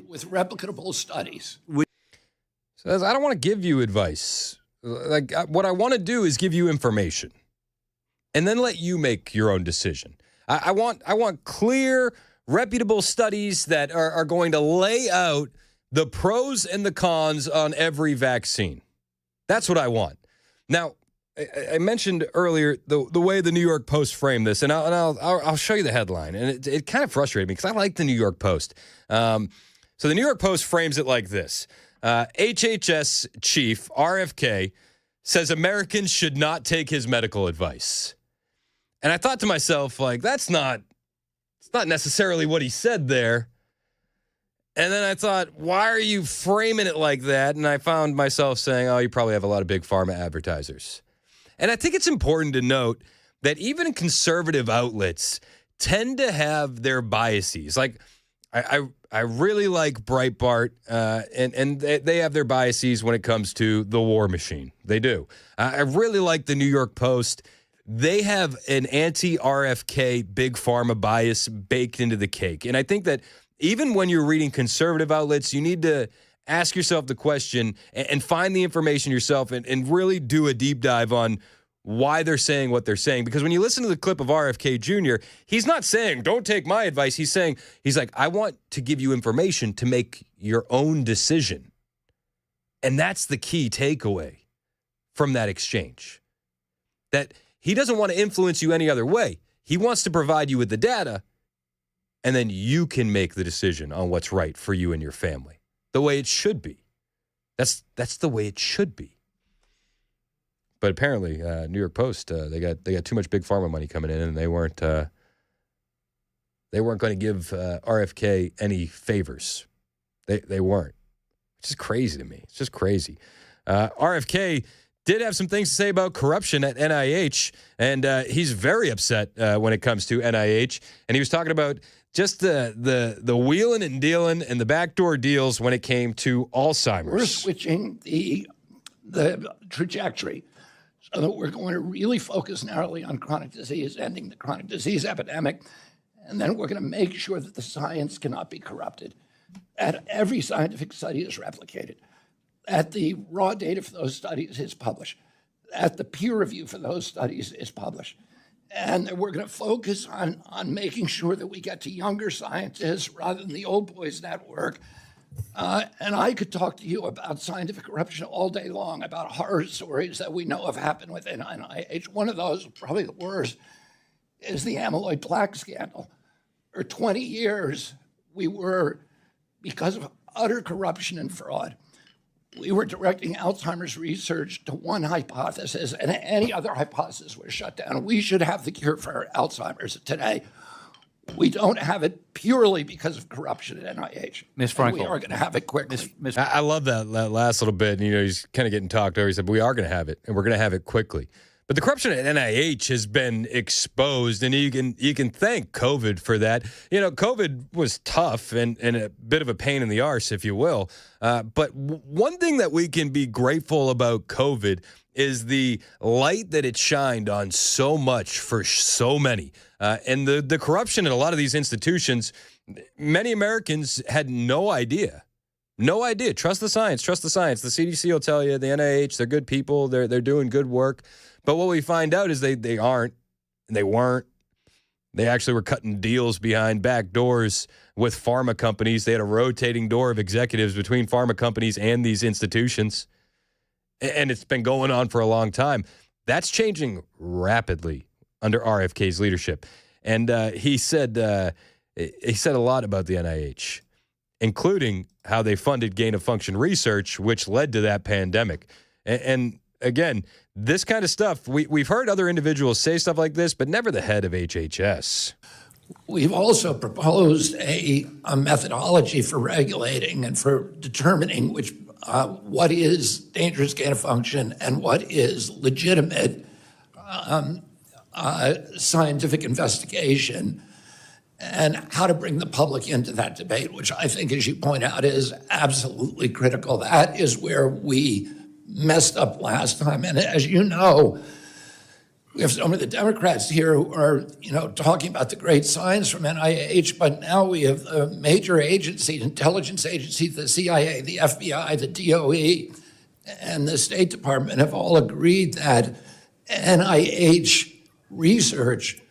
with replicable studies. Says, I don't want to give you advice. Like, what I want to do is give you information and then let you make your own decision. I want clear, reputable studies that are going to lay out the pros and the cons on every vaccine. That's what I want. Now, I mentioned earlier the way the New York Post framed this, and I'll show you the headline. And it kind of frustrated me because I like the New York Post. So the New York Post frames it like this. HHS chief RFK says Americans should not take his medical advice. And I thought to myself, like, it's not necessarily what he said there. And then I thought, why are you framing it like that? And I found myself saying, oh, you probably have a lot of big pharma advertisers. And I think it's important to note that even conservative outlets tend to have their biases. Like, I really like Breitbart, and they have their biases when it comes to the war machine. They do. I really like the New York Post. They have an anti-RFK big pharma bias baked into the cake. And I think that even when you're reading conservative outlets, you need to ask yourself the question and find the information yourself and really do a deep dive on why they're saying what they're saying. Because when you listen to the clip of RFK Jr., he's not saying, don't take my advice. He's like, I want to give you information to make your own decision. And that's the key takeaway from that exchange. That he doesn't want to influence you any other way. He wants to provide you with the data, and then you can make the decision on what's right for you and your family. The way it should be. That's the way it should be. But apparently, New York Post, they got too much big pharma money coming in, and they weren't going to give RFK any favors. They weren't. It's just crazy to me. It's just crazy. RFK did have some things to say about corruption at NIH, and he's very upset when it comes to NIH. And he was talking about just the wheeling and dealing and the backdoor deals when it came to Alzheimer's. We're switching the trajectory so that we're going to really focus narrowly on chronic disease, ending the chronic disease epidemic, and then we're going to make sure that the science cannot be corrupted. That every scientific study is replicated, that the raw data for those studies is published, that the peer review for those studies is published, and that we're going to focus on making sure that we get to younger scientists rather than the old boys network. And I could talk to you about scientific corruption all day long, about horror stories that we know have happened within NIH. One of those, probably the worst, is the amyloid plaque scandal. For 20 years, because of utter corruption and fraud, we were directing Alzheimer's research to one hypothesis, and any other hypothesis was shut down. We should have the cure for Alzheimer's today. We don't have it purely because of corruption at NIH. Ms. Frankel. We are going to have it quickly. I love that last little bit. He's kind of getting talked over. He said, we are going to have it, and we're going to have it quickly. But the corruption at NIH has been exposed, and you can thank COVID for that. COVID was tough and a bit of a pain in the arse, if you will. But one thing that we can be grateful about COVID is the light that it shined on so much for so many. And the corruption in a lot of these institutions, many Americans had no idea. No idea. Trust the science. Trust the science. The CDC will tell you, the NIH, they're good people. They're doing good work. But what we find out is they aren't, and they weren't. They actually were cutting deals behind back doors with pharma companies. They had a rotating door of executives between pharma companies and these institutions. And it's been going on for a long time. That's changing rapidly under RFK's leadership. And he said a lot about the NIH, including how they funded gain-of-function research, which led to that pandemic. And again, this kind of stuff, we've heard other individuals say stuff like this, but never the head of HHS. We've also proposed a methodology for regulating and for determining what is dangerous gain-of-function and what is legitimate scientific investigation, and how to bring the public into that debate, which I think, as you point out, is absolutely critical. That is where we messed up last time. And as you know, we have some of the Democrats here who are, talking about the great science from NIH, but now we have a major agency, intelligence agency, the CIA, the FBI, the DOE, and the State Department have all agreed that NIH research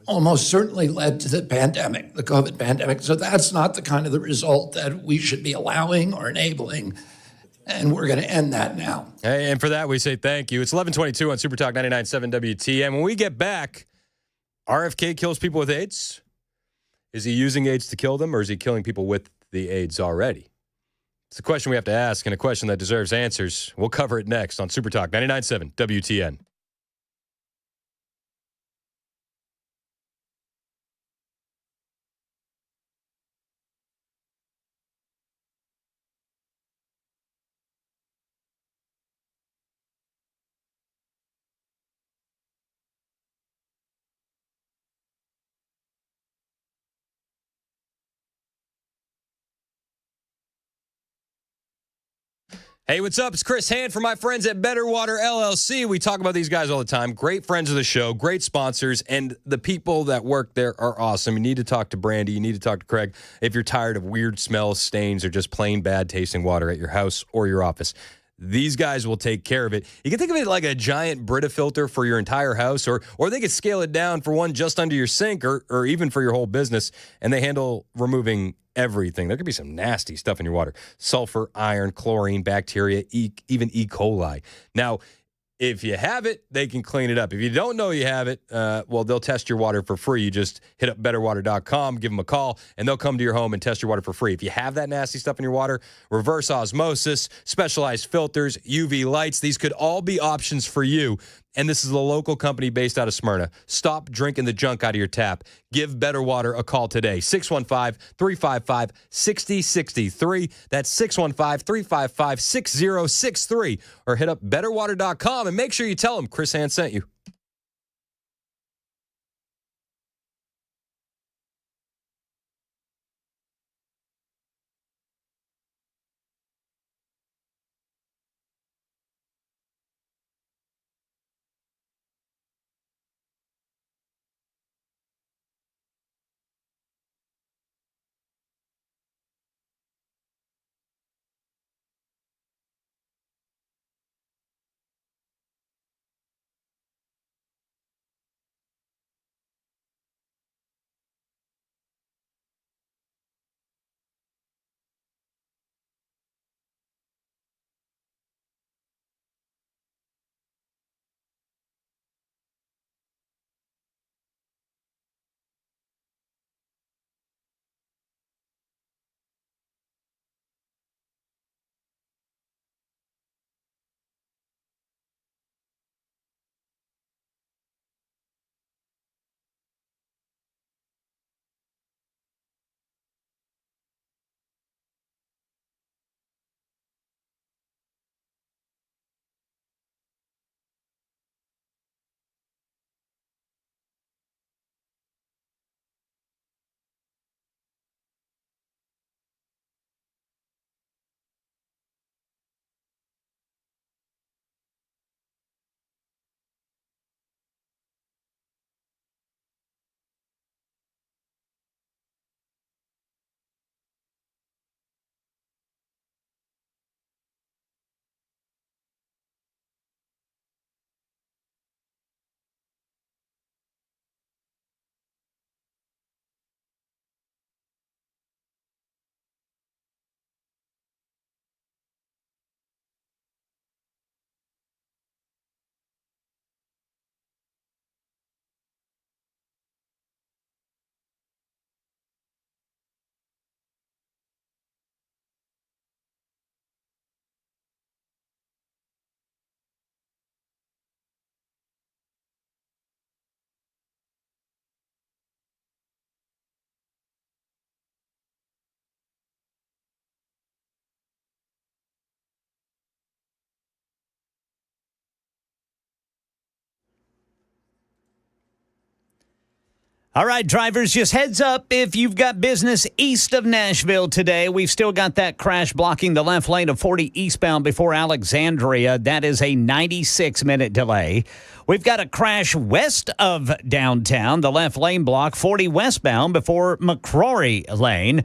almost certainly led to the pandemic, the COVID pandemic. So that's not the kind of the result that we should be allowing or enabling. And we're going to end that now. Hey, and for that, we say thank you. It's 11:22 on Super Talk 99.7 WTN. When we get back, RFK kills people with AIDS. Is he using AIDS to kill them, or is he killing people with the AIDS already? It's a question we have to ask, and a question that deserves answers. We'll cover it next on Super Talk 99.7 WTN. Hey, what's up? It's Chris Hand from my friends at Better Water LLC. We talk about these guys all the time. Great friends of the show, great sponsors, and the people that work there are awesome. You need to talk to Brandy. You need to talk to Craig if you're tired of weird smells, stains, or just plain bad tasting water at your house or your office. These guys will take care of it. You can think of it like a giant Brita filter for your entire house, or they could scale it down for one just under your sink or even for your whole business, and they handle removing everything. There could be some nasty stuff in your water. Sulfur, iron, chlorine, bacteria, even E. coli. Now, if you have it, they can clean it up. If you don't know you have it, well, they'll test your water for free. You just hit up betterwater.com, give them a call, and they'll come to your home and test your water for free. If you have that nasty stuff in your water, reverse osmosis, specialized filters, UV lights, these could all be options for you. And this is a local company based out of Smyrna. Stop drinking the junk out of your tap. Give Better Water a call today. 615-355-6063. That's 615-355-6063. Or hit up betterwater.com and make sure you tell them Chris Hand sent you. All right, drivers, just heads up if you've got business east of Nashville today. We've still got that crash blocking the left lane of 40 eastbound before Alexandria. That is a 96-minute delay. We've got a crash west of downtown, the left lane block, 40 westbound before McCrory Lane.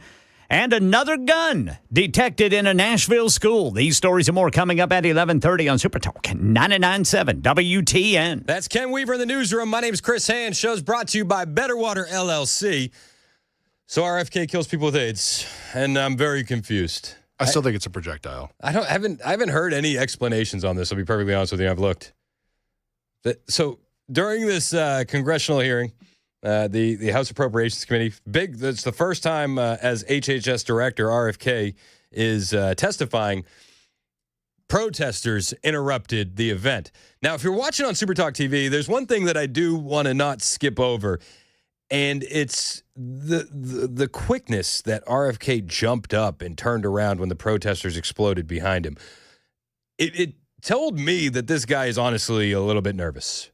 And another gun detected in a Nashville school. These stories and more coming up at 11:30 on Super Talk 99.7 WTN. That's Ken Weaver in the newsroom. My name is Chris Hand. Show's brought to you by Better Water LLC. So RFK kills people with AIDS, and I'm very confused. I still think it's a projectile. I haven't heard any explanations on this. I'll be perfectly honest with you. I've looked. So during this congressional hearing, the House Appropriations Committee, that's the first time as HHS director, RFK is testifying. Protesters interrupted the event. Now, if you're watching on Super Talk TV, there's one thing that I do want to not skip over, and it's the quickness that RFK jumped up and turned around when the protesters exploded behind him. It told me that this guy is honestly a little bit nervous,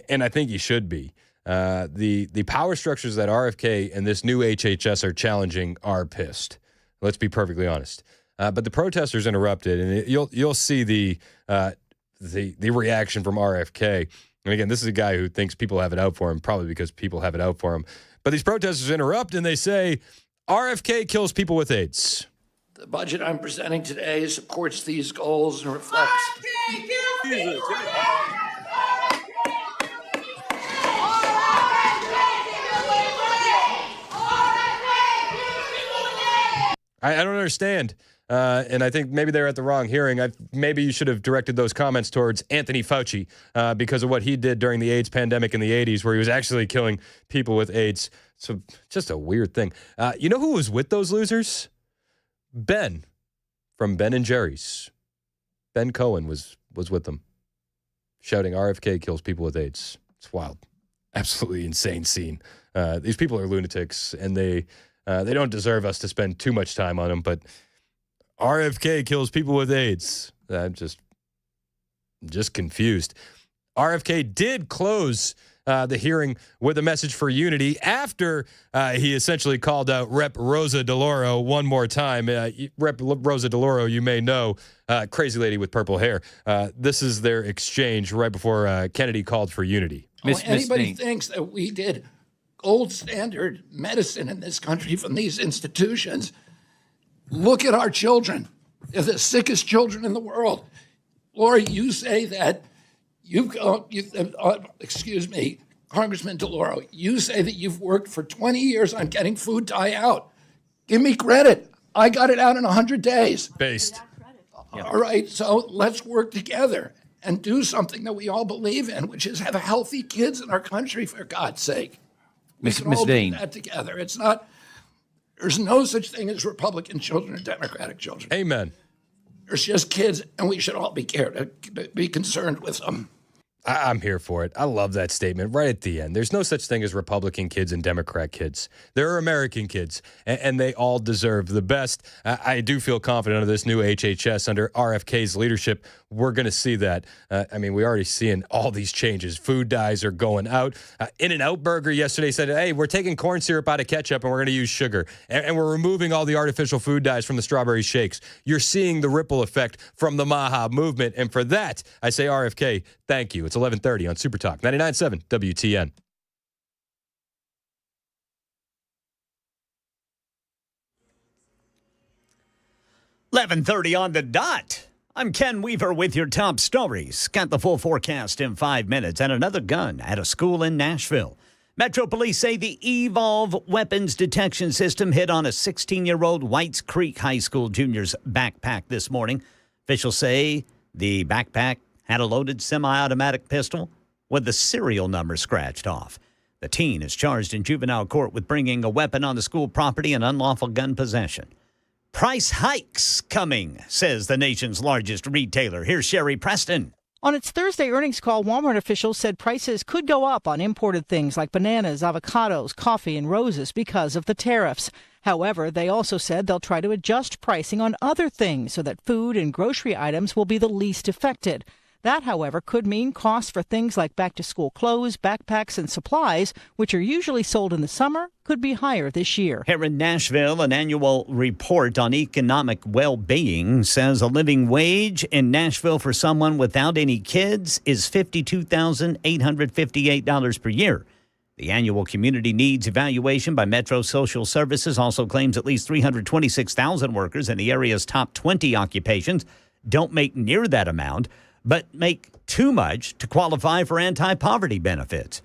and I think he should be. The power structures that RFK and this new HHS are challenging are pissed. Let's be perfectly honest. but the protesters interrupted, and you'll see the reaction from RFK. And again, this is a guy who thinks people have it out for him, probably because people have it out for him. But these protesters interrupt, and they say, RFK kills people with AIDS. The budget I'm presenting today supports these goals and reflects. I don't understand. And I think maybe they're at the wrong hearing. Maybe you should have directed those comments towards Anthony Fauci because of what he did during the AIDS pandemic in the 80s, where he was actually killing people with AIDS. So just a weird thing. You know who was with those losers? Ben from Ben and Jerry's. Ben Cohen was with them, shouting, RFK kills people with AIDS. It's wild. Absolutely insane scene. These people are lunatics, and they don't deserve us to spend too much time on them, but RFK kills people with AIDS. I'm just confused. RFK did close the hearing with a message for unity after he essentially called out Rep. Rosa DeLauro one more time. Rep. Rosa DeLauro, you may know, crazy lady with purple hair. This is their exchange right before Kennedy called for unity. Anybody thinks that we did gold standard medicine in this country from these institutions, look at our children. They're the sickest children in the world. Laura, you say that excuse me, Congressman DeLauro, you say that you've worked for 20 years on getting food dye out. Give me credit. I got it out in 100 days. Based. All right, so let's work together and do something that we all believe in, which is have healthy kids in our country, for God's sake. Miss All Dean. do that together. It's not. There's no such thing as Republican children or Democratic children. Amen. There's just kids, and we should all be concerned with them. I'm here for it. I love that statement right at the end. There's no such thing as Republican kids and Democrat kids. There are American kids, and they all deserve the best. I do feel confident under this new HHS, under RFK's leadership, we're going to see that. We already seeing all these changes. Food dyes are going out. In-N-Out Burger yesterday said, hey, we're taking corn syrup out of ketchup, and we're going to use sugar. And we're removing all the artificial food dyes from the strawberry shakes. You're seeing the ripple effect from the MAHA movement. And for that, I say RFK, thank you. It's 11:30 on Super Talk 99.7 WTN. $11:30 on the dot. I'm Ken Weaver with your top stories. Got the full forecast in 5 minutes. And another gun at a school in Nashville. Metro Police say the Evolve weapons detection system hit on a 16-year-old Whites Creek High School junior's backpack this morning. Officials say the backpack had a loaded semi-automatic pistol with the serial number scratched off. The teen is charged in juvenile court with bringing a weapon on the school property and unlawful gun possession. Price hikes coming, says the nation's largest retailer. Here's Sherry Preston. On its Thursday earnings call, Walmart officials said prices could go up on imported things like bananas, avocados, coffee, and roses because of the tariffs. However, they also said they'll try to adjust pricing on other things so that food and grocery items will be the least affected. That, however, could mean costs for things like back-to-school clothes, backpacks, and supplies, which are usually sold in the summer, could be higher this year. Here in Nashville, an annual report on economic well-being says a living wage in Nashville for someone without any kids is $52,858 per year. The annual community needs evaluation by Metro Social Services also claims at least 326,000 workers in the area's top 20 occupations don't make near that amount, but make too much to qualify for anti-poverty benefits.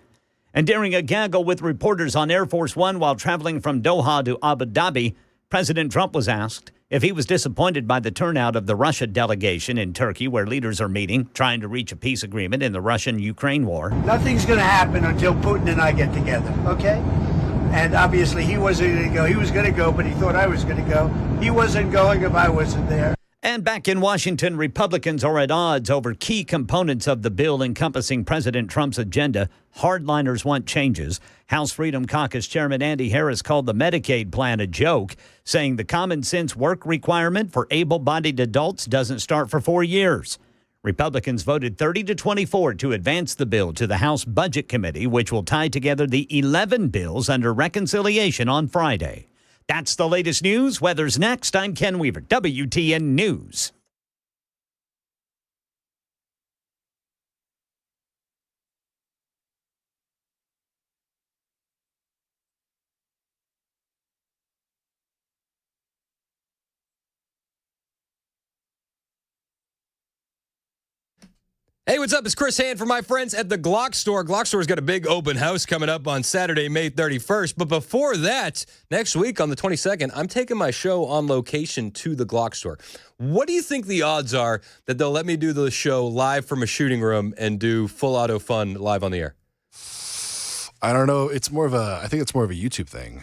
And during a gaggle with reporters on Air Force One while traveling from Doha to Abu Dhabi, President Trump was asked if he was disappointed by the turnout of the Russia delegation in Turkey, where leaders are meeting, trying to reach a peace agreement in the Russian-Ukraine war. Nothing's going to happen until Putin and I get together, okay? And obviously he wasn't going to go. He was going to go, but he thought I was going to go. He wasn't going if I wasn't there. And back in Washington, Republicans are at odds over key components of the bill encompassing President Trump's agenda. Hardliners want changes. House Freedom Caucus Chairman Andy Harris called the Medicaid plan a joke, saying the common sense work requirement for able-bodied adults doesn't start for 4 years. Republicans voted 30-24 to advance the bill to the House Budget Committee, which will tie together the 11 bills under reconciliation on Friday. That's the latest news. Weather's next. I'm Ken Weaver, WTN News. Hey, what's up? It's Chris Hand from my friends at the Glock Store. Glock Store's got a big open house coming up on Saturday, May 31st. But before that, next week on the 22nd, I'm taking my show on location to the Glock Store. What do you think the odds are that they'll let me do the show live from a shooting room and do full auto fun live on the air? I don't know. I think it's more of a YouTube thing.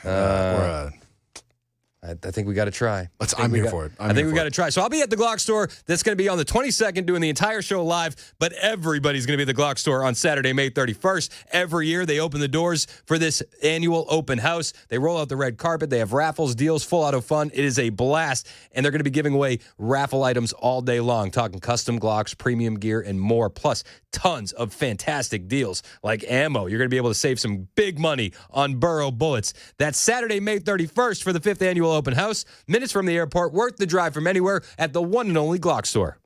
I think we got to try. I'm here for it. I think we got to try. So I'll be at the Glock Store. That's going to be on the 22nd doing the entire show live, but everybody's going to be at the Glock Store on Saturday, May 31st. Every year they open the doors for this annual open house. They roll out the red carpet. They have raffles, deals, full auto fun. It is a blast, and they're going to be giving away raffle items all day long, talking custom Glocks, premium gear, and more, plus tons of fantastic deals like ammo. You're going to be able to save some big money on Burrow bullets. That's Saturday, May 31st for the 5th annual open house. Minutes from the airport, worth the drive from anywhere at the one and only Glock Store.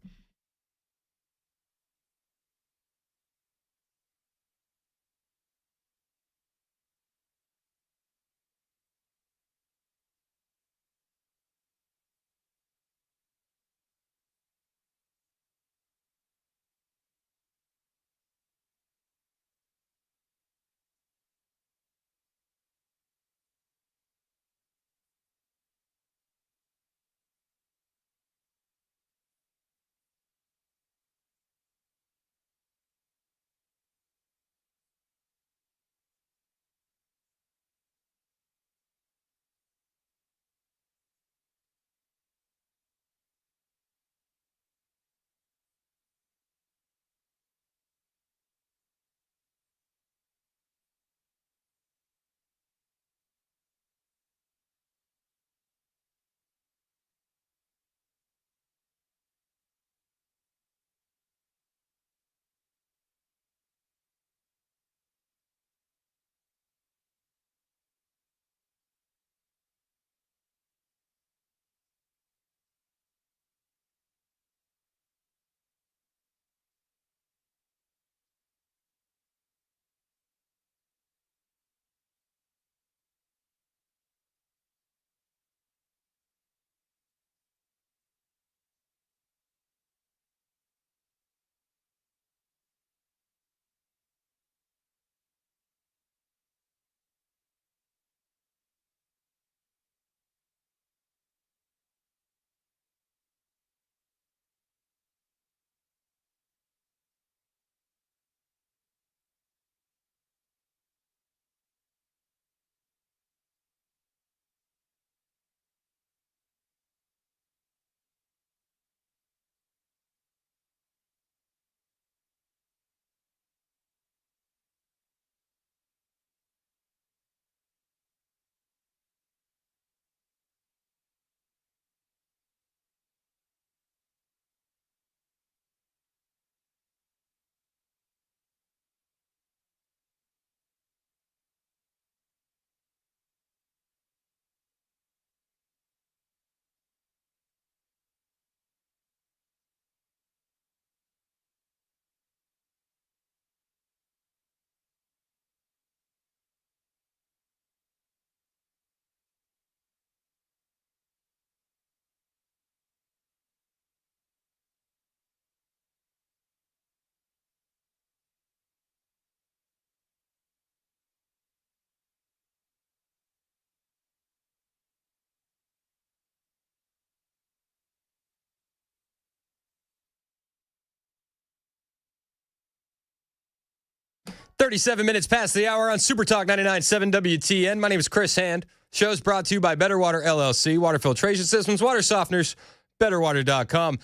"37 minutes past the hour on Super Talk 99.7 WTN. My name is Chris Hand. Show's brought to you by Better Water LLC, water filtration systems, water softeners, betterwater.com.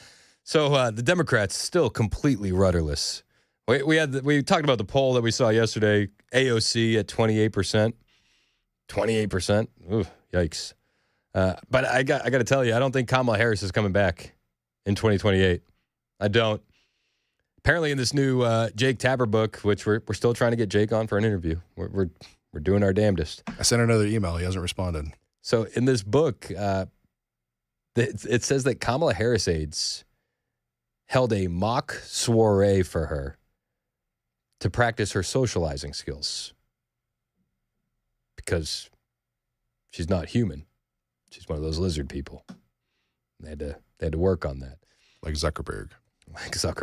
So the Democrats still completely rudderless. We talked about the poll that we saw yesterday. AOC at 28%. 28%. Ooh, yikes. But I got to tell you, I don't think Kamala Harris is coming back in 2028. I don't. Apparently, in this new Jake Tapper book, which we're still trying to get Jake on for an interview, we're doing our damnedest. I sent another email. He hasn't responded. So in this book, it says that Kamala Harris aides held a mock soiree for her to practice her socializing skills because she's not human. She's one of those lizard people. They had to work on that. Like Zuckerberg.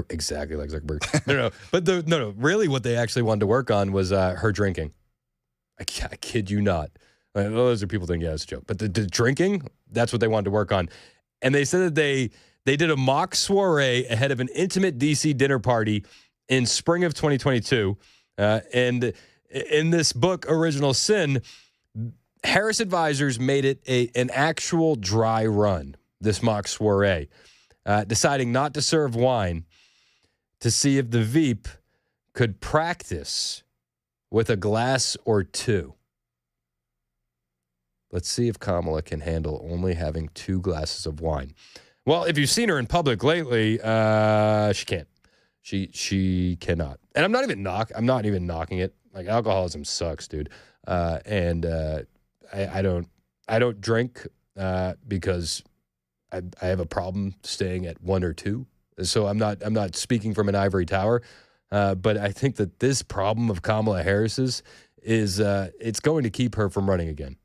Exactly like Zuckerberg. No. Really, what they actually wanted to work on was her drinking. I kid you not. Those are people think, yeah, it's a joke. But the drinking, that's what they wanted to work on. And they said that they did a mock soiree ahead of an intimate D.C. dinner party in spring of 2022. And in this book, Original Sin, Harris advisors made it an actual dry run, this mock soiree, deciding not to serve wine to see if the Veep could practice with a glass or two. Let's see if Kamala can handle only having 2 glasses of wine. Well, if you've seen her in public lately, she can't. She cannot. And I'm not even knocking it. Like, alcoholism sucks, dude. I don't drink because I have a problem staying at 1 or 2. So I'm not speaking from an ivory tower. But I think that this problem of Kamala Harris's is it's going to keep her from running again.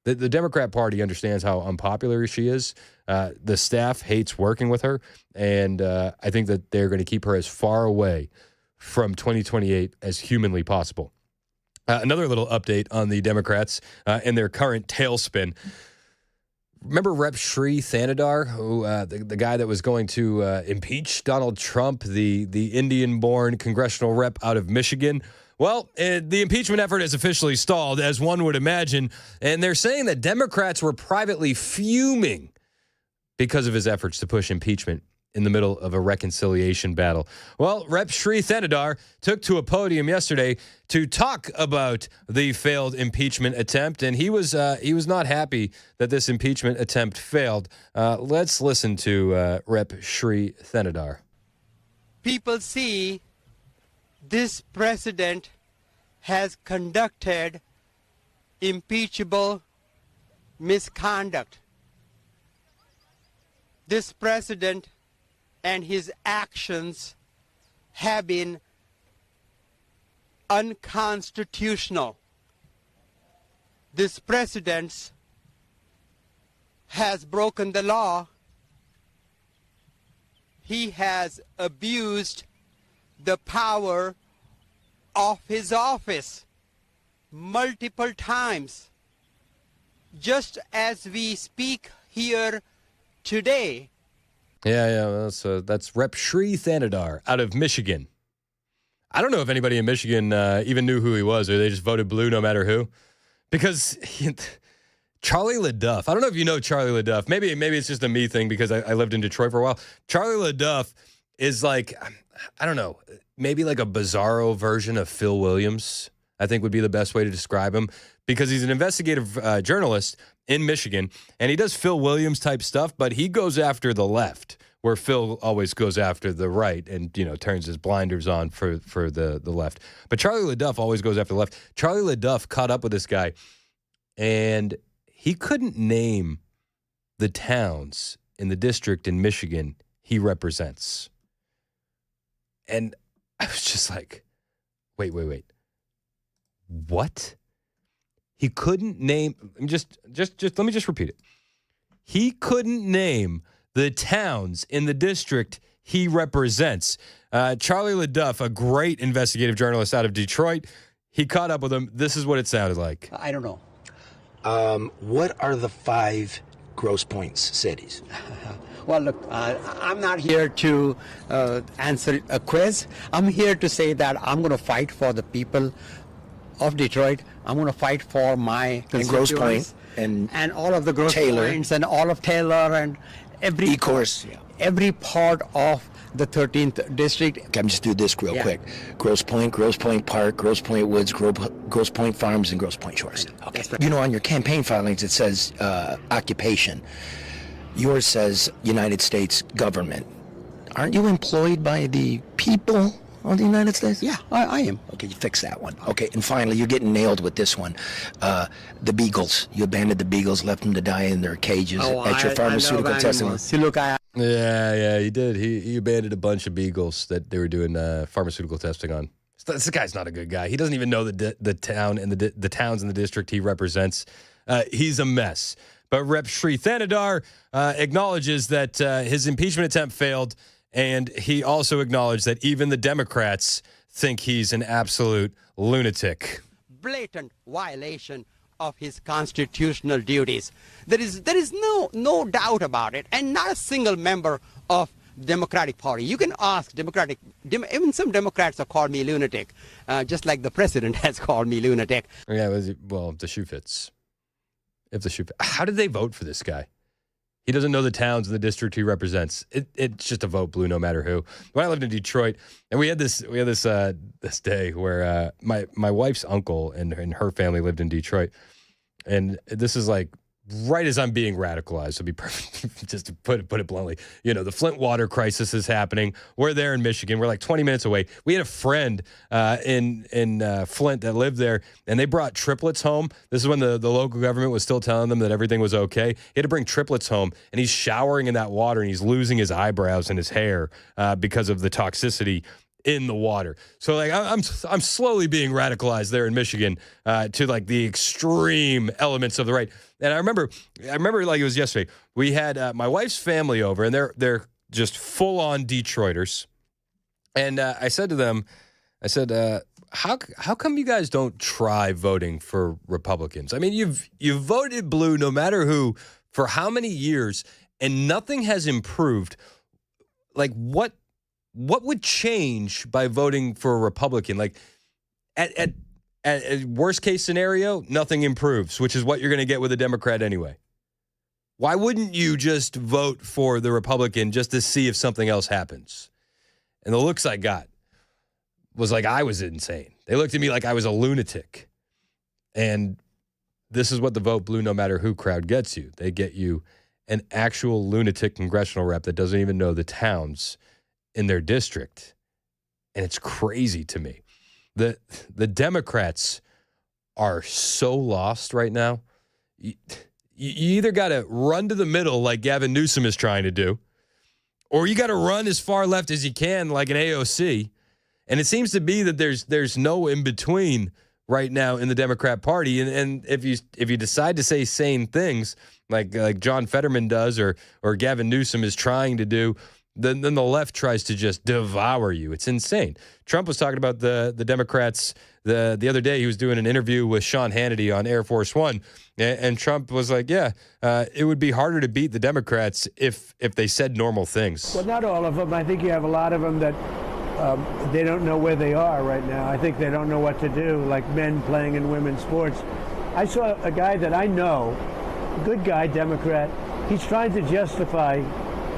The Democrat Party understands how unpopular she is. The staff hates working with her. And I think that they're going to keep her as far away from 2028 as humanly possible. Another little update on the Democrats and their current tailspin. Remember Rep. Sri Thanadar, who the guy that was going to impeach Donald Trump, the Indian-born congressional rep out of Michigan? Well, the impeachment effort has officially stalled, as one would imagine, and they're saying that Democrats were privately fuming because of his efforts to push impeachment in the middle of a reconciliation battle. Well, Rep. Sri Thanadar took to a podium yesterday to talk about the failed impeachment attempt, and he was not happy that this impeachment attempt failed. Let's listen to Rep. Sri Thanadar. People see this president has conducted impeachable misconduct. This president and his actions have been unconstitutional. This president has broken the law. He has abused the power of his office multiple times. Just as we speak here today. Yeah, that's Rep. Sri Thanadar out of Michigan. I don't know if anybody in Michigan even knew who he was, or they just voted blue no matter who. Because Charlie LaDuff, I don't know if you know Charlie LaDuff. Maybe it's just a me thing because I lived in Detroit for a while. Charlie LaDuff is like, I don't know, maybe like a bizarro version of Phil Williams, I think would be the best way to describe him, because he's an investigative journalist in Michigan, and he does Phil Williams type stuff, but he goes after the left, where Phil always goes after the right and, turns his blinders on for the left. But Charlie LaDuff always goes after the left. Charlie LaDuff caught up with this guy, and he couldn't name the towns in the district in Michigan he represents. And I was just like, wait. What? He couldn't name, just let me just repeat it. He couldn't name the towns in the district he represents. Charlie LaDuff, a great investigative journalist out of Detroit, he caught up with him. This is what it sounded like. I don't know. What are the 5 Grosse Points cities? Well, look, I'm not here to answer a quiz. I'm here to say that I'm going to fight for the people of Detroit. I'm going to fight for my constituents. And Grosse Pointe and all of the Grosse Points and all of Taylor and every every part of the 13th district. Okay, I'm just do this real quick. Grosse Pointe Park, Grosse Pointe Woods, Grosse Pointe Farms, and Grosse Pointe Shores. Okay. Right. On your campaign filings it says occupation. Yours says United States government. Aren't you employed by the people on the United States? Yeah, I am. Okay, you fix that one. Okay, and finally, you're getting nailed with this one. The beagles. You abandoned the beagles, left them to die in their cages at your pharmaceutical testing. See, look, yeah, he did. He abandoned a bunch of beagles that they were doing pharmaceutical testing on. This guy's not a good guy. He doesn't even know the town and the towns in the district he represents. He's a mess. But Rep. Sri Thanadar acknowledges that his impeachment attempt failed, and he also acknowledged that even the Democrats think he's an absolute lunatic. Blatant violation of his constitutional duties. There is no doubt about it, and not a single member of Democratic Party. You can ask even some Democrats have called me lunatic, just like the president has called me lunatic. Yeah, well, if the shoe fits. How did they vote for this guy? He doesn't know the towns in the district he represents. It's just a vote blue no matter who. When I lived in Detroit, and we had this day where my wife's uncle and her family lived in Detroit, and this is like right as I'm being radicalized, to be perfect, just to put it bluntly, the Flint water crisis is happening. We're there in Michigan. We're like 20 minutes away. We had a friend in Flint that lived there, and they brought triplets home. This is when the local government was still telling them that everything was okay. He had to bring triplets home, and he's showering in that water, and he's losing his eyebrows and his hair because of the toxicity in the water. So like I'm slowly being radicalized there in Michigan to like the extreme elements of the right. And I remember like it was yesterday. We had my wife's family over, and they're just full on Detroiters. And I said to them, how come you guys don't try voting for Republicans? I mean, you've voted blue no matter who for how many years, and nothing has improved. Like what would change by voting for a Republican? Like at worst case scenario, nothing improves, which is what you're going to get with a Democrat anyway. Why wouldn't you just vote for the Republican just to see if something else happens? And the looks I got was like I was insane. They looked at me like I was a lunatic. And this is what the vote blue no matter who crowd gets you. They get you an actual lunatic congressional rep that doesn't even know the towns in their district. And it's crazy to me. The Democrats are so lost right now. You either got to run to the middle like Gavin Newsom is trying to do, or you got to run as far left as you can like an AOC. And it seems to be that there's no in between right now in the Democrat Party. And if you decide to say sane things like John Fetterman does or Gavin Newsom is trying to do, then the left tries to just devour you. It's insane. Trump was talking about the Democrats the other day. He was doing an interview with Sean Hannity on Air Force One, and Trump was like, it would be harder to beat the Democrats if they said normal things. Well, not all of them. I think you have a lot of them that they don't know where they are right now. I think they don't know what to do, like men playing in women's sports. I saw a guy that I know, good guy, Democrat. He's trying to justify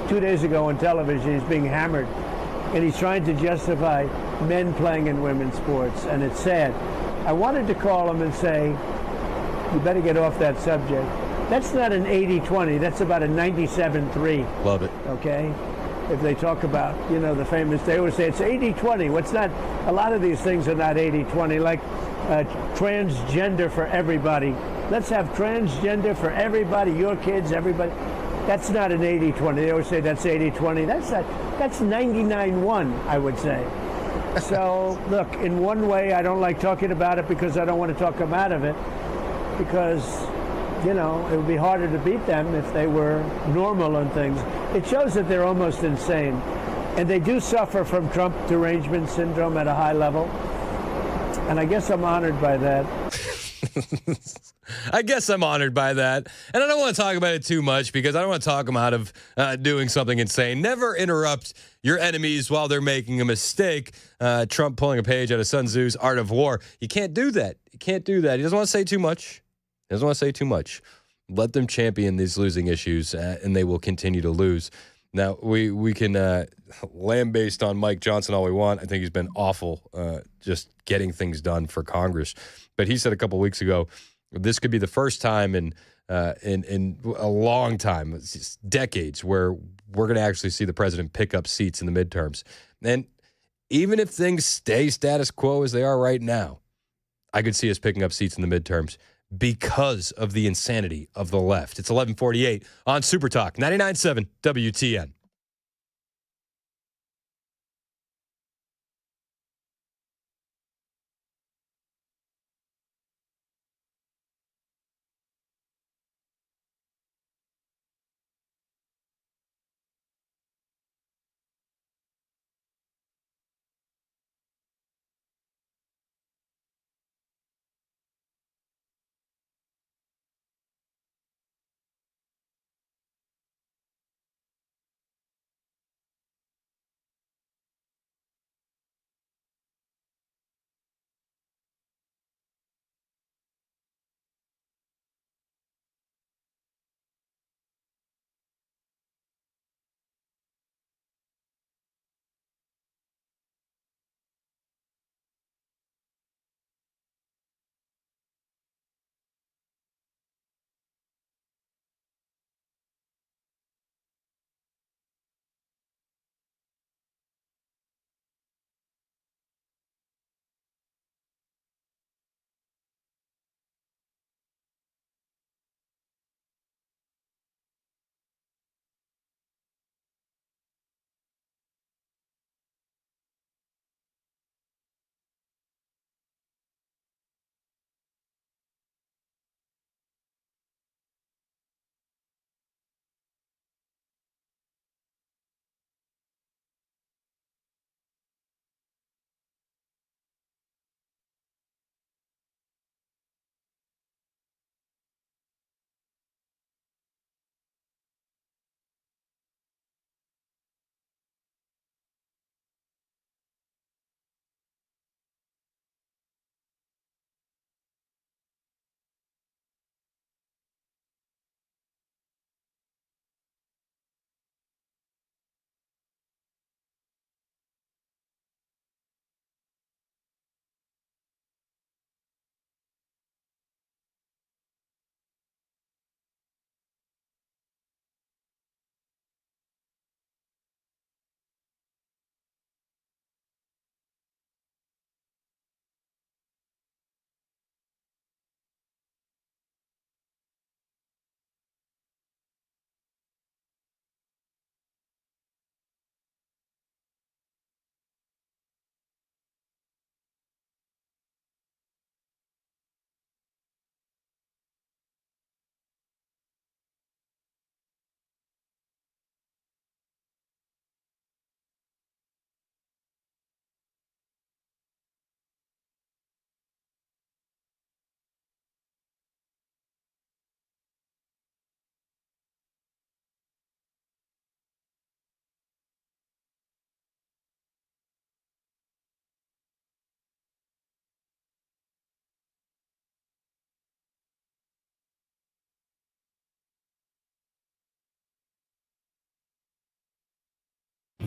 2 days ago on television, he's being hammered, and he's trying to justify men playing in women's sports, and it's sad. I wanted to call him and say, you better get off that subject. That's not an 80-20, that's about a 97-3. Love it. Okay? If they talk about, the famous, they always say it's 80-20. What's not, a lot of these things are not 80-20, like transgender for everybody. Let's have transgender for everybody, your kids, everybody. That's not an 80-20. They always say that's 80-20. That's 99-1, I would say. So, look, in one way, I don't like talking about it because I don't want to talk them out of it. Because, it would be harder to beat them if they were normal and things. It shows that they're almost insane. And they do suffer from Trump derangement syndrome at a high level. And I guess I'm honored by that. I guess I'm honored by that. And I don't want to talk about it too much because I don't want to talk them out of doing something insane. Never interrupt your enemies while they're making a mistake. Trump pulling a page out of Sun Tzu's Art of War. You can't do that. You can't do that. He doesn't want to say too much. Let them champion these losing issues, and they will continue to lose. Now, we can lambaste on Mike Johnson all we want. I think he's been awful just getting things done for Congress. But he said a couple weeks ago, this could be the first time in a long time, decades, where we're going to actually see the president pick up seats in the midterms. And even if things stay status quo as they are right now, I could see us picking up seats in the midterms because of the insanity of the left. It's 11:48 on Super Talk 99.7 WTN.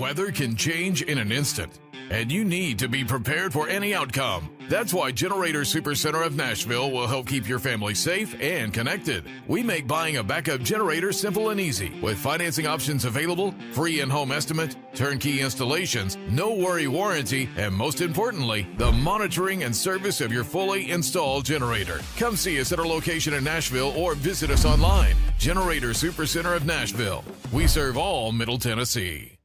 Weather can change in an instant, and you need to be prepared for any outcome. That's why Generator Supercenter of Nashville will help keep your family safe and connected. We make buying a backup generator simple and easy, with financing options available, free in-home estimate, turnkey installations, no worry warranty, and most importantly, the monitoring and service of your fully installed generator. Come see us at our location in Nashville or visit us online. Generator Supercenter of Nashville. We serve all Middle Tennessee.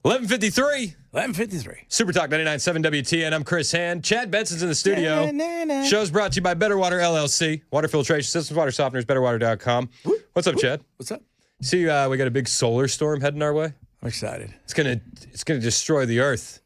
11:53. 11:53. Super Talk 99.7 WTN. I'm Chris Hand. Chad Benson's in the studio. Show's brought to you by Better Water LLC. Water filtration systems, water softeners, betterwater.com. What's up, Chad? What's up? See, we got a big solar storm heading our way. I'm excited. It's gonna destroy the Earth.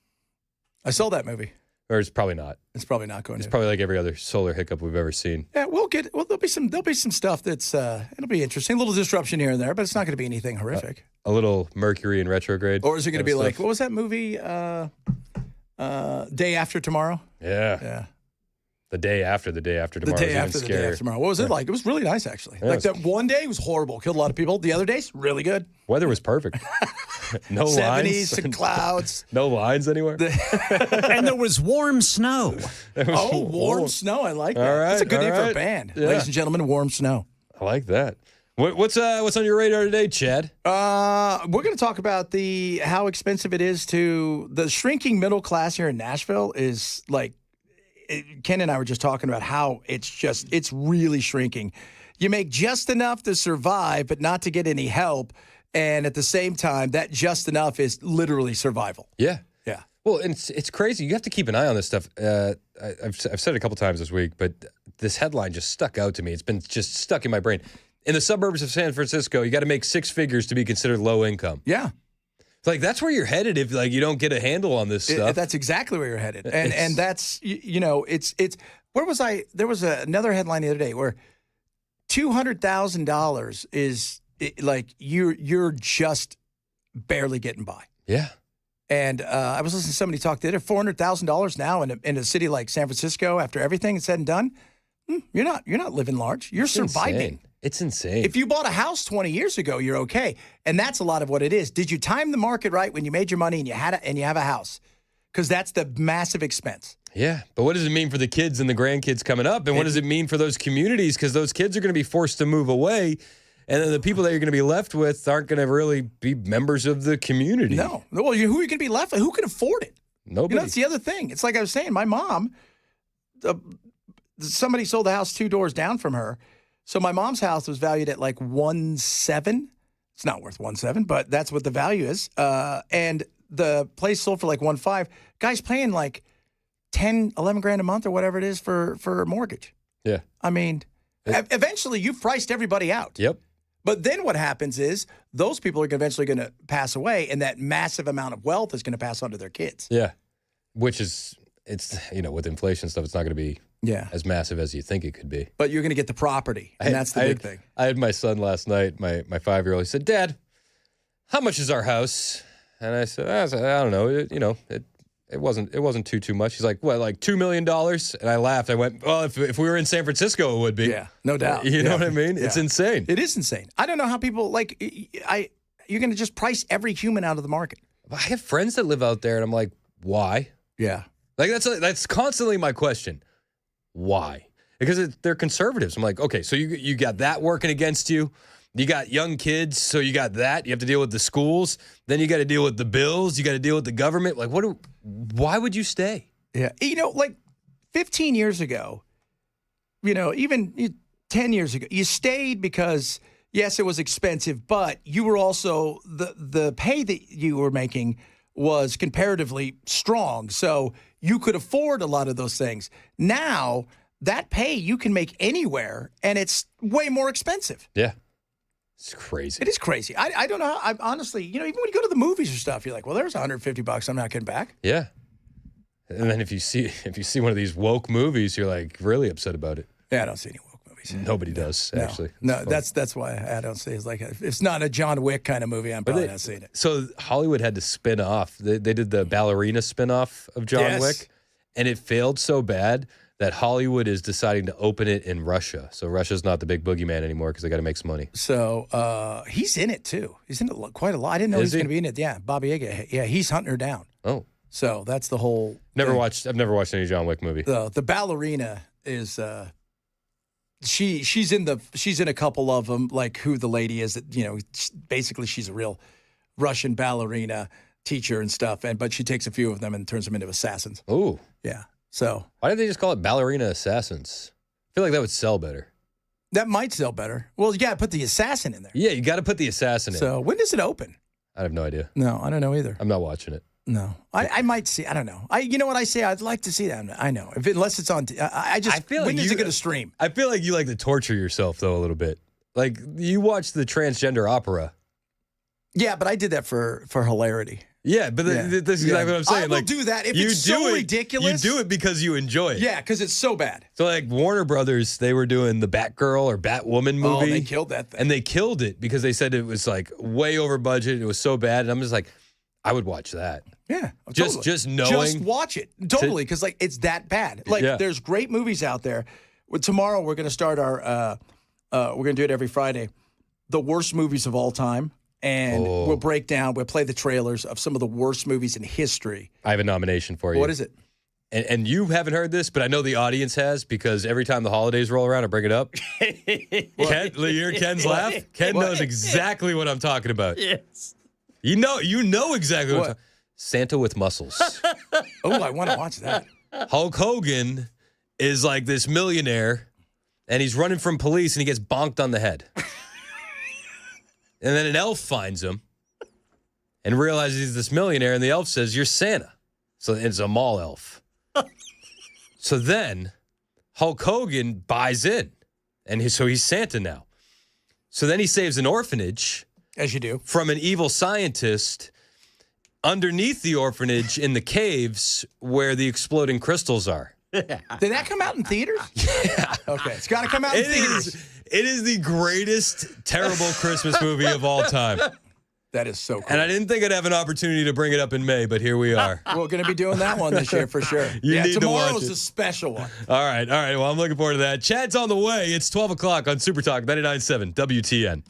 I saw that movie. Or it's probably not. It's probably not going to. It's probably like every other solar hiccup we've ever seen. Yeah, there'll be some stuff that's it'll be interesting. A little disruption here and there, but it's not going to be anything horrific. A little Mercury in retrograde. Or is it going to be like, stuff. what was that movie? Day After Tomorrow? Yeah. The day after tomorrow. The day after tomorrow. What was it like? It was really nice, actually. Yeah, like that one day was horrible, killed a lot of people. The other days, really good. Weather was perfect. No 70s, lines. some clouds. No lines anywhere. And there was warm snow. Warm snow. I like that. All right, That's a good name for a right. band. Yeah. Ladies and gentlemen, Warm Snow. I like that. What's on your radar today, Chad? We're going to talk about how expensive it is the shrinking middle class here in Nashville is like, Ken and I were just talking about how it's really shrinking. You make just enough to survive, but not to get any help. And at the same time, that just enough is literally survival. Yeah. Yeah. Well, and it's crazy. You have to keep an eye on this stuff. I've said it a couple times this week, but this headline just stuck out to me. It's been just stuck in my brain. In the suburbs of San Francisco, you got to make six figures to be considered low income. Yeah. Like, that's where you're headed if, like, you don't get a handle on this stuff. That's exactly where you're headed. And that's, it's where was I? There was another headline the other day where $200,000 is like you're just barely getting by. Yeah. And I was listening to somebody talk the other $400,000 now in a city like San Francisco after everything is said and done. You're not living large. You're surviving. Insane. It's insane. If you bought a house 20 years ago, you're okay. And that's a lot of what it is. Did you time the market right when you made your money and you have a house? Because that's the massive expense. Yeah. But what does it mean for the kids and the grandkids coming up? And what does it mean for those communities? Because those kids are going to be forced to move away. And then the people that you're going to be left with aren't going to really be members of the community. No. Well, who are you going to be left with? Who can afford it? Nobody. That's the other thing. It's like I was saying, my mom, somebody sold the house 2 doors down from her. So my mom's house was valued at like 1.7. It's not worth 1.7, but that's what the value is. And the place sold for like 1.5. Guy's paying like 10, 11 grand a month or whatever it is for a mortgage. Yeah. I mean, eventually you've priced everybody out. Yep. But then what happens is those people are eventually going to pass away, and that massive amount of wealth is going to pass on to their kids. Yeah. Which is, with inflation stuff, it's not going to be as massive as you think it could be. But you're going to get the property, and that's the big thing. I had my son last night, my 5-year-old. He said, "Dad, how much is our house?" And I said, "I don't know. It wasn't too much." He's like, "What, like $2 million?" And I laughed. I went, "Well, if we were in San Francisco, it would be." Yeah, no doubt. You know what I mean? Yeah. It's insane. It is insane. I don't know how people you're going to just price every human out of the market. I have friends that live out there, and I'm like, why? Yeah. Like that's constantly my question. Why? Because they're conservatives. I'm like, okay, so you got that working against you. You got young kids, so you got that. You have to deal with the schools. Then you got to deal with the bills. You got to deal with the government. Like, why would you stay? Yeah. Like 15 years ago, even 10 years ago, you stayed because, yes, it was expensive, but you were also, the pay that you were making was comparatively strong. So you could afford a lot of those things. Now, that pay you can make anywhere, and it's way more expensive. Yeah. It's crazy. It is crazy. I don't know. I honestly, even when you go to the movies or stuff, you're like, well, there's $150 I'm not getting back. Yeah. And then if you see one of these woke movies, you're like really upset about it. Yeah, I don't see any woke movies. Nobody does, actually. No, that's why I don't see it. It's like if it's not a John Wick kind of movie, I'm probably not seeing it. So Hollywood had to spin off. They did the ballerina spin-off of John Wick, and it failed so bad that Hollywood is deciding to open it in Russia. So Russia's not the big boogeyman anymore because they got to make some money. So he's in it, too. He's in it quite a lot. I didn't know he was going to be in it. Yeah, Bobby Yaga. Yeah, he's hunting her down. Oh. So that's the whole I've never watched any John Wick movie. The ballerina is she's in a couple of them, like who the lady is that, basically she's a real Russian ballerina teacher and stuff, but she takes a few of them and turns them into assassins. Ooh. Yeah. So why did they just call it Ballerina Assassins? I feel like that would sell better. That might sell better. Well, you got to put the assassin in there. Yeah, you got to put the assassin in. So when does it open? I have no idea. No, I don't know either. I'm not watching it. No, I might see. I don't know. You know what I say? I'd like to see that. I know. Unless it's on. I feel when is it going to stream? I feel like you like to torture yourself though a little bit. Like you watch the transgender opera. Yeah, but I did that for hilarity. Yeah, but this is exactly what I'm saying. I will do that if it's so ridiculous. You do it because you enjoy it. Yeah, because it's so bad. So like Warner Brothers, they were doing the Batgirl or Batwoman movie. Oh, they killed that thing. And they killed it because they said it was like way over budget. It was so bad. And I'm just like, I would watch that. Yeah, just knowing. Just watch it. Totally, because like it's that bad. Like there's great movies out there. Tomorrow we're going to start our, we're going to do it every Friday, the worst movies of all time. And we'll play the trailers of some of the worst movies in history. I have a nomination for you. What is it? And you haven't heard this, but I know the audience has because every time the holidays roll around, I bring it up. Ken, you hear Ken's laugh? Ken knows exactly what I'm talking about. Yes. You know exactly what I'm talking about. Santa with muscles. Oh, I want to watch that. Hulk Hogan is like this millionaire, and he's running from police, and he gets bonked on the head. And then an elf finds him and realizes he's this millionaire, and the elf says, "You're Santa." So it's a mall elf. So then Hulk Hogan buys in, and so he's Santa now. So then he saves an orphanage. As you do. From an evil scientist underneath the orphanage in the caves where the exploding crystals are. Yeah. Did that come out in theaters? Yeah. Okay, it's got to come out in theaters. It is the greatest terrible Christmas movie of all time. That is so cool. And I didn't think I'd have an opportunity to bring it up in May, but here we are. We're going to be doing that one this year for sure. You need to watch tomorrow's it. a special one. All right. Well, I'm looking forward to that. Chad's on the way. It's 12 o'clock on Super Talk 99.7 WTN.